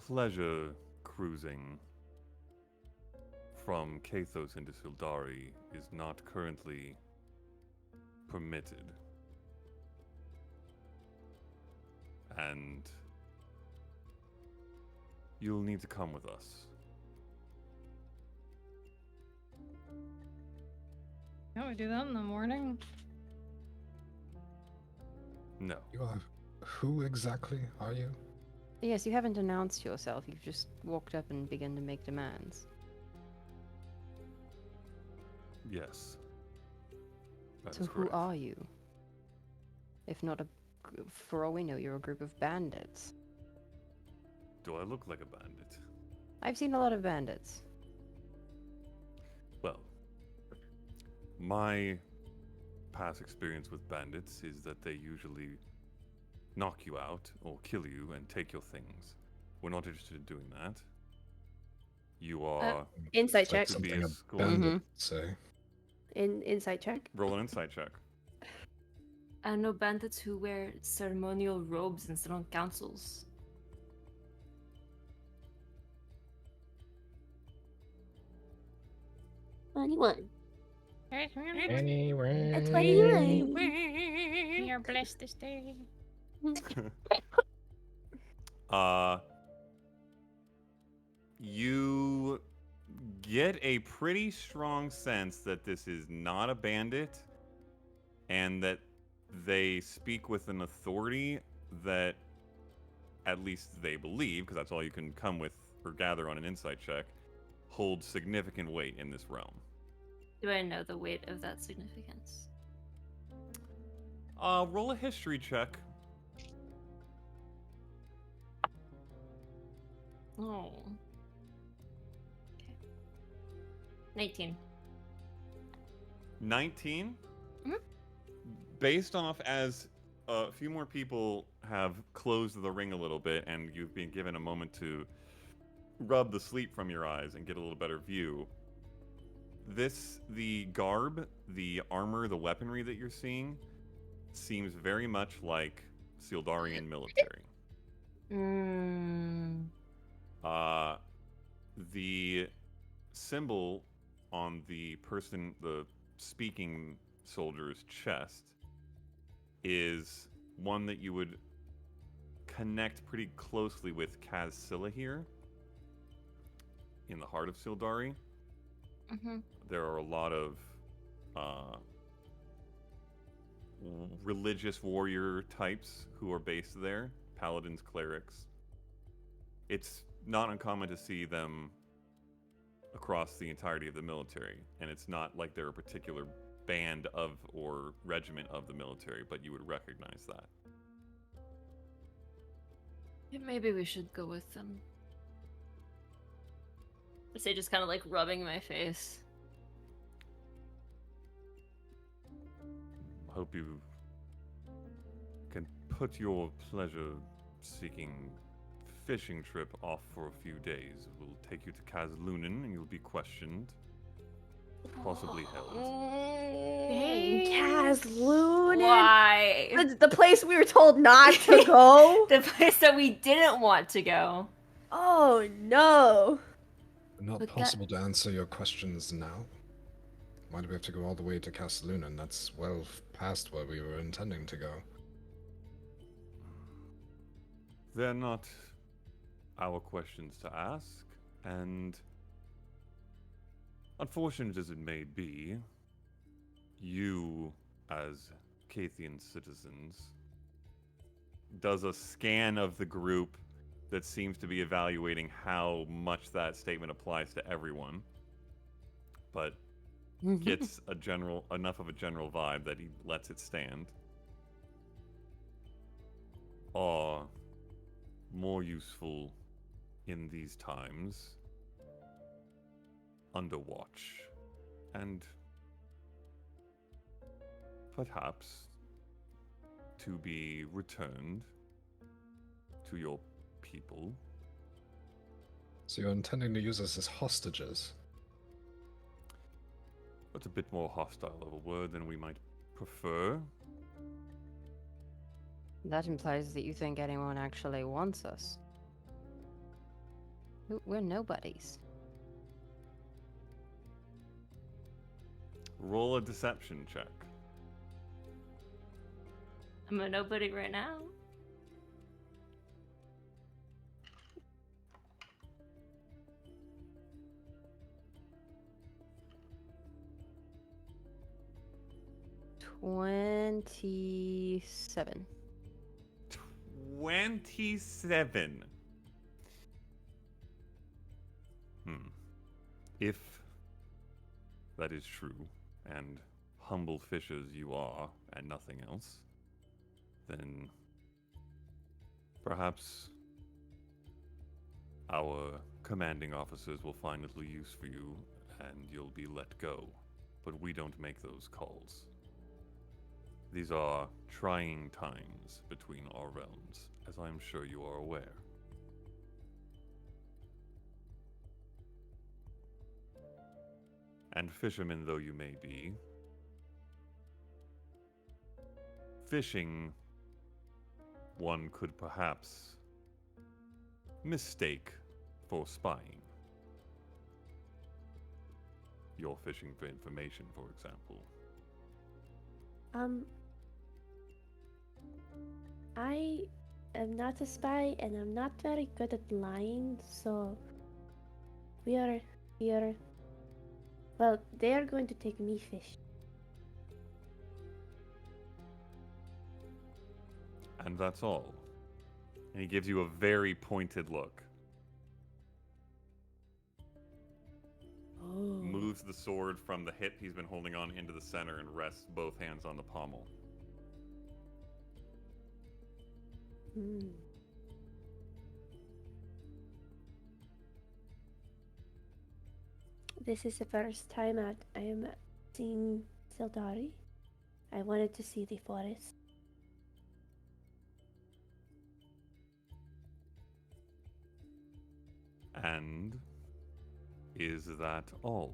pleasure cruising from Kathos into Sildari is not currently permitted. And you'll need to come with us. Can't we do that in the morning? No. You are. Who exactly are you? Yes, you haven't announced yourself. You've just walked up and begun to make demands. Yes. That So is who correct. are you? If not a, for all we know, you're a group of bandits. Do I look like a bandit? I've seen a lot of bandits. Well, my past experience with bandits is that they usually knock you out or kill you and take your things. We're not interested in doing that. You are Insight check. to be Something a escorted. bandit Mhm. would say. Insight check. Roll an insight check. I know bandits who wear ceremonial robes and sit on councils. 21. Anyway. That's 21. We are blessed this day. You get a pretty strong sense that this is not a bandit and that they speak with an authority that at least they believe, because that's all you can come with or gather on an insight check, holds significant weight in this realm. Do I know the weight of that significance? Roll a history check. Oh. Okay. 19. 19? Mhm. Based off as a few more people have closed the ring a little bit and you've been given a moment to rub the sleep from your eyes and get a little better view, the garb, the armor, the weaponry that you're seeing seems very much like Sildarian military. The symbol on the speaking soldier's chest is one that you would connect pretty closely with Kaz here in the heart of Sildari. Mm-hmm. There are a lot of religious warrior types who are based there, paladins, clerics. It's not uncommon to see them across the entirety of the military, and it's not like they're a particular band of or regiment of the military, but you would recognize that. Yeah, maybe we should go with them. I say, just kind of like rubbing my face. Hope you can put your pleasure-seeking fishing trip off for a few days. We'll take you to Kazlunen and you'll be questioned. Possibly held. Kazlunen? Why? The place we were told not to go? The place that we didn't want to go. Oh no. Not But that- possible to answer your questions now. Why do we have to go all the way to Castellunan? That's well past where we were intending to go. They're not our questions to ask, and unfortunate as it may be, you, as Kathian citizens, does a scan of the group that seems to be evaluating how much that statement applies to everyone, but gets enough of a general vibe that he lets it stand, are more useful in these times under watch, and perhaps to be returned to your people. So you're intending to use us as hostages? That's a bit more hostile of a word than we might prefer. That implies that you think anyone actually wants us. We're nobodies. Roll a deception check. I'm a nobody right now. $27. 27. If that is true, and humble fishers you are, and nothing else, then perhaps our commanding officers will find little use for you, and you'll be let go. But we don't make those calls. These are trying times between our realms, as I'm sure you are aware. And fishermen though you may be, fishing one could perhaps mistake for spying. You're fishing for information, for example. I am not a spy and I'm not very good at lying, so we are here. Well, they are going to take me fish. And that's all. And he gives you a very pointed look. Oh. Moves the sword from the hip he's been holding on into the center and rests both hands on the pommel. This is the first time I am seeing Sildari. I wanted to see the forest. And is that all?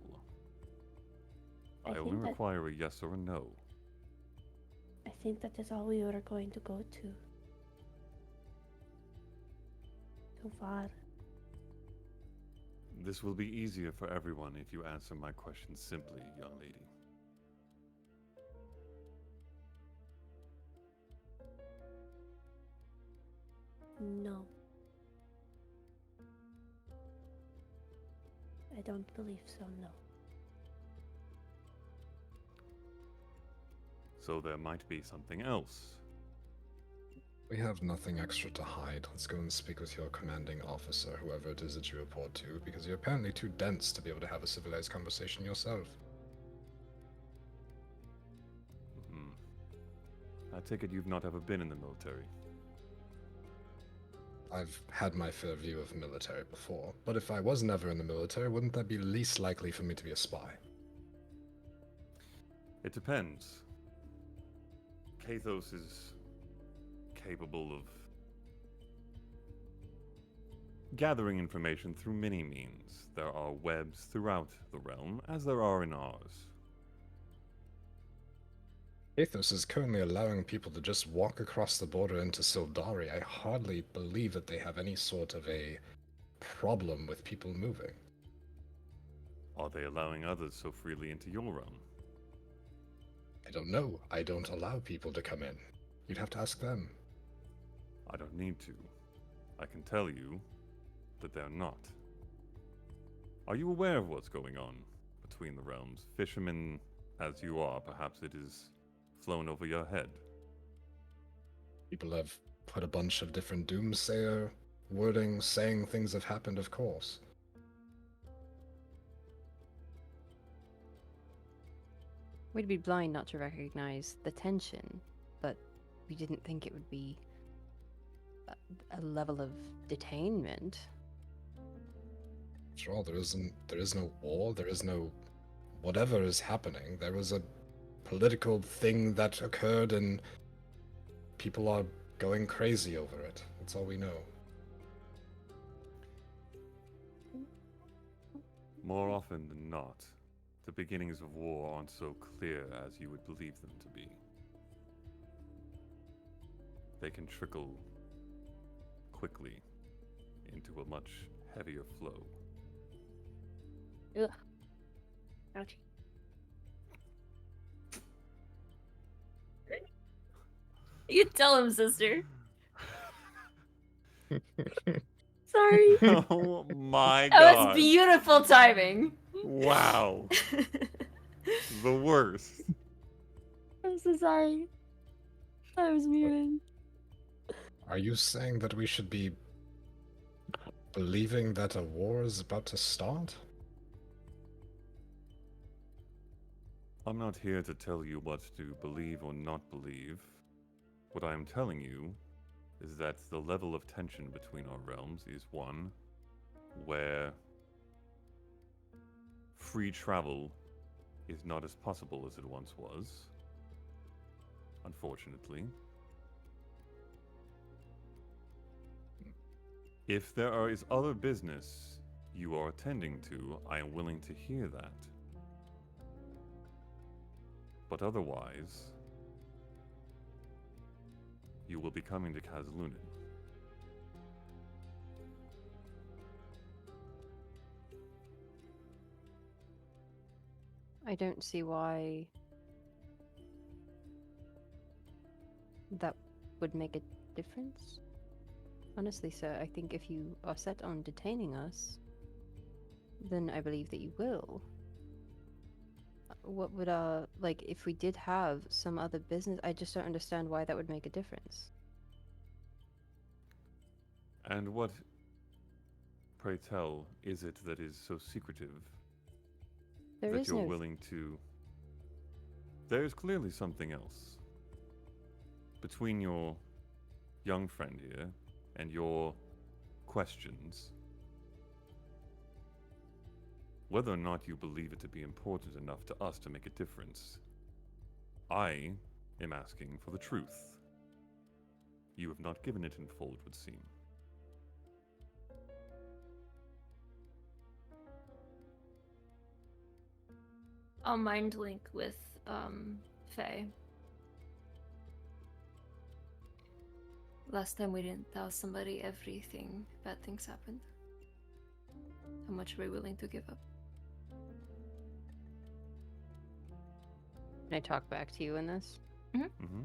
I I only think that- require a yes or a no. I think that is all we are going to go to. So far. This will be easier for everyone if you answer my question simply, young lady. No. I don't believe so, no. So there might be something else. We have nothing extra to hide. Let's go and speak with your commanding officer, whoever it is that you report to, because you're apparently too dense to be able to have a civilized conversation yourself. I take it you've not ever been in the military. I've had my fair view of military before, but if I was never in the military, wouldn't that be least likely for me to be a spy? It depends. Kathos is capable of gathering information through many means. There are webs throughout the realm, as there are in ours. Kathos is currently allowing people to just walk across the border into Sildari. I hardly believe that they have any sort of a problem with people moving. Are they allowing others so freely into your realm? I don't know. I don't allow people to come in. You'd have to ask them. I don't need to. I can tell you that they're not. Are you aware of what's going on between the realms? Fishermen, as you are, perhaps it is flown over your head. People have put a bunch of different doomsayer wording saying things have happened, of course. We'd be blind not to recognize the tension, but we didn't think it would be a level of detainment. After all, there is no war, there is no whatever is happening. There was a political thing that occurred and people are going crazy over it. That's all we know. More often than not, the beginnings of war aren't so clear as you would believe them to be. They can trickle quickly into a much heavier flow. Ugh. Ouch. You tell him, sister. Sorry. Oh my That god. was beautiful timing. Wow. The worst. I'm so sorry. I was muted. Are you saying that we should be believing that a war is about to start? I'm not here to tell you what to believe or not believe. What I am telling you is that the level of tension between our realms is one where free travel is not as possible as it once was, unfortunately. If there is other business you are attending to, I am willing to hear that. But otherwise, you will be coming to Kazlunin. I don't see why that would make a difference. Honestly, sir, I think if you are set on detaining us, then I believe that you will. What would like, if we did have some other business, I just don't understand why that would make a difference. And what, pray tell, is it that is so secretive There that is you're no willing to... There is clearly something else. Between your young friend here and your questions, whether or not you believe it to be important enough to us to make a difference, I am asking for the truth. You have not given it in full, it would seem. I'll mind link with Faye. Last time we didn't tell somebody everything, bad things happened. How much are we willing to give up? Can I talk back to you in this? Mm-hmm.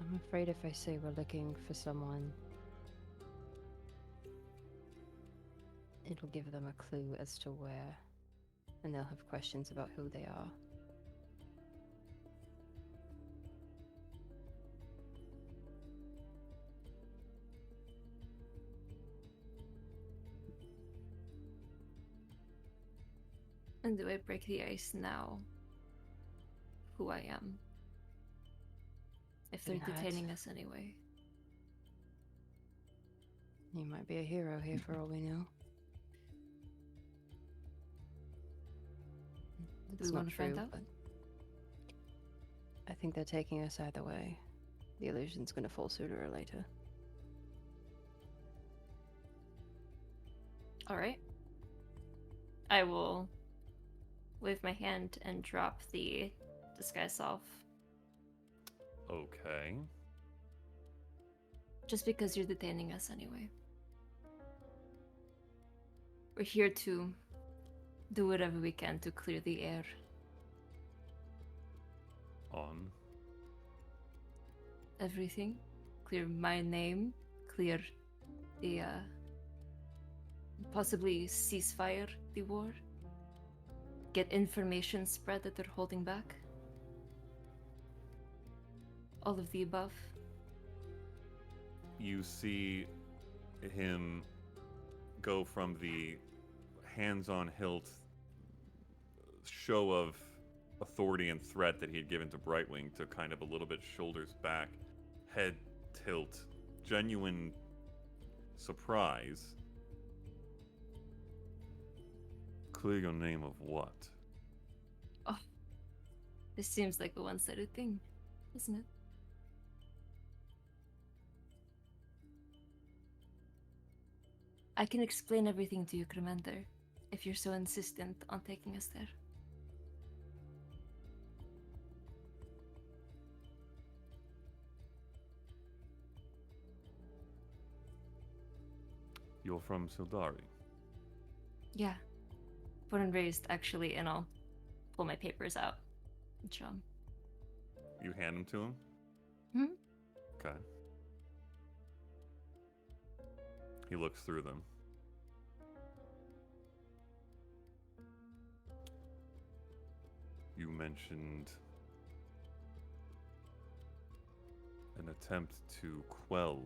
I'm afraid if I say we're looking for someone, it'll give them a clue as to where, and they'll have questions about who they are. And do I break the ice now? Who I am? If they're Not. detaining us anyway. You might be a hero here for all we know. Do It's we not want to true, find out? but I think they're taking us either way. The illusion's gonna fall sooner or later. Alright. I will wave my hand and drop the disguise off. Okay. Just because you're detaining us anyway. We're here to do whatever we can to clear the air. On. Everything. Clear my name. Clear the, possibly ceasefire the war. Get information spread that they're holding back. All of the above. You see him go from the hands on hilt show of authority and threat that he had given to Brightwing to kind of a little bit shoulders back, head tilt, genuine surprise. Clear your name of what? Oh, this seems like a one-sided thing, isn't it? I can explain everything to you, Commander, if you're so insistent on taking us there. You're from Sildari. Yeah. Born and raised, actually, and I'll pull my papers out and show him. You hand them to him? Hmm? Okay. He looks through them. You mentioned an attempt to quell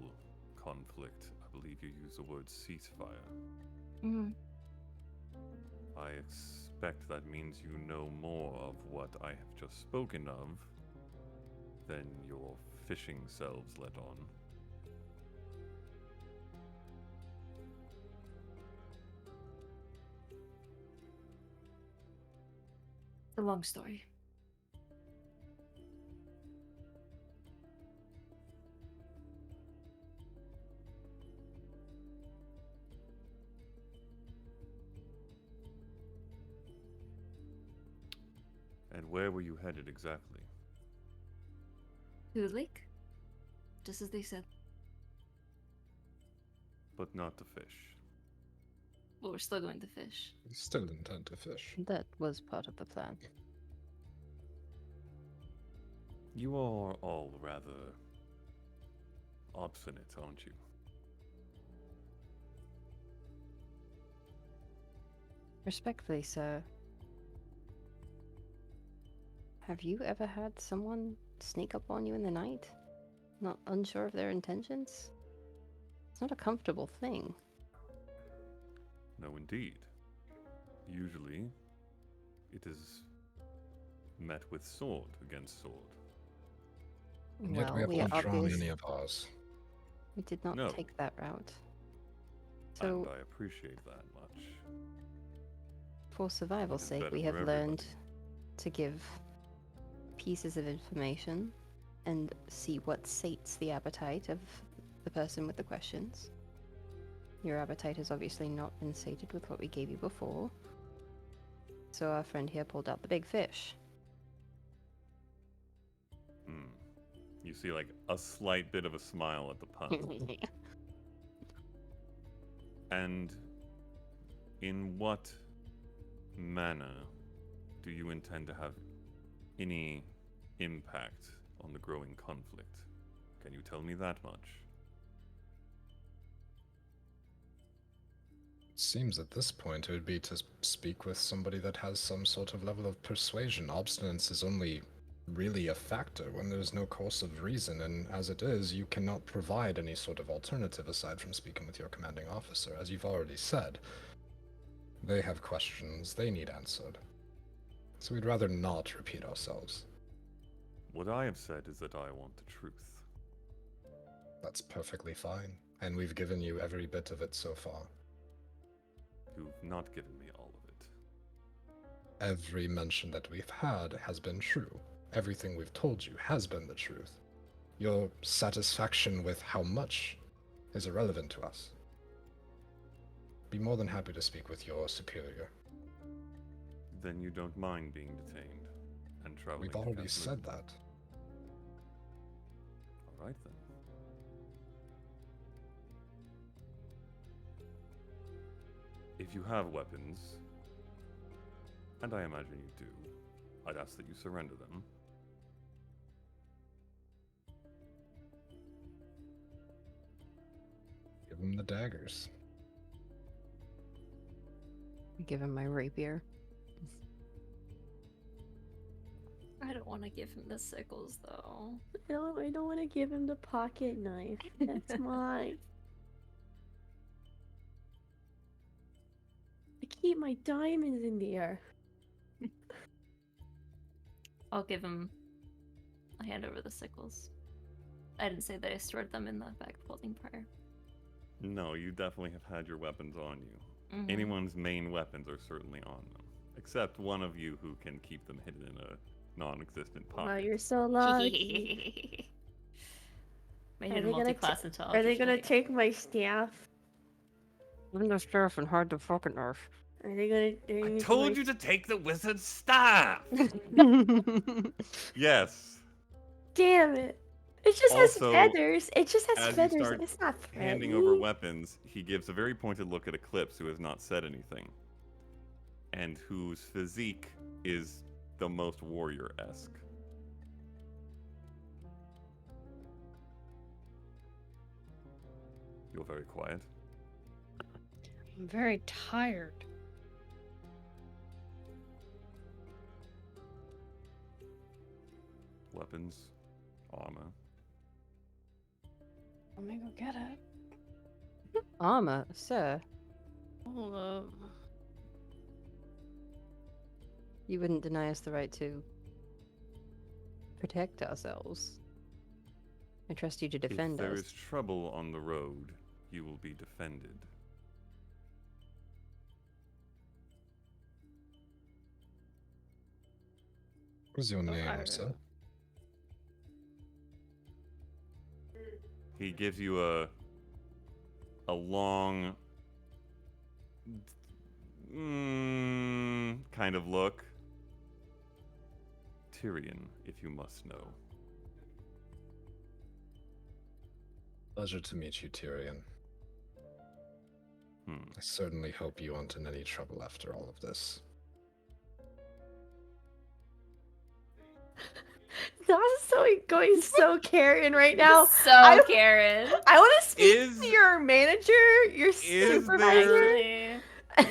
conflict. I believe you used the word ceasefire. Mm-hmm. I expect that means you know more of what I have just spoken of than your fishing selves let on. It's a long story. And where were you headed exactly? To the lake? Just as they said. But not to fish. Well, we're still going to fish. We still intend to fish. That was part of the plan. You are all rather obstinate, aren't you? Respectfully, sir. Have you ever had someone sneak up on you in the night? Not unsure of their intentions? It's not a comfortable thing. No, indeed. Usually, it is met with sword against sword. And yet Well, we have not drawn obviously any of ours. we did not No. take that route. And So, I appreciate that much. for survival's It's sake, better we for have learned everybody. to give pieces of information and see what sates the appetite of the person with the questions. Your appetite has obviously not been sated with what we gave you before. So our friend here pulled out the big fish. You see, like, a slight bit of a smile at the pun. And in what manner do you intend to have any impact on the growing conflict? Can you tell me that much? It seems at this point it would be to speak with somebody that has some sort of level of persuasion. Obstinance is only really a factor when there's no course of reason, and as it is, you cannot provide any sort of alternative aside from speaking with your commanding officer. As you've already said, they have questions they need answered. So we'd rather not repeat ourselves. What I have said is that I want the truth. That's perfectly fine, and we've given you every bit of it so far. You've not given me all of it. Every mention that we've had has been true. everything we've told you has been the truth. Your satisfaction with how much is irrelevant to us. Be more than happy to speak with your superior. Then you don't mind being detained and traveling. We've already said that. All right then. If you have weapons, and I imagine you do, I'd ask that you surrender them. Give him the daggers. Give him my rapier. I don't want to give him the sickles though. No, I don't want to give him the pocket knife. That's mine. I keep my diamonds in there. I'll give him. I'll hand over the sickles. I didn't say that I stored them in the bag of holding prior. No, you definitely have had your weapons on you. Mhm. Anyone's main weapons are certainly on them, except one of you who can keep them hidden in a non-existent pocket. Wow, you're so lucky. My Are hidden they gonna multi-class intelligence. Are they gonna take my staff? Give him the staff and hide the fucking earth. Are they gonna? I told you to take the wizard's staff! Yes. Damn it! It just Also, has feathers. It just has as you feathers. start It's not handing friendly. over weapons, he gives a very pointed look at Eclipse, who has not said anything, and whose physique is the most warrior-esque. You're very quiet. I'm very tired. Weapons, armor. Let me go get it. Armor, sir. Hold up. You wouldn't deny us the right to protect ourselves. I trust you to defend If there us. is trouble on the road, you will be defended. What's your name, I- sir? He gives you a long kind of look. Tyrion, if you must know. Pleasure to meet you, Tyrion. I certainly hope you aren't in any trouble after all of this. That was going so Karen right now. So Karen. I want to speak Is- to your manager, your supervisor. Is there an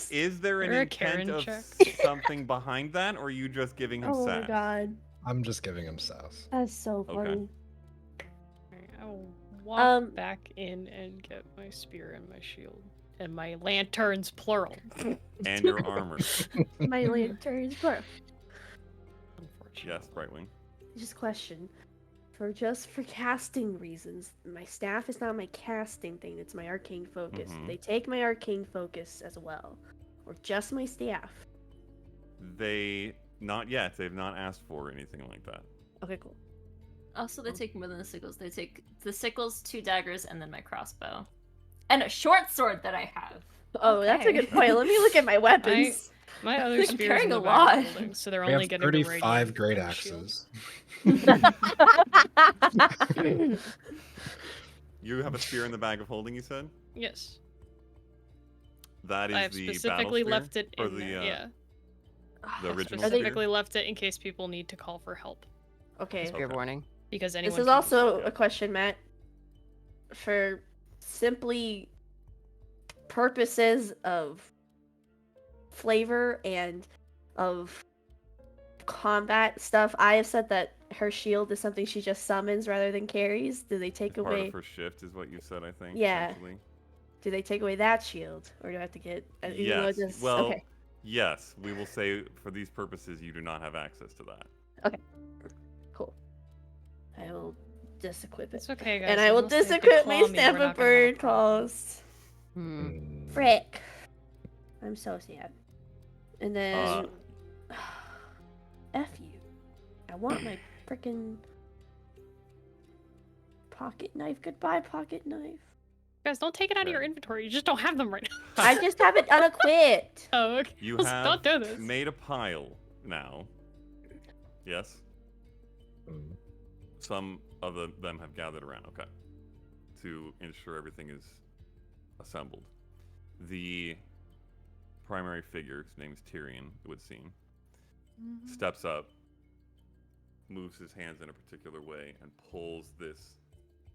Is there a intent Karen of check? something behind that, or are you just giving him Oh sass? my god, I'm just giving him sass. that's so Okay. funny. Alright, I will walk Um, back in and get my spear and my shield. And my lanterns, plural. And your armor. My lanterns, bro. Unfortunately. Yes, Brightwing. Just question. For casting reasons, my staff is not my casting thing, it's my arcane focus. Mhm. They take my arcane focus as well. Or just my staff. Not yet. They've not asked for anything like that. Okay, cool. Also, they take more than the sickles. They take the sickles, 2 daggers, and then my crossbow. And a short sword that I have. Oh, that's a Okay. good point. Let me look at my weapons. My other I'm spears carrying in a the back lot. of holding, so they're We only have getting the 35 radiant great and shield. axes. You have a spear in the bag of holding, you said? Yes. That is I have the specifically battle left spear? it Or in there, yeah. the I original specifically left it in case people need to call for help. Okay. Spear warning. Because anyone This is can- also a question, Matt. For simply purposes of flavor and of combat stuff, I have said that her shield is something she just summons rather than carries. Do they take It's part away? of her shift, is what you said, I think. Yeah. essentially. Do they take away that shield, or do I have to get? Even though it Yes. just- Well, okay. yes. We will say for these purposes, you do not have access to that. Cool. I will disequip it. It's okay, guys. And I will unless they disequip my declaw me, we're staff not of gonna have a bird problem. calls. Hmm. Frick. I'm so sad. And then Uh, F you. I want my freaking pocket knife. Goodbye, pocket knife. Guys, don't take it out of your Okay. inventory. You just don't have them right now. I just have it unequipped. Oh, okay. You Let's have not do this. made a pile now. Yes? Mm. Some of them have gathered around, okay. To ensure everything is assembled. The primary figure, his name is Tyrion, it would seem, steps up, moves his hands in a particular way, and pulls this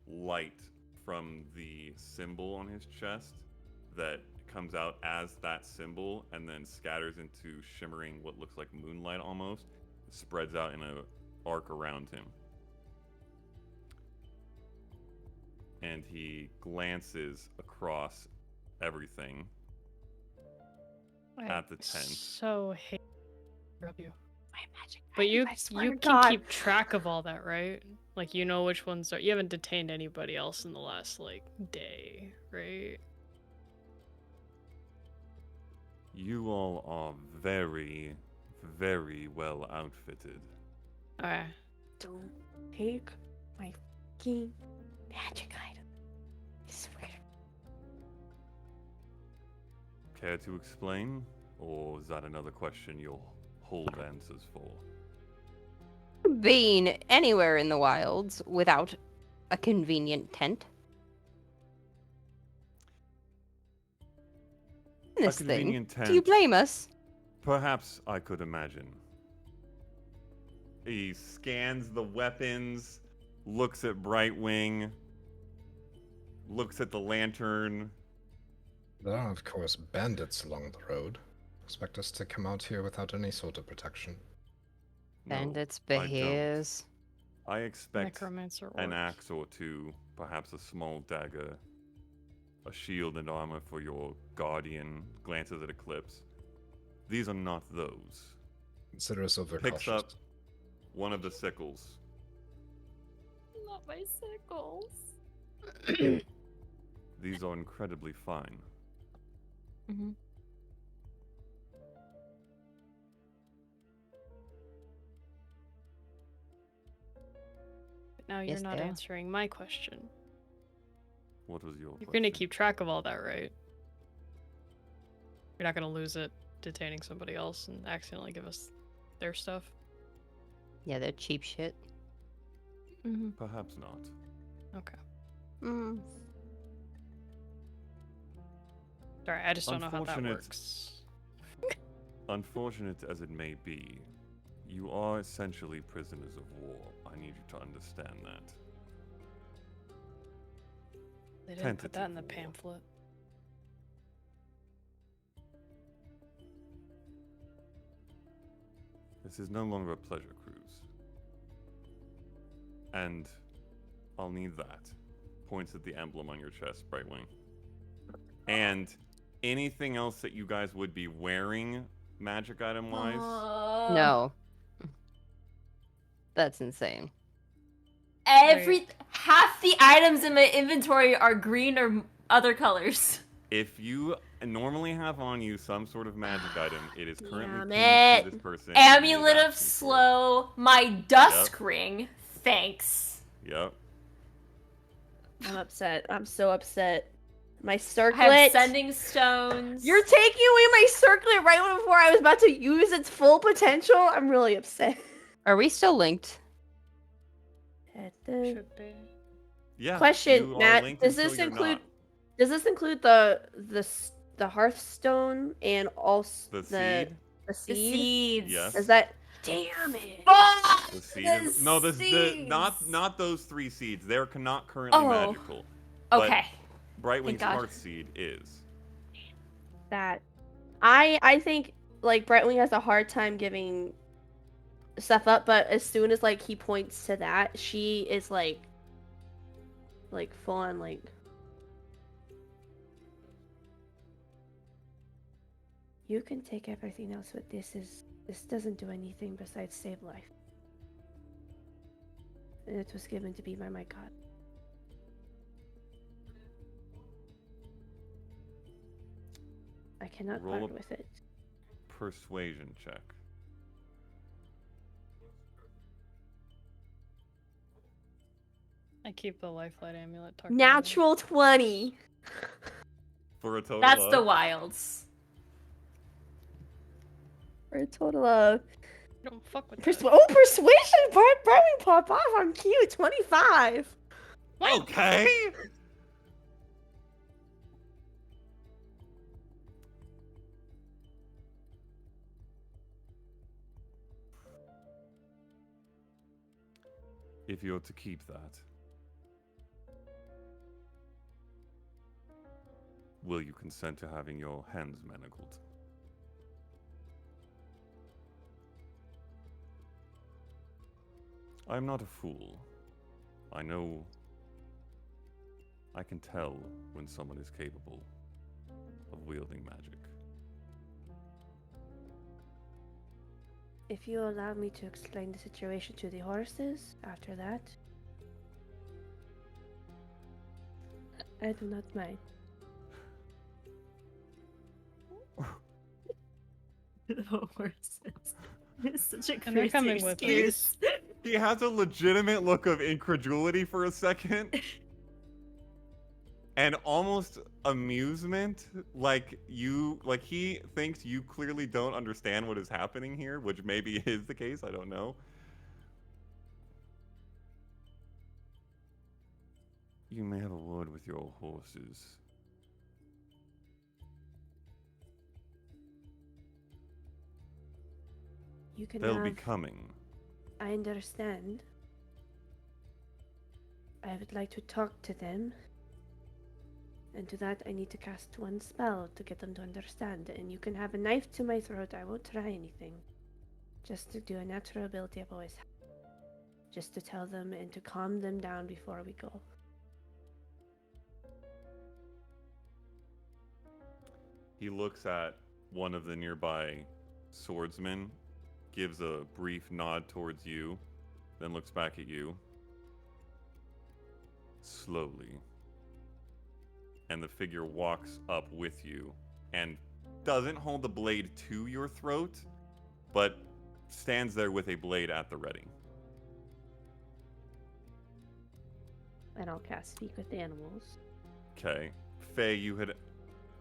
light from the symbol on his chest that comes out as that symbol and then scatters into shimmering what looks like moonlight almost. It spreads out in an arc around him. And he glances across everything at the tent. So hate you. My magic But knife, you I swear you to can God. keep track of all that, right? Like you know which ones are. You haven't detained anybody else in the last like day, right? You all are very, very well outfitted. Okay. Don't take my fucking magic item. I swear. Care to explain? Or is that another question you'll hold answers for? Being anywhere in the wilds without a convenient tent. This thing. convenient Do you tent. blame us? Perhaps I could imagine. He scans the weapons, looks at Brightwing, looks at the lantern. There are, of course, bandits along the road. Expect us to come out here without any sort of protection. No, Bandits, I don't. behears. I expect Necromancer an orc. axe or two, perhaps a small dagger, a shield and armor for your guardian. Glances at Eclipse. These are not those. Consider us Picks overcautious. up one of the sickles. Not my sickles. These are incredibly fine. Mm-hmm. But now you're Yes, not they are. answering my question. What was your You're question? gonna keep track of all that, right? You're not gonna lose it detaining somebody else and accidentally give us their stuff. Yeah, they're cheap shit. Perhaps not. Okay. Mm. Sorry, I just don't know how that Unfortunate. works. Unfortunate as it may be, you are essentially prisoners of war. I need you to understand that. They didn't put that in the Tentative war. pamphlet. This is no longer a pleasure cruise. And I'll need that. Points at the emblem on your chest, Brightwing. And anything else that you guys would be wearing, magic item wise. No. That's insane. Half the items in my inventory are green or other colors. If you normally have on you some sort of magic item, it is currently Damn pinned to this person. Amulet It is of asking for it. Slow, my dusk ring. Thanks. Yep. I'm upset. I'm so upset. My I circlet. have sending stones. You're taking away my circlet right before I was about to use its full potential. I'm really upset. Are we still linked? Should be. Yeah. Question, you are Matt. linked Does until this you're include? not. Does this include the Hearthstone and also The the seed? the seed? seeds. Yes. Is that? Damn it! Fuck! The seed The is, no, seeds. not those 3 seeds. They're not currently Oh. magical. But Okay. Brightwing's God. heart seed is. That I think like Brightwing has a hard time giving stuff up, but as soon as like he points to that, she is like full on like. You can take everything else, but this doesn't do anything besides save life. And it was given to be by my god. I cannot Roll part a- with it. Persuasion check. I keep the lifeline amulet tucked away. Natural 20. For a total That's of... the wilds. For a total of... Don't fuck with that. Persuasion! Brian pop off on cue. 25. Okay! If you're to keep that, will you consent to having your hands manacled? I'm not a fool. I know. I can tell when someone is capable of wielding magic. If you allow me to explain the situation to the horses, after that, I do not mind. The horses. It's such a And they're crazy coming with us. excuse. He has a legitimate look of incredulity for a second. And almost amusement, like he thinks you clearly don't understand what is happening here, which maybe is the case, I don't know. You may have a word with your horses. You can They'll be have... coming. I understand. I would like to talk to them. And to that, I need to cast one spell to get them to understand. And you can have a knife to my throat. I won't try anything. Just to do a natural ability I've always had. Just to tell them and to calm them down before we go. He looks at one of the nearby swordsmen, gives a brief nod towards you, then looks back at you. Slowly. And the figure walks up with you and doesn't hold the blade to your throat, but stands there with a blade at the ready. And I'll cast Speak with Animals. Okay. Faye, you had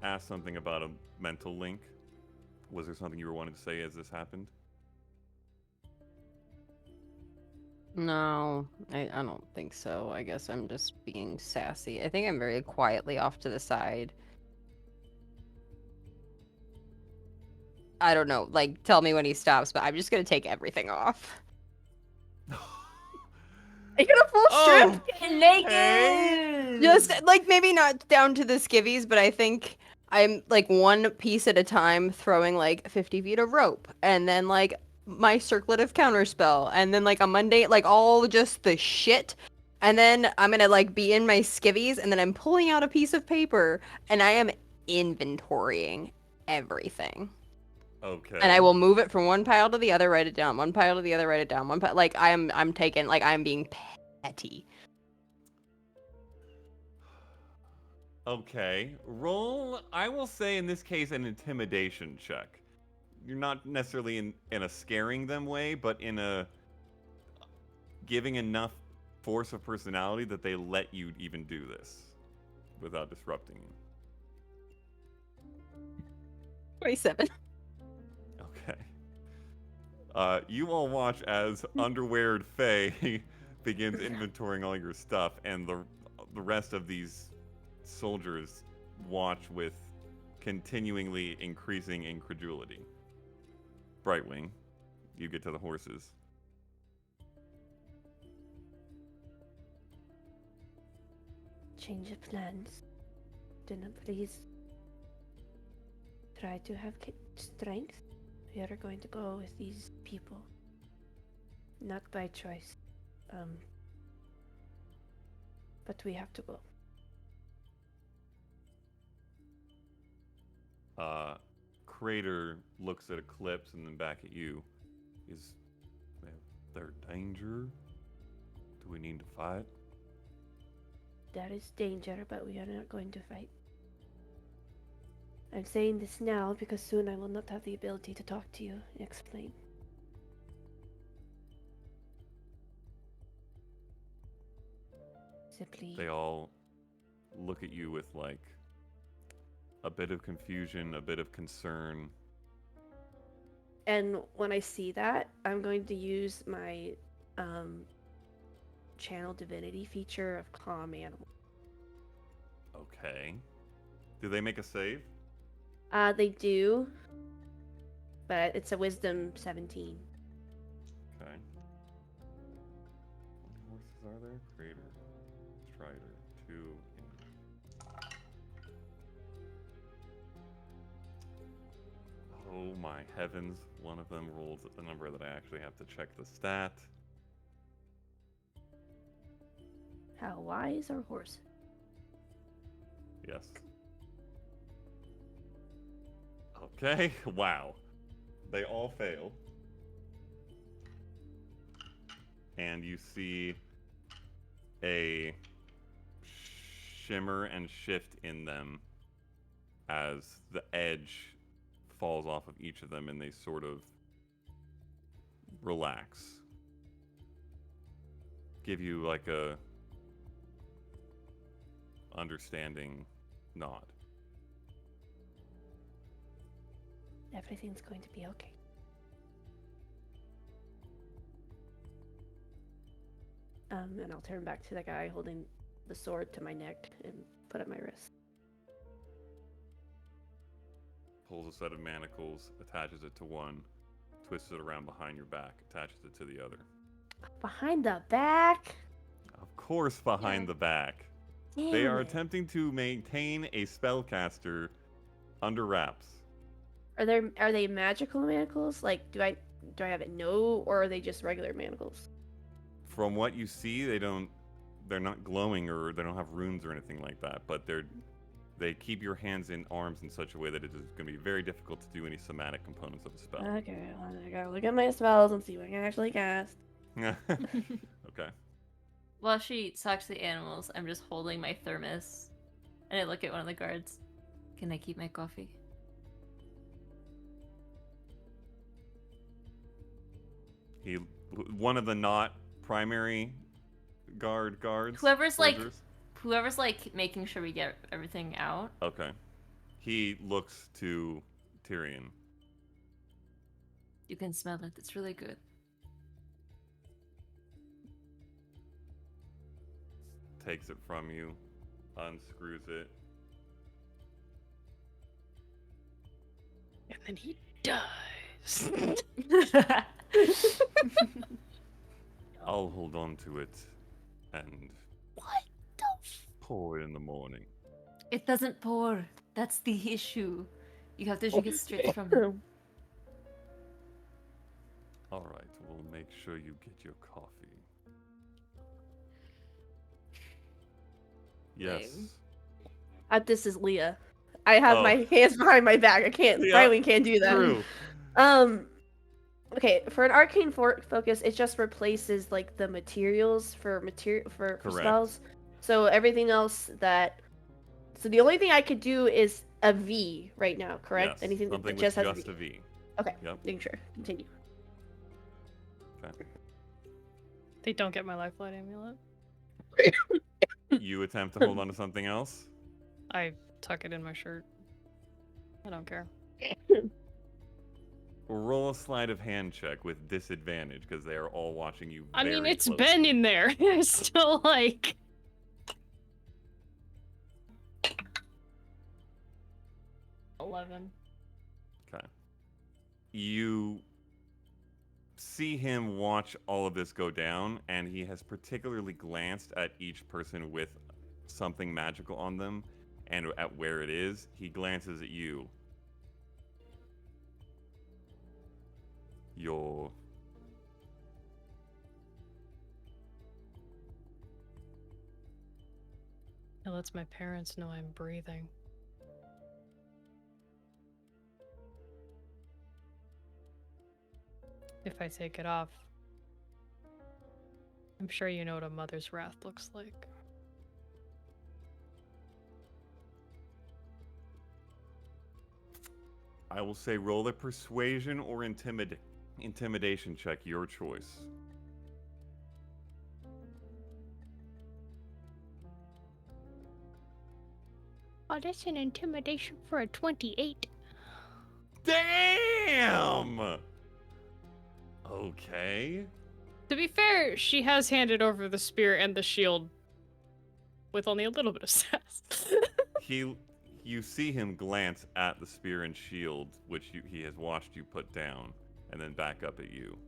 asked something about a mental link. Was there something you were wanting to say as this happened? No, I don't think so. I guess I'm just being sassy. I think I'm very quietly off to the side. I don't know, like, tell me when he stops, but I'm just gonna take everything off. Are you gonna full strip? Get naked! Just, like, maybe not down to the skivvies, but I think I'm, like, one piece at a time throwing, like, 50 feet of rope. And then, like, my circlet of counterspell. And then, like, a Monday, like, all just the shit. And then I'm gonna, like, be in my skivvies, and then I'm pulling out a piece of paper, and I am inventorying everything. Okay. And I will move it from one pile to the other, write it down. One pile to the other, write it down. One pile, like, I'm taking, like, I'm being petty. Okay. Roll, I will say in this case, an intimidation check. You're not necessarily in a scaring them way, but in a giving enough force of personality that they let you even do this without disrupting you. 27. Okay. You all watch as underweared Faye begins inventorying all your stuff, and the rest of these soldiers watch with continuingly increasing incredulity. Brightwing, you get to the horses. Change of plans. Do not please try to have strength. We are going to go with these people. Not by choice. But we have to go. Crater looks at Eclipse and then back at you. Is there danger? Do we need to fight? There is danger, but we are not going to fight. I'm saying this now because soon I will not have the ability to talk to you and explain. Simply. They all look at you with like a bit of confusion, a bit of concern. And when I see that, I'm going to use my channel divinity feature of calm animal. Okay. Do they make a save? They do, but it's a wisdom 17. Okay. How many horses are there? Crater, Strider, 2. Oh my heavens. One of them rolls a number that I actually have to check the stat. How wise are horses? Yes. Okay, wow. They all fail. And you see a shimmer and shift in them as the edge falls off of each of them and they sort of relax. Give you like a understanding nod. Everything's going to be okay. And I'll turn back to the guy holding the sword to my neck and put it at my wrist. Pulls a set of manacles, attaches it to one, twists it around behind your back, attaches it to the other. Behind the back? Of course, behind the back. Damn They are it. attempting to maintain a spellcaster under wraps. Are they magical manacles? Like, do I have it no, or are they just regular manacles? From what you see, they're not glowing or they don't have runes or anything like that, but they keep your hands and arms in such a way that it is going to be very difficult to do any somatic components of a spell. Okay, well, I gotta look at my spells and see what I can actually cast. Okay. While she talks to the animals, I'm just holding my thermos, and I look at one of the guards. Can I keep my coffee? One of the not primary guards. Whoever's soldiers. making sure we get everything out. Okay. He looks to Tyrion. You can smell it. It's really good. Takes it from you, unscrews it. And then he dies. I'll hold on to it and What the pour it in the morning. It doesn't pour. That's the issue. You have to drink it straight from it. All right, we'll make sure you get your coffee. Yes. This is Leah. I have Oh. my hands behind my back. I can't. Yeah, Brightwing can't do that. True. Okay, for an arcane focus, it just replaces like the materials for Correct. spells. So everything else so the only thing I could do is a V right now, correct? Yes, Anything something that with just has just a a V. V. Okay, Yep. making sure. Continue. Okay. They don't get my lifeline amulet. You attempt to hold on to something else? I tuck it in my shirt. I don't care. Roll a sleight of hand check with disadvantage because they are all watching you. I mean, very it's closely. been in there. It's still like. 11. Okay. You see him watch all of this go down, and he has particularly glanced at each person with something magical on them and at where it is. He glances at you. Your It lets my parents know I'm breathing. If I take it off, I'm sure you know what a mother's wrath looks like. I will say roll a persuasion or intimidation check, your choice. Oh, that's an intimidation for a 28. Damn! Okay. To be fair, she has handed over the spear and the shield with only a little bit of sass. You see him glance at the spear and shield, which he has watched you put down, and then back up at you.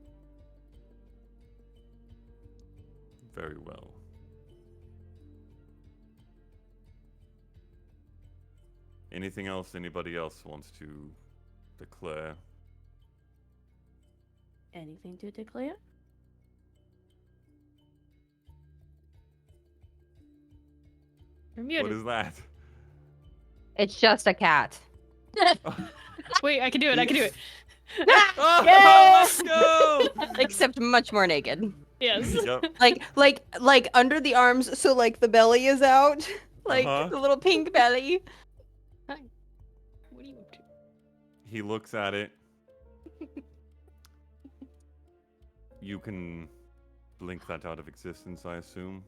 Very well. Anything else anybody else wants to declare? Anything to declare? You're muted. What is that? It's just a cat. Wait, I can do it. I can do it. Oh, Yay! let's go! Except much more naked. Yes. Yep. Like under the arms, so like the belly is out, like Uh-huh. the little pink belly. Hi. What are you up to? He looks at it. You can blink that out of existence, I assume.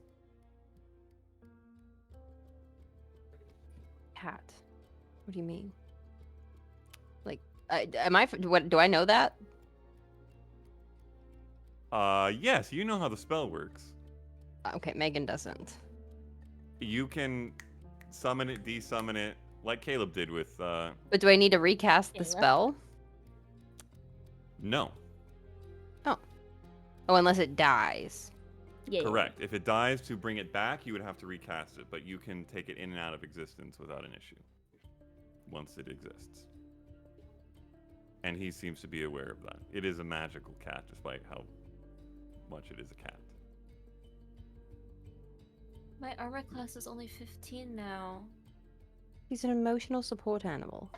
Cat. What do you mean? Like, what do I know that? Yes, you know how the spell works. Okay, Megan doesn't. You can summon it, desummon it, like Caleb did with, But do I need to recast the Yeah. spell? No. Oh, unless it dies. Yeah. Correct. If it dies, to bring it back, you would have to recast it, but you can take it in and out of existence without an issue. Once it exists. And he seems to be aware of that. It is a magical cat, despite how much it is a cat. My armor class is only 15 now. He's an emotional support animal.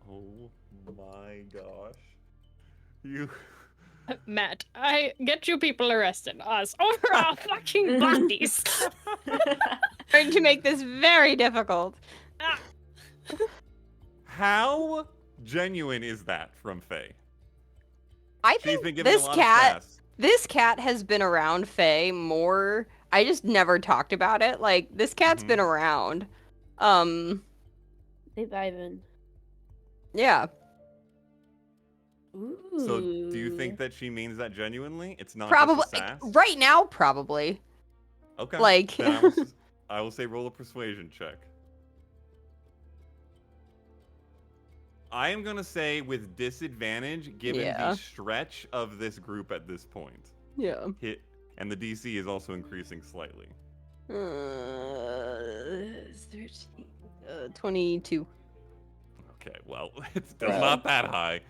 Oh my gosh. You... Matt, I get you people arrested. Us over our fucking bodies. Trying to make this very difficult. How genuine is that from Faye? I She's think been given this a lot cat, of sass. this cat has been around Faye more. I just never talked about it. Like this cat's Mhm. been around. They vibing. Yeah. Ooh. So, do you think that she means that genuinely? It's not Probably just a sass? right now. Probably. Okay. like- Then I will say roll a persuasion check. I am gonna say with disadvantage, given Yeah. the stretch of this group at this point. Yeah. And the DC is also increasing slightly. 22. Okay, well, it's still not that high.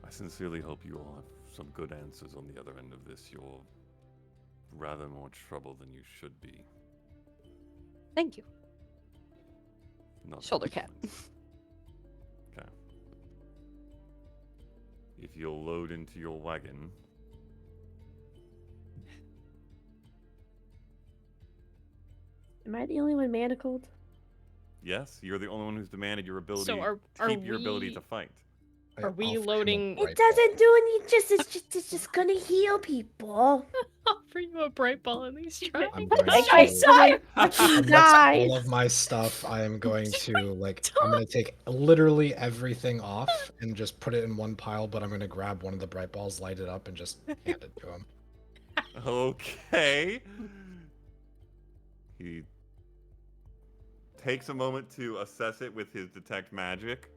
I sincerely hope you all have some good answers on the other end of this. You're rather more trouble than you should be. Thank you. Not Shoulder cat. Okay. If you'll load into your wagon. Am I the only one manacled? Yes, you're the only one who's demanded your ability So are keep your ability we- to fight. I Are we offer him a loading- bright It doesn't do any. It's just gonna heal people. Offer you a bright ball in these I'm trying. going Like to- I said, Amongst guys. all of my stuff, I am going to I'm going to take literally everything off and just put it in one pile. But I'm going to grab one of the bright balls, light it up, and just hand it to him. Okay. He takes a moment to assess it with his detect magic.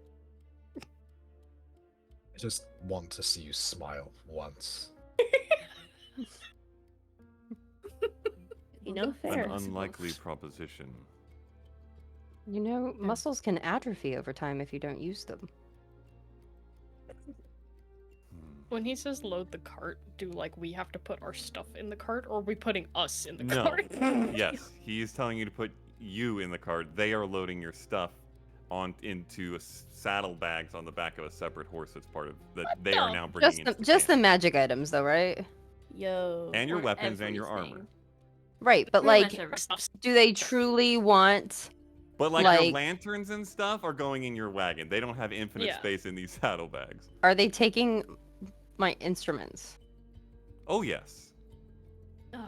I just want to see you smile once. You know, fair. An unlikely proposition. You know, muscles can atrophy over time if you don't use them. When he says load the cart, do like we have to put our stuff in the cart, or are we putting us in the No. cart? Yes, he is telling you to put you in the cart. They are loading your stuff into saddlebags on the back of a separate horse that's part of that they are now bringing Just the camp. magic items, though, right? Yo. And your Or weapons and your armor. everything. Right, but Pretty like, much everything. do they truly want? But like your Like- lanterns and stuff are going in your wagon. They don't have infinite Yeah. space in these saddlebags. Are they taking my instruments? Oh yes. Ugh,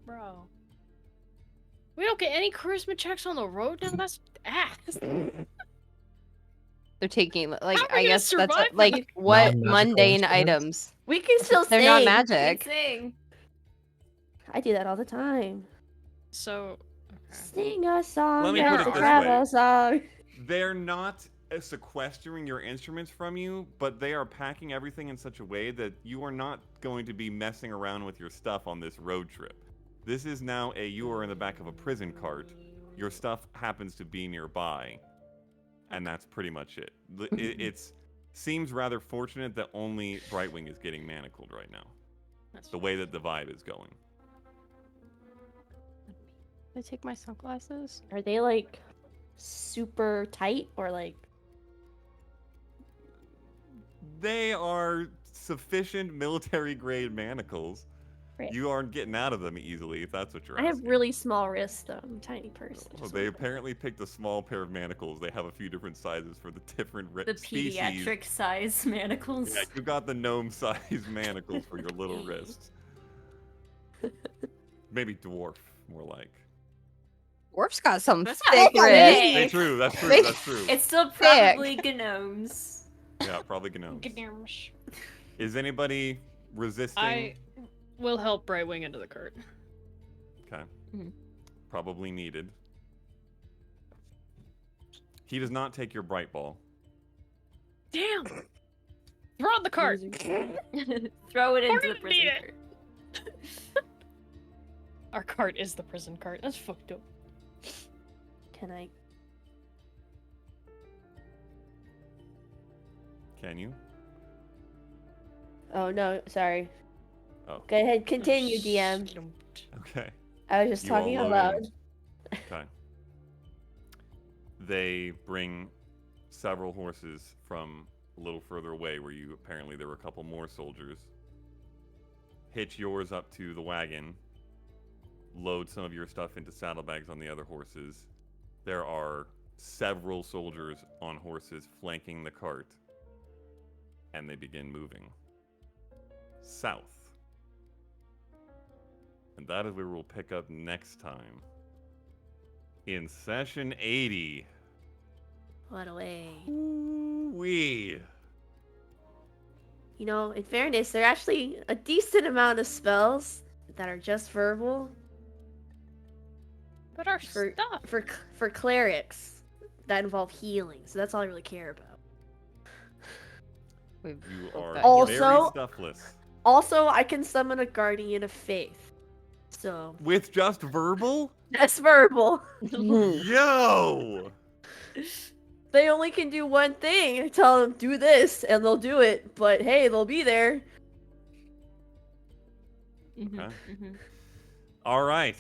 bro. We don't get any charisma checks on the road now? That's ass. They're taking How like are we I gonna guess that's survive like that? what Non-magical mundane instruments? items. We can still They're sing. not You magic. sing. I do that all the time. So, Sing a song. Let me it's put it a this travel way. song. They're not sequestering your instruments from you, but they are packing everything in such a way that you are not going to be messing around with your stuff on this road trip. This is now you are in the back of a prison cart. Your stuff happens to be nearby, and that's pretty much it. It's seems rather fortunate that only Brightwing is getting manacled right now. that's The way that the vibe is going. Did I take my sunglasses? Are they like super tight or like? They are sufficient military-grade manacles. Right. You aren't getting out of them easily, if that's what you're I asking. have really small wrists though. I'm a tiny person. Well, they apparently picked a small pair of manacles. They have a few different sizes for the different The species. pediatric size manacles. Yeah, you got the gnome-sized manacles for your little wrists. Maybe dwarf, more like. Dwarf's got some That's thick not wrists. big. They true. That's true. They- That's true. It's still probably gnomes. Yeah, probably gnomes. Gnomes. Is anybody resisting? I will help Brightwing into the cart. Okay. Mhm. Probably needed. He does not take your bright ball. Damn! Throw out the cart! Throw it into We're the gonna prison need cart. Our cart is the prison cart. That's fucked up. Can I? Can you? Oh no, sorry. Oh. Go ahead, continue, DM. Okay. I was just You all talking out load loud. in. Okay. They bring several horses from a little further away where you apparently there were a couple more soldiers. Hitch yours up to the wagon. Load some of your stuff into saddlebags on the other horses. There are several soldiers on horses flanking the cart. And they begin moving south. And that is where we'll pick up next time. In session 80. What a way. Wee. You know, in fairness, there are actually a decent amount of spells that are just verbal But our for stuff. for clerics that involve healing. So that's all I really care about. We've You booked are that. very Also- stuffless. Also, I can summon a guardian of faith. So With just verbal? that's verbal. Yo! They only can do one thing. I tell them do this, and they'll do it. But hey, they'll be there. Okay. All right.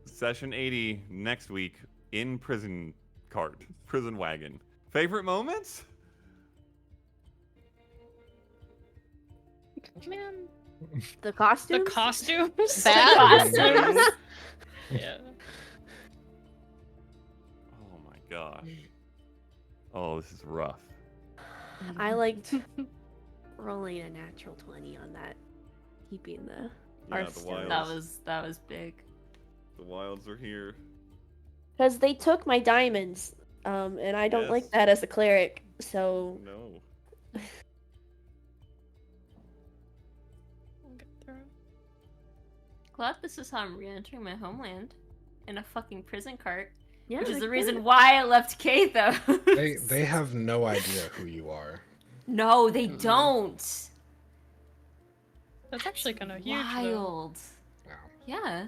Session 80 next week in prison cart, prison wagon. Favorite moments? Man, The costumes. the costumes. Bad costumes. Yeah. Oh my gosh. Oh, this is rough. I liked rolling a natural 20 on that. Keeping the Yeah, Our the stones. wilds. That was big. The wilds are here. because they took my diamonds, and I don't like Yes. that as a cleric. So No. We'll get through it. Glad this is how I'm re-entering my homeland. In a fucking prison cart. yeah, Which is they the could. reason why I left Kathos. They have no idea who you are. No, they Mm-mm. don't. That's actually kind of huge. Though. Wild. Wow. Yeah.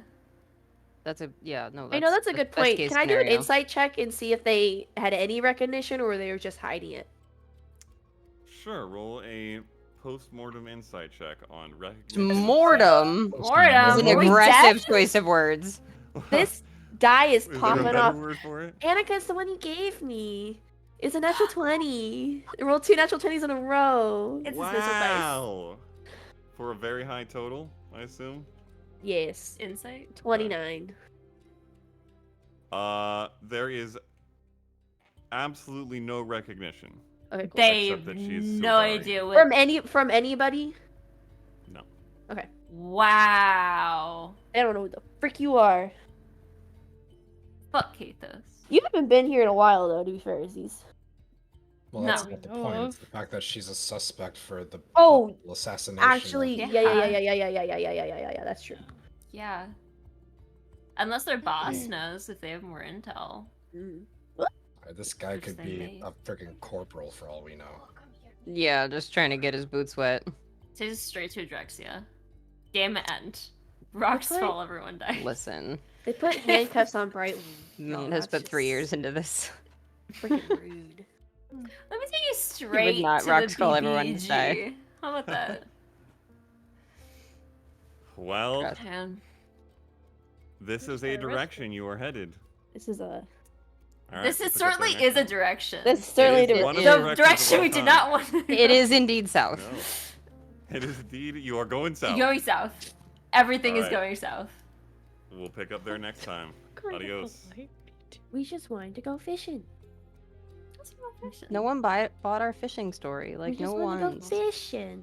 That's a no. I know that's a the good best point. case Can I do an scenario. insight check and see if they had any recognition or they were just hiding it? Sure, roll a post-mortem insight check on recognition. Mortem Mortem. is an Are we aggressive dead? choice of words. This die is Is there a popping better off. word for it? Anneka's the one you gave me. It's a natural 20. I rolled 2 natural 20s in a row. It's a special dice. Wow. For a very high total, I assume. Yes. Insight. 29. There is absolutely no recognition. Okay, cool. They Except have that she's no Sildari. idea what. From anybody? No. Okay. Wow. I don't know who the frick you are. Fuck Kathos. You haven't been here in a while, though, to be fair, Aziz. Well, No. that's not the We know point. of. It's the fact that she's a suspect for the Oh, possible assassination. Actually, of... yeah, that's true. Yeah. Unless their boss knows if they have more intel. This guy Which could they be may. a freaking corporal for all we know. Yeah, just trying to get his boots wet. Takes us straight to Adrexia. Game end. Rocks What? fall, everyone dies. Listen, They put handcuffs on Bright. man has put 3 years into this. Freaking rude. Let me take you straight not to rocks the fall, everyone BBG. die. How about that? Well, God. Man. this is a direction you are headed. This is a. All right, This we'll is pick up there certainly next is a time. direction. This certainly It is one of the the directions direction of we our did time. not want to go. It is indeed south. No. It is indeed. You are going south. Going south. Everything is Alright. going south. We'll pick up there next time. Adios. We just wanted to go fishing. That's about fishing. No one bought our fishing story. Like, we just no wanted to one. go fishing.